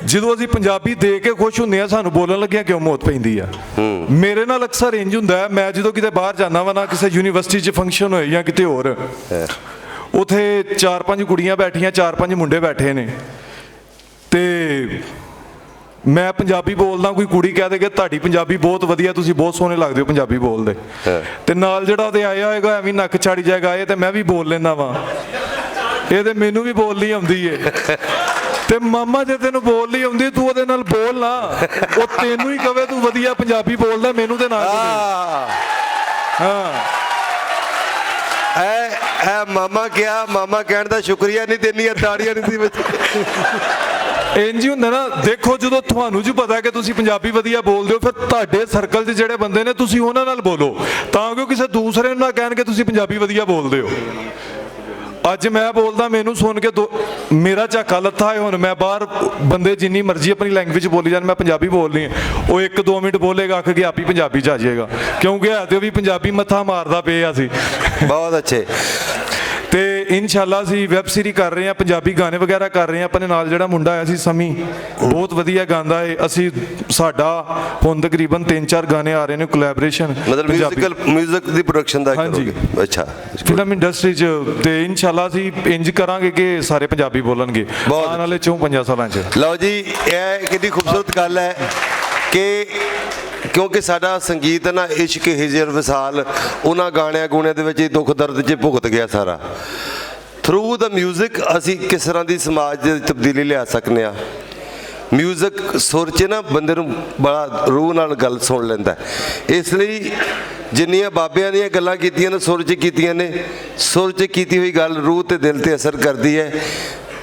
ਜਦੋਂ ਅਸੀਂ ਪੰਜਾਬੀ ਦੇਖ ਕੇ ਖੁਸ਼ ਹੁੰਦੇ ਆ, ਸਾਨੂੰ ਬੋਲਣ ਲੱਗਿਆ ਕਿਉਂ ਮੌਤ ਪੈਂਦੀ ਆ। ਮੇਰੇ ਨਾਲ ਅਕਸਰ ਇੰਜ ਹੁੰਦਾ, ਮੈਂ ਜਦੋਂ ਕਿਤੇ ਬਾਹਰ ਜਾਂਦਾ ਵਾ ਨਾ, ਕਿਸੇ ਯੂਨੀਵਰਸਿਟੀ 'ਚ ਫੰਕਸ਼ਨ ਹੋਏ ਜਾਂ ਕਿਤੇ ਹੋਰ, ਉੱਥੇ 4-5 ਕੁੜੀਆਂ ਬੈਠੀਆਂ, 4-5 ਮੁੰਡੇ ਬੈਠੇ ਨੇ, ਤੇ ਮੈਂ ਪੰਜਾਬੀ ਬੋਲਦਾ, ਕੋਈ ਕੁੜੀ ਕਹਿ ਦੇ ਕਿ ਤੁਹਾਡੀ ਪੰਜਾਬੀ ਬਹੁਤ ਵਧੀਆ, ਤੁਸੀਂ ਬਹੁਤ ਸੋਹਣੇ ਲੱਗਦੇ ਹੋ ਪੰਜਾਬੀ ਬੋਲਦੇ, ਤੇ ਨਾਲ ਜਿਹੜਾ ਉਹਦੇ ਆਇਆ ਹੋਏਗਾ ਐਵੇਂ ਨੱਕ ਛਾੜੀ ਜਾਏਗਾ, ਇਹ ਤੇ ਮੈਂ ਵੀ ਬੋਲ ਲੈਂਦਾ ਵਾਂ, ਇਹ ਤੇ ਮੈਨੂੰ ਵੀ ਬੋਲਣੀ ਆਉਂਦੀ ਏ। ਤੇ ਮਾਮਾ ਜੇ ਤੈਨੂੰ ਬੋਲਣੀ ਆਉਂਦੀ ਤੂੰ ਉਹਦੇ ਨਾਲ ਬੋਲ ਨਾ, ਉਹ ਤੈਨੂੰ ਹੀ ਕਵੇ ਤੂੰ ਵਧੀਆ ਪੰਜਾਬੀ ਬੋਲਦਾ, ਮੈਨੂੰ ਤੇ ਨਾ ਹਾਂ। ਇਹ ਮਾਮਾ ਕਿਹਾ, ਮਾਮਾ ਕਹਿਣ ਦਾ ਸ਼ੁਕਰੀਆ ਨਹੀਂ ਦੇਣੀਆਂ, ਤਾੜੀਆਂ ਨਹੀਂ ਸੀ। ਇੰਜ ਹੀ ਹੁੰਦਾ ਨਾ, ਦੇਖੋ ਜਦੋਂ ਤੁਹਾਨੂੰ ਜੀ ਪਤਾ ਕਿ ਤੁਸੀਂ ਪੰਜਾਬੀ ਵਧੀਆ ਬੋਲਦੇ ਹੋ, ਫਿਰ ਤੁਹਾਡੇ ਸਰਕਲ 'ਚ ਜਿਹੜੇ ਬੰਦੇ ਨੇ ਤੁਸੀਂ ਉਹਨਾਂ ਨਾਲ ਬੋਲੋ, ਤਾਂ ਕਿ ਕਿਸੇ ਦੂਸਰੇ ਨੂੰ ਨਾ ਕਹਿਣ ਕਿ ਤੁਸੀਂ ਪੰਜਾਬੀ ਵਧੀਆ ਬੋਲਦੇ ਹੋ। ਅੱਜ ਮੈਂ ਬੋਲਦਾ, ਮੈਨੂੰ ਸੁਣ ਕੇ ਮੇਰਾ ਝਾਕਾ ਲੱਥਾ ਹੈ। ਹੁਣ ਮੈਂ ਬਾਹਰ ਬੰਦੇ ਜਿੰਨੀ ਮਰਜ਼ੀ ਆਪਣੀ ਲੈਂਗੁਏਜ ਬੋਲੀ ਜਾਣ, ਮੈਂ ਪੰਜਾਬੀ ਬੋਲਣੀ ਹੈ, ਉਹ 1-2 ਮਿੰਟ ਬੋਲੇਗਾ, ਅੱਖ ਕੇ ਆਪ ਹੀ ਪੰਜਾਬੀ 'ਚ ਆ ਜਾਏਗਾ, ਕਿਉਂਕਿ ਹੈ ਤੇ ਉਹ ਵੀ ਪੰਜਾਬੀ ਮੱਥਾ ਮਾਰਦਾ ਪਿਆ ਸੀ। ਬਹੁਤ ਅੱਛੇ। ਤੇ ਇਨਸ਼ਾਅੱਲਾ ਅਸੀਂ ਵੈਬ ਸੀਰੀ ਕਰ ਰਹੇ ਹਾਂ, ਪੰਜਾਬੀ ਗਾਣੇ ਵਗੈਰਾ ਕਰ ਰਹੇ ਹਾਂ। ਆਪਣੇ ਨਾਲ ਜਿਹੜਾ ਮੁੰਡਾ ਆਇਆ ਸੀ ਸਮੀ, ਬਹੁਤ ਵਧੀਆ ਗਾਉਂਦਾ ਹੈ। ਅਸੀਂ ਸਾਡਾ ਹੁਣ ਤਕਰੀਬਨ 3-4 ਗਾਣੇ ਆ ਰਹੇ ਨੇ ਕੋਲੈਬੋਰੇਸ਼ਨ, ਮਤਲਬ ਮਿਊਜ਼ਿਕ ਦੀ ਪ੍ਰੋਡਕਸ਼ਨ ਦਾ। ਹਾਂਜੀ, ਅੱਛਾ। ਫਿਲਮ ਇੰਡਸਟਰੀ 'ਚ, ਤੇ ਇਨਸ਼ਾਅੱਲਾ ਅਸੀਂ ਇੰਜ ਕਰਾਂਗੇ ਕਿ ਸਾਰੇ ਪੰਜਾਬੀ ਬੋਲਣਗੇ ਆਉਣ ਵਾਲੇ 4-5 ਸਾਲਾਂ 'ਚ। ਲਓ ਜੀ, ਇਹ ਕਿੰਨੀ ਖੂਬਸੂਰਤ ਗੱਲ ਹੈ ਕਿ ਕਿਉਂਕਿ ਸਾਡਾ ਸੰਗੀਤ ਨਾ ਇਸ਼ਕ, ਹਿਜਰ, ਵਿਸਾਲ, ਉਹਨਾਂ ਗਾਣਿਆਂ ਗੂਣਿਆਂ ਦੇ ਵਿੱਚ ਦੁੱਖ ਦਰਦ 'ਚ ਭੁਗਤ ਗਿਆ ਸਾਰਾ। ਥਰੂ ਦਾ ਮਿਊਜ਼ਿਕ ਅਸੀਂ ਕਿਸ ਤਰ੍ਹਾਂ ਦੀ ਸਮਾਜ ਦੇ ਤਬਦੀਲੀ ਲਿਆ ਸਕਦੇ ਹਾਂ। ਮਿਊਜ਼ਿਕ ਸੁਰ 'ਚ ਨਾ ਬੰਦੇ ਨੂੰ ਬੜਾ ਰੂਹ ਨਾਲ ਗੱਲ ਸੁਣ ਲੈਂਦਾ, ਇਸ ਲਈ ਜਿੰਨੀਆਂ ਬਾਬਿਆਂ ਦੀਆਂ ਗੱਲਾਂ ਕੀਤੀਆਂ ਨੇ ਸੁਰ 'ਚ ਕੀਤੀਆਂ ਨੇ, ਸੁਰ 'ਚ ਕੀਤੀ ਹੋਈ ਗੱਲ ਰੂਹ ਤੇ ਦਿਲ ਤੇ ਅਸਰ ਕਰਦੀ ਹੈ।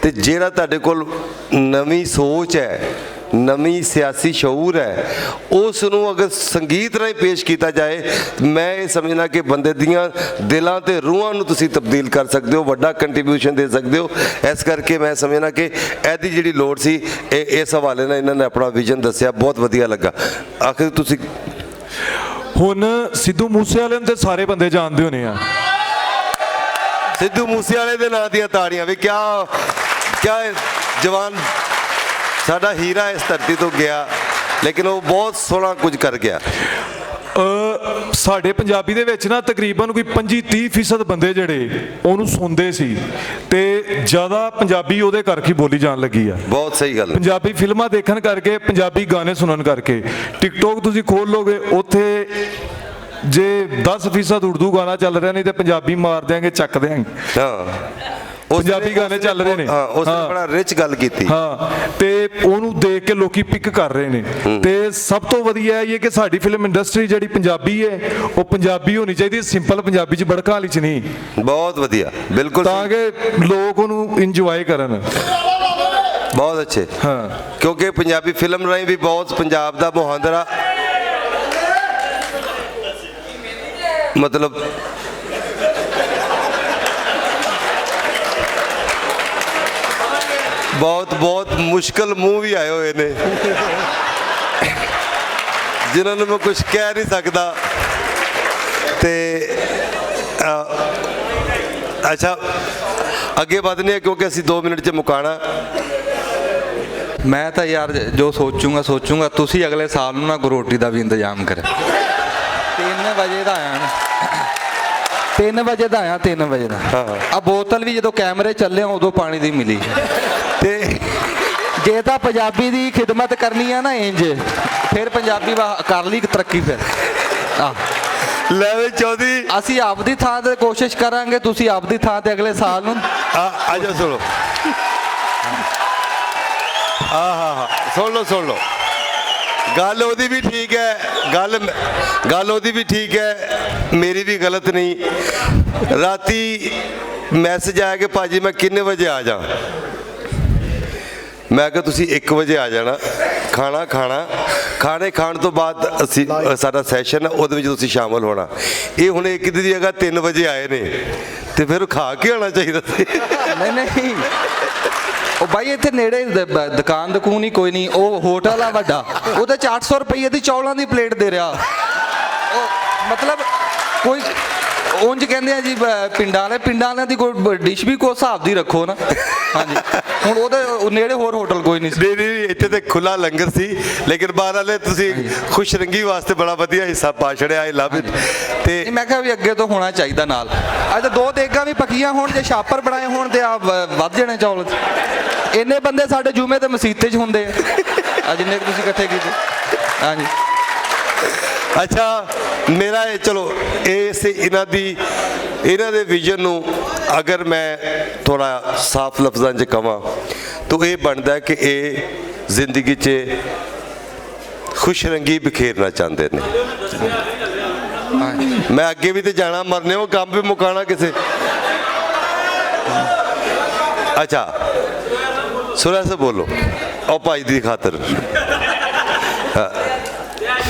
ਤੇ ਜਿਹੜਾ ਤੁਹਾਡੇ ਕੋਲ ਨਵੀਂ ਸੋਚ ਹੈ, ਨਵੀਂ ਸਿਆਸੀ ਸ਼ਊਰ ਹੈ, ਉਸ ਨੂੰ ਅਗਰ ਸੰਗੀਤ ਰਾਹੀਂ ਪੇਸ਼ ਕੀਤਾ ਜਾਏ, ਮੈਂ ਇਹ ਸਮਝਣਾ ਕਿ ਬੰਦੇ ਦੀਆਂ ਦਿਲਾਂ ਤੇ ਰੂਹਾਂ ਨੂੰ ਤੁਸੀਂ ਤਬਦੀਲ ਕਰ ਸਕਦੇ ਹੋ, ਵੱਡਾ ਕੰਟਰੀਬਿਊਸ਼ਨ ਦੇ ਸਕਦੇ ਹੋ। ਇਸ ਕਰਕੇ ਮੈਂ ਸਮਝਣਾ ਕਿ ਇਹਦੀ ਜਿਹੜੀ ਲੋੜ ਸੀ, ਇਸ ਹਵਾਲੇ ਨਾਲ ਇਹਨਾਂ ਨੇ ਆਪਣਾ ਵਿਜ਼ਨ ਦੱਸਿਆ, ਬਹੁਤ ਵਧੀਆ ਲੱਗਾ। ਆਖਿਰ ਤੁਸੀਂ ਹੁਣ ਸਿੱਧੂ ਮੂਸੇਵਾਲੇ ਨੂੰ ਤੇ ਸਾਰੇ ਬੰਦੇ ਜਾਣਦੇ ਹੋਣੇ ਆ। ਸਿੱਧੂ ਮੂਸੇਵਾਲੇ ਦੇ ਨਾਂ ਦੀਆਂ ਤਾੜੀਆਂ ਵੀ, ਕਿਆ ਜਵਾਨ ਸਾਡਾ ਹੀਰਾ ਇਸ ਧਰਤੀ ਤੋਂ ਗਿਆ, ਲੇਕਿਨ ਉਹ ਬਹੁਤ ਸੋਹਣਾ ਕੁਝ ਕਰ ਗਿਆ। ਸਾਡੇ ਪੰਜਾਬੀ ਦੇ ਵਿੱਚ ਨਾ ਤਕਰੀਬਨ ਕੋਈ 25-30% ਬੰਦੇ ਜਿਹੜੇ ਉਹਨੂੰ ਸੁਣਦੇ ਸੀ, ਤੇ ਜ਼ਿਆਦਾ ਪੰਜਾਬੀ ਉਹਦੇ ਕਰਕੇ ਬੋਲੀ ਜਾਣ ਲੱਗੀ ਆ। ਬਹੁਤ ਸਹੀ ਗੱਲ। ਪੰਜਾਬੀ ਫਿਲਮਾਂ ਦੇਖਣ ਕਰਕੇ, ਪੰਜਾਬੀ ਗਾਣੇ ਸੁਣਨ ਕਰਕੇ। ਟਿਕਟੋਕ ਤੁਸੀਂ ਖੋਲ ਲੋਗੇ, ਉੱਥੇ ਜੇ 10% ਉਰਦੂ ਗਾਣਾ ਚੱਲ ਰਿਹਾ, ਨਹੀਂ ਤੇ ਪੰਜਾਬੀ ਮਾਰ ਦਿਆਂਗੇ, ਚੱਕ ਦਿਆਂਗੇ। ਹਾਂ, ਪੰਜਾਬੀ ਗਾਣੇ ਚੱਲ ਰਹੇ ਨੇ। ਹਾਂ, ਉਸ ਨੇ ਬੜਾ ਰਿਚ ਗੱਲ ਕੀਤੀ। ਹਾਂ, ਤੇ ਉਹਨੂੰ ਦੇਖ ਕੇ ਲੋਕੀ ਪਿਕ ਕਰ ਰਹੇ ਨੇ। ਤੇ ਸਭ ਤੋਂ ਵਧੀਆ ਇਹ ਕਿ ਸਾਡੀ ਫਿਲਮ ਇੰਡਸਟਰੀ ਜਿਹੜੀ ਪੰਜਾਬੀ ਹੈ ਉਹ ਪੰਜਾਬੀ ਹੋਣੀ ਚਾਹੀਦੀ, ਸਿੰਪਲ ਪੰਜਾਬੀ ਚ ਬੜਕਾਂ ਵਾਲੀ ਚ ਨਹੀਂ। ਬਹੁਤ ਵਧੀਆ, ਬਿਲਕੁਲ ਤਾਂ ਕਿ ਲੋਕ ਉਹਨੂੰ ਇੰਜੋਏ ਕਰਨ। ਬਹੁਤ ਅੱਛੇ। ਹਾਂ, ਕਿਉਂਕਿ ਪੰਜਾਬੀ ਫਿਲਮ ਰਾਹੀਂ ਵੀ ਬਹੁਤ ਪੰਜਾਬ ਦਾ ਮੁਹਾਂਦਰਾ ਮਤਲਬ ਬਹੁਤ ਮੁਸ਼ਕਲ ਮੂੰਹ ਵੀ ਆਏ ਹੋਏ ਨੇ ਜਿਨ੍ਹਾਂ ਨੂੰ ਮੈਂ ਕੁਝ ਕਹਿ ਨਹੀਂ ਸਕਦਾ। ਤੇ ਅੱਛਾ, ਅੱਗੇ ਵਧਨੇ ਆ ਕਿਉਂਕਿ ਅਸੀਂ 2 ਮਿੰਟ 'ਚ ਮੁਕਾਣਾ। ਮੈਂ ਤਾਂ ਯਾਰ ਜੋ ਸੋਚੂਗਾ ਤੁਸੀਂ ਅਗਲੇ ਸਾਲ ਨੂੰ ਨਾ ਰੋਟੀ ਦਾ ਵੀ ਇੰਤਜ਼ਾਮ ਕਰੇ। 3 ਵਜੇ ਦਾ ਆਇਆ ਨਾ, 3 ਵਜੇ ਦਾ ਆਇਆ, 3 ਵਜੇ ਦਾ। ਆ ਬੋਤਲ ਵੀ ਜਦੋਂ ਕੈਮਰੇ ਚੱਲੇ ਉਦੋਂ ਪਾਣੀ ਦੀ ਮਿਲੀ। ਤੇ ਜੇ ਤਾਂ ਪੰਜਾਬੀ ਦੀ ਖਿਦਮਤ ਕਰਨੀ ਆ ਨਾ ਇੰਜ, ਫਿਰ ਪੰਜਾਬੀ ਕਰ ਲਈ ਤਰੱਕੀ। ਫਿਰ ਲੈ ਵੀ ਚੌਧਰੀ, ਅਸੀਂ ਆਪਦੀ ਥਾਂ ਤੇ ਕੋਸ਼ਿਸ਼ ਕਰਾਂਗੇ, ਤੁਸੀਂ ਆਪਦੀ ਥਾਂ ਤੇ ਅਗਲੇ ਸਾਲ ਨੂੰ ਆ ਜਾ ਸੁਣੋ। ਸੁਣ ਲਓ ਗੱਲ ਉਹਦੀ ਵੀ ਠੀਕ ਹੈ, ਗੱਲ ਉਹਦੀ ਵੀ ਠੀਕ ਹੈ, ਮੇਰੀ ਵੀ ਗਲਤ ਨਹੀਂ। ਰਾਤੀ ਮੈਸੇਜ ਆਇਆ ਕਿ ਭਾਜੀ ਮੈਂ ਕਿੰਨੇ ਵਜੇ ਆ ਜਾ। ਮੈਂ ਕਿਹਾ ਤੁਸੀਂ 1 ਵਜੇ ਆ ਜਾਣਾ, ਖਾਣੇ ਖਾਣ ਤੋਂ ਬਾਅਦ ਅਸੀਂ ਸਾਡਾ ਸੈਸ਼ਨ ਹੈ ਉਹਦੇ ਵਿੱਚ ਤੁਸੀਂ ਸ਼ਾਮਲ ਹੋਣਾ। ਇਹ ਹੁਣ ਇੱਕ ਦੀ ਜਗ੍ਹਾ 3 ਵਜੇ ਆਏ ਨੇ ਤੇ ਫਿਰ ਖਾ ਕੇ ਆਉਣਾ ਚਾਹੀਦਾ ਸੀ। ਨਹੀਂ ਉਹ ਬਾਈ ਇੱਥੇ ਨੇੜੇ ਦੁਕਾਨ ਹੀ ਕੋਈ ਨਹੀਂ, ਉਹ ਹੋਟਲ ਆ ਵੱਡਾ, ਉਹਦੇ 400 ਰੁਪਏ ਦੀ ਚੌਲਾਂ ਦੀ ਪਲੇਟ ਦੇ ਰਿਹਾ। ਉਹ ਮਤਲਬ ਕੋਈ ਉਂਝ ਕਹਿੰਦੇ ਆ ਜੀ ਪਿੰਡਾਂ ਵਾਲਿਆਂ ਦੀ ਕੋਈ ਡਿਸ਼ ਵੀ ਕੋਈ ਹਿਸਾਬ ਦੀ ਰੱਖੋ ਨਾ। ਹਾਂਜੀ, ਹੁਣ ਉਹਦੇ ਨੇੜੇ ਹੋਰ ਹੋਟਲ ਕੋਈ ਨਹੀਂ ਸੀ। ਨਹੀਂ ਇੱਥੇ ਤੇ ਖੁੱਲਾ ਲੰਗਰ ਸੀ, ਲੇਕਿਨ ਬਾਹਰ ਵਾਲੇ ਤੁਸੀਂ ਖੁਸ਼ਰੰਗੀ ਵਾਸਤੇ ਬੜਾ ਵਧੀਆ ਹਿੱਸਾ ਪਾ ਛੜਿਆ। ਆਈ ਲਵ ਇਟ। ਤੇ ਮੈਂ ਕਿਹਾ ਵੀ ਅੱਗੇ ਤੋਂ ਹੋਣਾ ਚਾਹੀਦਾ ਨਾਲ। ਅੱਜ 2 ਦੇਗਾਂ ਵੀ ਪੱਕੀਆਂ ਹੋਣ, ਜੇ ਛਾਪਰ ਬਣਾਏ ਹੋਣ ਤੇ ਆ ਵੱਧ ਜਾਣੇ ਚੌਲ। ਇੰਨੇ ਬੰਦੇ ਸਾਡੇ ਜੂਮੇ ਤੇ ਮਸੀਤੇ 'ਚ ਹੁੰਦੇ ਆ ਜਿੰਨੇ ਤੁਸੀਂ ਇਕੱਠੇ ਕੀਤੇ। ਹਾਂਜੀ, ਅੱਛਾ, ਮੇਰਾ ਇਹ ਚਲੋ ਇਹਨਾਂ ਦੇ ਵਿਜ਼ਨ ਨੂੰ ਅਗਰ ਮੈਂ ਥੋੜਾ ਸਾਫ਼ ਲਫ਼ਜ਼ਾਂ 'ਚ ਕਵਾਂ ਤਾਂ ਇਹ ਬਣਦਾ ਕਿ ਇਹ ਜ਼ਿੰਦਗੀ 'ਚ ਖੁਸ਼ਰੰਗੀ ਬਿਖੇਰਨਾ ਚਾਹੁੰਦੇ ਨੇ। ਮੈਂ ਅੱਗੇ ਵੀ ਤੇ ਜਾਣਾ, ਮਰਨੇ ਉਹ ਕੰਮ ਵੀ ਮੁਕਾਣਾ ਕਿਸੇ। ਅੱਛਾ ਸੁਰਾ ਸੇ ਬੋਲੋ ਉਹ ਭਾਈ ਦੀ ਖਾਤਰ।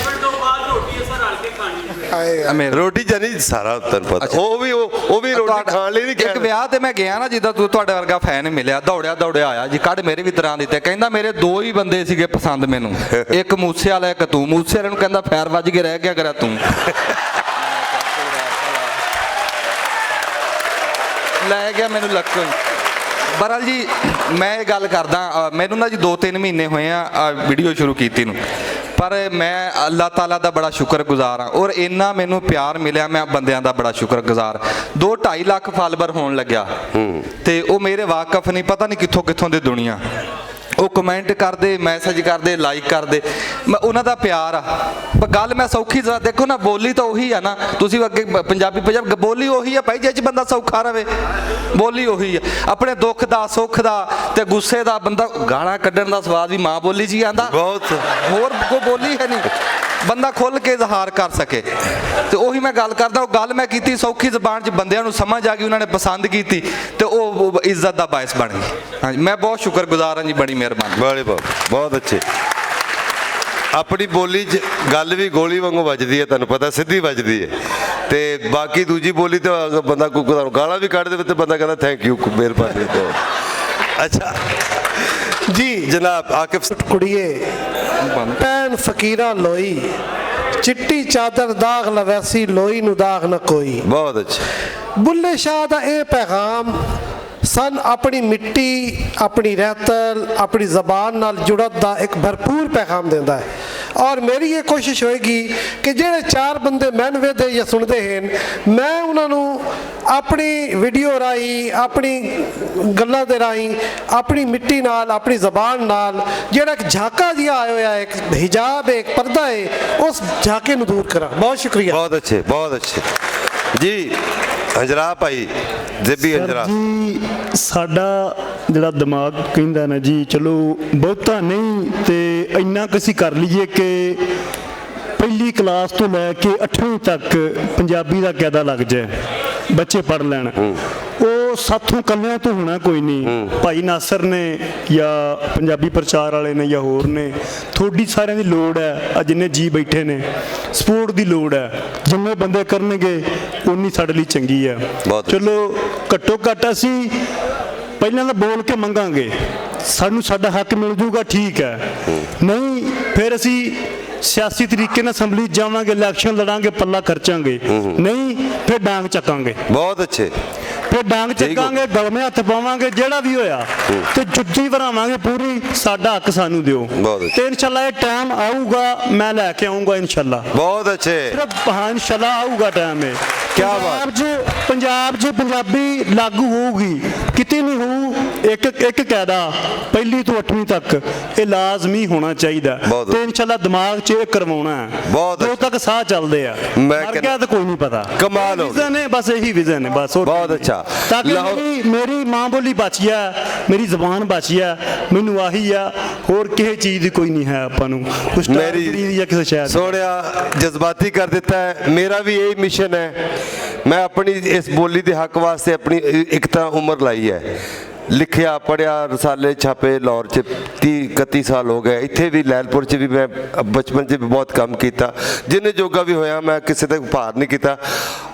ਰੋਟੀ ਜਾਨੀ ਸਾਰਾ ਤੈਨੂੰ ਪਤਾ, ਉਹ ਵੀ ਰੋਟੀ ਖਾਣ ਲਈ ਨਹੀਂ ਇੱਕ ਵਿਆਹ ਤੇ ਮੈਂ ਗਿਆ ਨਾ, ਜਿੱਦਾਂ ਤੁਹਾਡੇ ਵਰਗਾ ਫੈਨ ਮਿਲਿਆ, ਦੌੜਿਆ ਆਇਆ ਜੀ, ਕੱਢ ਮੇਰੇ ਵੀ ਤਰ੍ਹਾਂ ਦਿੱਤੇ। ਕਹਿੰਦਾ ਮੇਰੇ 2 ਹੀ ਬੰਦੇ ਸੀਗੇ ਪਸੰਦ ਮੈਨੂੰ, ਇੱਕ ਮੂਸੇ ਵਾਲਾ, ਇੱਕ ਤੂੰ। ਮੂਸੇ ਵਾਲੇ ਨੂੰ ਕਹਿੰਦਾ ਫੈਰ ਵੱਜ ਕੇ ਰਹਿ ਗਿਆ ਕਰਾ ਤੂੰ। ਲੈ ਗਿਆ ਮੈਨੂੰ ਲੱਕ। ਬਰਲ ਜੀ ਮੈਂ ਇਹ ਗੱਲ ਕਰਦਾ, ਮੈਨੂੰ ਨਾ ਜੀ 2-3 ਮਹੀਨੇ ਹੋਏ ਆ ਵੀਡੀਓ ਸ਼ੁਰੂ ਕੀਤੀ ਨੂੰ, ਪਰ ਮੈਂ ਅੱਲਾਹ ਤਾਲਾ ਦਾ ਬੜਾ ਸ਼ੁਕਰਗੁਜ਼ਾਰ ਹਾਂ। ਔਰ ਇੰਨਾ ਮੈਨੂੰ ਪਿਆਰ ਮਿਲਿਆ, ਮੈਂ ਬੰਦਿਆਂ ਦਾ ਬੜਾ ਸ਼ੁਕਰਗੁਜ਼ਾਰ। 2-2.5 ਲੱਖ ਫਾਲੋਵਰ ਹੋਣ ਲੱਗਿਆ ਤੇ ਉਹ ਮੇਰੇ ਵਾਕਫ ਨਹੀਂ, ਪਤਾ ਨਹੀਂ ਕਿੱਥੋਂ ਦੀ ਦੁਨੀਆ। ਉਹ ਕਮੈਂਟ ਕਰਦੇ, ਮੈਸੇਜ ਕਰਦੇ, ਲਾਈਕ ਕਰਦੇ, ਮੈਂ ਉਹਨਾਂ ਦਾ ਪਿਆਰ ਆ। ਪਰ ਗੱਲ ਮੈਂ ਸੌਖੀ ਜ਼ਰਾ ਦੇਖੋ ਨਾ, ਬੋਲੀ ਤਾਂ ਉਹੀ ਆ ਨਾ। ਤੁਸੀਂ ਅੱਗੇ ਪੰਜਾਬੀ ਬੋਲੀ ਉਹੀ ਆ ਭਾਈ, ਜੇ 'ਚ ਬੰਦਾ ਸੌਖਾ ਰਵੇ ਬੋਲੀ ਉਹੀ ਆ। ਆਪਣੇ ਦੁੱਖ ਦਾ, ਸੁੱਖ ਦਾ ਤੇ ਗੁੱਸੇ ਦਾ ਬੰਦਾ ਗਾਲਾਂ ਕੱਢਣ ਦਾ ਸਵਾਦ ਵੀ ਮਾਂ ਬੋਲੀ 'ਚ ਹੀ ਆਂਦਾ। ਬਹੁਤ ਹੋਰ ਕੋਈ ਬੋਲੀ ਹੈ ਨਹੀਂ ਬੰਦਾ ਖੁੱਲ ਕੇ ਇਜ਼ਹਾਰ ਕਰ ਸਕੇ। ਤੇ ਉਹੀ ਮੈਂ ਗੱਲ ਕਰਦਾ, ਉਹ ਗੱਲ ਮੈਂ ਕੀਤੀ ਸੌਖੀ ਜ਼ਬਾਨ 'ਚ, ਬੰਦਿਆਂ ਨੂੰ ਸਮਝ ਆ ਗਈ, ਉਹਨਾਂ ਨੇ ਪਸੰਦ ਕੀਤੀ ਤੇ ਉਹ ਇੱਜ਼ਤ ਦਾ ਬਾਇਸ ਬਣ ਗਈ। ਹਾਂਜੀ, ਮੈਂ ਬਹੁਤ ਸ਼ੁਕਰਗੁਜ਼ਾਰ ਹਾਂ ਜੀ, ਬੜੀ ਮਿਹਰਬਾਨੀ। ਬਹੁਤ ਅੱਛੇ। ਆਪਣੀ ਬੋਲੀ 'ਚ ਗੱਲ ਵੀ ਗੋਲੀ ਵਾਂਗੂ ਵੱਜਦੀ ਹੈ, ਤੁਹਾਨੂੰ ਪਤਾ, ਸਿੱਧੀ ਵੱਜਦੀ ਹੈ। ਤੇ ਬਾਕੀ ਦੂਜੀ ਬੋਲੀ ਤੇ ਬੰਦਾ ਕੋਈ ਗਾਲਾਂ ਵੀ ਕੱਢ ਦੇਵੇ ਤੇ ਬੰਦਾ ਕਹਿੰਦਾ ਥੈਂਕ ਯੂ, ਮਿਹਰਬਾਨੀ। ਅੱਛਾ ਜੀ ਜਨਾਬ ਆਕਿਫ। ਕੁੜੀਏ ਪੈਨ ਫਕੀਰਾ ਲੋਈ, ਚਿੱਟੀ ਚਾਦਰ ਦਾਗ ਲਵੈਸੀ, ਲੋਈ ਨੂੰ ਦਾਗ ਨਾ ਕੋਈ। ਬਹੁਤ ਅੱਛਾ। ਬੁੱਲੇ ਸ਼ਾਹ ਦਾ ਇਹ ਪੈਗਾਮ ਸਨ ਆਪਣੀ ਮਿੱਟੀ, ਆਪਣੀ ਰਹਿਤਲ, ਆਪਣੀ ਜ਼ਬਾਨ ਨਾਲ ਜੁੜਨ ਦਾ ਇੱਕ ਭਰਪੂਰ ਪੈਗਾਮ ਦਿੰਦਾ ਹੈ। ਔਰ ਮੇਰੀ ਇਹ ਕੋਸ਼ਿਸ਼ ਹੋਏਗੀ ਕਿ ਜਿਹੜੇ 4 ਬੰਦੇ ਮੈਨੂੰ ਵੇਖਦੇ ਜਾਂ ਸੁਣਦੇ ਹਨ, ਮੈਂ ਉਹਨਾਂ ਨੂੰ ਆਪਣੀ ਵੀਡੀਓ ਰਾਹੀਂ, ਆਪਣੀ ਗੱਲਾਂ ਦੇ ਰਾਹੀਂ, ਆਪਣੀ ਮਿੱਟੀ ਨਾਲ, ਆਪਣੀ ਜ਼ਬਾਨ ਨਾਲ ਜਿਹੜਾ ਇੱਕ ਝਾਕਾ ਜਿਹਾ ਆਇਆ ਹੋਇਆ ਹੈ, ਇੱਕ ਹਿਜਾਬ ਹੈ, ਇੱਕ ਪਰਦਾ ਹੈ, ਉਸ ਝਾਕੇ ਨੂੰ ਦੂਰ ਕਰਾਂ। ਬਹੁਤ ਸ਼ੁਕਰੀਆ। ਬਹੁਤ ਅੱਛੇ ਜੀ। ਹੰਜਰਾ ਭਾਈ ਜ਼ੇਬੀ ਸਰ ਅੰਜਰਾ। ਜੀ ਸਾਡਾ ਜਿਹੜਾ ਦਿਮਾਗ ਕਹਿੰਦਾ ਨਾ ਜੀ ਚਲੋ ਬਹੁਤਾ ਨਹੀਂ ਤੇ ਇੰਨਾ ਕੁ ਅਸੀਂ ਕਰ ਲਈਏ ਕਿ ਪਹਿਲੀ ਕਲਾਸ ਤੋਂ ਲੈ ਕੇ 8ਵੀਂ ਤੱਕ ਪੰਜਾਬੀ ਦਾ ਕਾਇਦਾ ਲੱਗ ਜਾਏ, ਬੱਚੇ ਪੜ੍ਹ ਲੈਣ। ਉਹ ਸਾਥੋਂ ਕੱਲਿਆਂ ਤੋਂ ਹੋਣਾ ਕੋਈ ਨਹੀਂ। ਭਾਈ ਨਾਸਰ ਨੇ ਜਾਂ ਪੰਜਾਬੀ ਪ੍ਰਚਾਰ ਵਾਲੇ ਨੇ ਜਾਂ ਹੋਰ ਨੇ, ਤੁਹਾਡੀ ਸਾਰਿਆਂ ਦੀ ਲੋੜ ਹੈ। ਆ ਜਿੰਨੇ ਜੀ ਬੈਠੇ ਨੇ, ਸਪੋਰਟ ਦੀ ਲੋੜ ਹੈ। ਜਿੰਨੇ ਬੰਦੇ ਕਰਨਗੇ ਉਨੀ ਸਾਡੇ ਲਈ ਚੰਗੀ ਹੈ। ਬਹੁਤ ਚਲੋ ਘੱਟੋ ਘੱਟ ਅਸੀਂ ਪਹਿਲਾਂ ਤਾਂ ਬੋਲ ਕੇ ਮੰਗਾਂਗੇ, ਸਾਨੂੰ ਸਾਡਾ ਹੱਕ ਮਿਲ ਜੂਗਾ, ਠੀਕ ਹੈ। ਨਹੀਂ ਫਿਰ ਅਸੀਂ ਸਿਆਸੀ ਤਰੀਕੇ ਨਾਲ ਅਸੈਂਬਲੀ ਜਾਵਾਂਗੇ, ਇਲੈਕਸ਼ਨ ਲੜਾਂਗੇ, ਪੱਲਾ ਖਰਚਾਂਗੇ। ਨਹੀਂ ਫਿਰ ਡਾਂਗ ਚੱਕਾਂਗੇ, ਬਹੁਤ ਅੱਛੇ। ਫਿਰ ਡਾਂਗ ਚੱਕਾਂਗੇ, ਗਲਮੇ ਹੱਥ ਪਾਵਾਂਗੇ, ਜਿਹੜਾ ਵੀ ਹੋਇਆ ਤੇ ਜੁੱਤੀ ਭਰਾਵਾਂਗੇ ਪੂਰੀ, ਸਾਡਾ ਹੱਕ ਸਾਨੂੰ ਦਿਓ। ਬਹੁਤ ਅੱਛਾ। ਤੇ ਇਨਸ਼ਾਅੱਲਾ ਇਹ ਟਾਈਮ ਆਊਗਾ, ਮੈਂ ਲੈ ਕੇ ਆਊਂਗਾ ਇਨਸ਼ਾਅੱਲਾ। ਬਹੁਤ ਅੱਛੇ। ਸਿਰਫ ਹਾਂ ਇਨਸ਼ਾਅੱਲਾ ਆਊਗਾ ਟਾਈਮ ਇਹ। ਕਿਆ ਬਾਤ। ਪੰਜਾਬ 'ਚ ਪੰਜਾਬੀ ਲਾਗੂ ਹੋਊਗੀ, ਕਿਤੇ ਨਹੀਂ ਹੋਊ। ਇੱਕ ਕਾਇਦਾ ਪਹਿਲੀ ਤੋਂ 8ਵੀਂ ਤੱਕ ਇਹ ਲਾਜ਼ਮੀ ਹੋਣਾ ਚਾਹੀਦਾ ਬਹੁਤ ਤੇ ਇਨਸ਼ਾਅੱਲਾ ਦਿਮਾਗ 'ਚ ਇਹ ਕਰਵਾਉਣਾ ਹੈ। ਬਹੁਤ ਉਦੋਂ ਤੱਕ ਸਾਹ ਚੱਲਦੇ ਆ, ਮੈਂ ਮਰ ਗਿਆ ਤਾਂ ਕੋਈ ਨਹੀਂ ਪਤਾ। ਕਮਾਲ ਹੋ ਗਈ। ਵਿਜ਼ਨ ਹੈ ਬਸ, ਇਹੀ ਵਿਜ਼ਨ ਹੈ ਬਸ। ਹੋਰ ਬਹੁਤ ਕੁਛ ਨਹੀਂ। ਅੱਛਾ। ਤਾਂ ਕਿ ਲਾਹੌਰ- ਮੇਰੀ ਮਾਂ ਬੋਲੀ ਬਚੀ ਆ, ਮੇਰੀ ਜ਼ਬਾਨ ਬਚੀ ਆ, ਮੈਨੂੰ ਆਹੀ ਆ, ਹੋਰ ਕਿਸੇ ਚੀਜ਼ ਦੀ ਕੋਈ ਨਹੀਂ ਹੈ ਆਪਾਂ ਨੂੰ ਕੁਛ ਮੇਰੀ ਜਾਂ ਕਿਸੇ ਸ਼ਾਇਦ ਸੋਹਣਿਆ ਜਜ਼ਬਾਤੀ ਕਰ ਦਿੱਤਾ ਹੈ। ਮੇਰਾ ਵੀ ਇਹੀ ਮਿਸ਼ਨ ਹੈ। ਮੈਂ ਆਪਣੀ ਇਸ ਬੋਲੀ ਦੇ ਹੱਕ ਵਾਸਤੇ ਆਪਣੀ ਇੱਕ ਤਾਂ ਉਮਰ ਲਾਈ ਹੈ। ਲਿਖਿਆ ਪੜ੍ਹਿਆ, ਰਸਾਲੇ ਛਾਪੇ ਲਾਹੌਰ 'ਚ 30-31 ਸਾਲ ਹੋ ਗਏ। ਇੱਥੇ ਵੀ ਲੈਲਪੁਰ 'ਚ ਵੀ ਮੈਂ ਬਚਪਨ 'ਚ ਵੀ ਬਹੁਤ ਕੰਮ ਕੀਤਾ, ਜਿੰਨੇ ਜੋਗਾ ਵੀ ਹੋਇਆ। ਮੈਂ ਕਿਸੇ ਤੇ ਭਾਰ ਨਹੀਂ ਕੀਤਾ।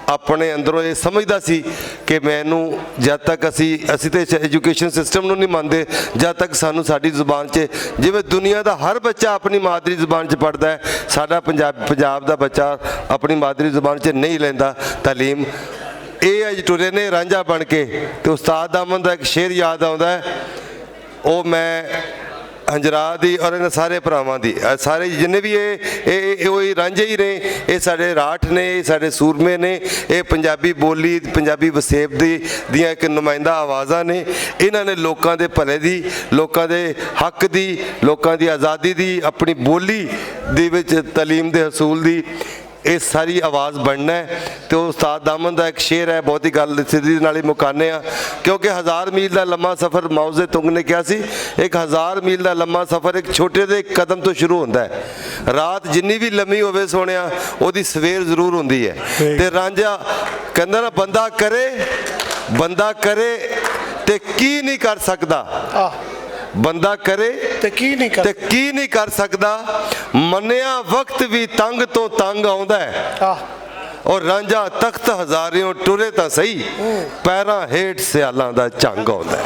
ਆਪਣੇ ਅੰਦਰੋਂ ਇਹ ਸਮਝਦਾ ਸੀ ਕਿ ਮੈਨੂੰ ਜਦ ਤੱਕ ਅਸੀਂ ਤੇ ਐਜੂਕੇਸ਼ਨ ਸਿਸਟਮ ਨੂੰ ਨਹੀਂ ਮੰਨਦੇ, ਜਦ ਤੱਕ ਸਾਨੂੰ ਸਾਡੀ ਜ਼ੁਬਾਨ 'ਚ, ਜਿਵੇਂ ਦੁਨੀਆ ਦਾ ਹਰ ਬੱਚਾ ਆਪਣੀ ਮਾਦਰੀ ਜ਼ੁਬਾਨ 'ਚ ਪੜ੍ਹਦਾ ਹੈ, ਸਾਡਾ ਪੰਜਾਬ ਦਾ ਬੱਚਾ ਆਪਣੀ ਮਾਦਰੀ ਜ਼ੁਬਾਨ 'ਚ ਨਹੀਂ ਲੈਂਦਾ ਤਾਲੀਮ। ਇਹ ਅੱਜ ਟੁਰੇ ਨੇ ਰਾਂਝਾ ਬਣ ਕੇ। ਤੇ ਉਸਤਾਦ ਦਾਮਨ ਦਾ ਇੱਕ ਸ਼ੇਰ ਯਾਦ ਆਉਂਦਾ ਹੈ, ਉਹ ਮੈਂ ਹੰਜਰਾ ਦੀ ਔਰ ਇਹਨਾਂ ਸਾਰੇ ਭਰਾਵਾਂ ਦੀ, ਸਾਰੇ ਜਿੰਨੇ ਵੀ ਇਹ ਉਹੀ ਰਾਂਝੇ ਹੀ ਨੇ। ਇਹ ਸਾਡੇ ਰਾਠ ਨੇ, ਇਹ ਸਾਡੇ ਸੂਰਮੇ ਨੇ, ਇਹ ਪੰਜਾਬੀ ਬੋਲੀ, ਪੰਜਾਬੀ ਵਸੇਬ ਦੀਆਂ ਇੱਕ ਨੁਮਾਇੰਦਾ ਆਵਾਜ਼ਾਂ ਨੇ। ਇਹਨਾਂ ਨੇ ਲੋਕਾਂ ਦੇ ਭਲੇ ਦੀ, ਲੋਕਾਂ ਦੇ ਹੱਕ ਦੀ, ਲੋਕਾਂ ਦੀ ਆਜ਼ਾਦੀ ਦੀ, ਆਪਣੀ ਬੋਲੀ ਦੇ ਵਿੱਚ ਤਾਲੀਮ ਦੇ ਹਸੂਲ ਦੀ ਇਹ ਸਾਰੀ ਆਵਾਜ਼ ਬਣਨਾ ਹੈ। ਤੇ ਉਸਤਾਦ ਦਾਮਨ ਦਾ ਇੱਕ ਸ਼ੇਰ ਹੈ, ਬਹੁਤੀ ਗੱਲ ਸਿੱਧੀ ਨਾਲ ਹੀ ਮੁਕਾਨੇ ਆ, ਕਿਉਂਕਿ 1000 ਮੀਲ ਦਾ ਲੰਮਾ ਸਫ਼ਰ ਮਾਓ ਜ਼ੇ ਤੁੰਗ ਨੇ ਕਿਹਾ ਸੀ। ਇੱਕ 1000 ਮੀਲ ਦਾ ਲੰਮਾ ਸਫ਼ਰ ਇੱਕ ਛੋਟੇ ਜਿਹੇ ਕਦਮ ਤੋਂ ਸ਼ੁਰੂ ਹੁੰਦਾ ਹੈ। ਰਾਤ ਜਿੰਨੀ ਵੀ ਲੰਮੀ ਹੋਵੇ ਸੋਹਣਿਆ, ਉਹਦੀ ਸਵੇਰ ਜ਼ਰੂਰ ਹੁੰਦੀ ਹੈ। ਤੇ ਰਾਂਝਾ ਕਹਿੰਦਾ ਨਾ, ਬੰਦਾ ਕਰੇ ਤੇ ਕੀ ਨਹੀਂ ਕਰ ਸਕਦਾ, ਬੰਦਾ ਕਰੇ ਤੇ ਕੀ ਨਹੀਂ ਕਰ ਸਕਦਾ। ਮੰਨਿਆ ਵਕਤ ਵੀ ਤੰਗ ਤੋਂ ਤੰਗ ਆਉਂਦਾ ਹੈ, ਔਰ ਰਾਂਝਾ ਤਖਤ ਹਜ਼ਾਰਿਓਂ ਟੁਰੇ ਤਾਂ ਸਹੀ, ਪੈਰਾਂ ਹੇਠ ਸਿਆਲਾਂ ਦਾ ਝੰਗ ਆਉਂਦਾ ਹੈ।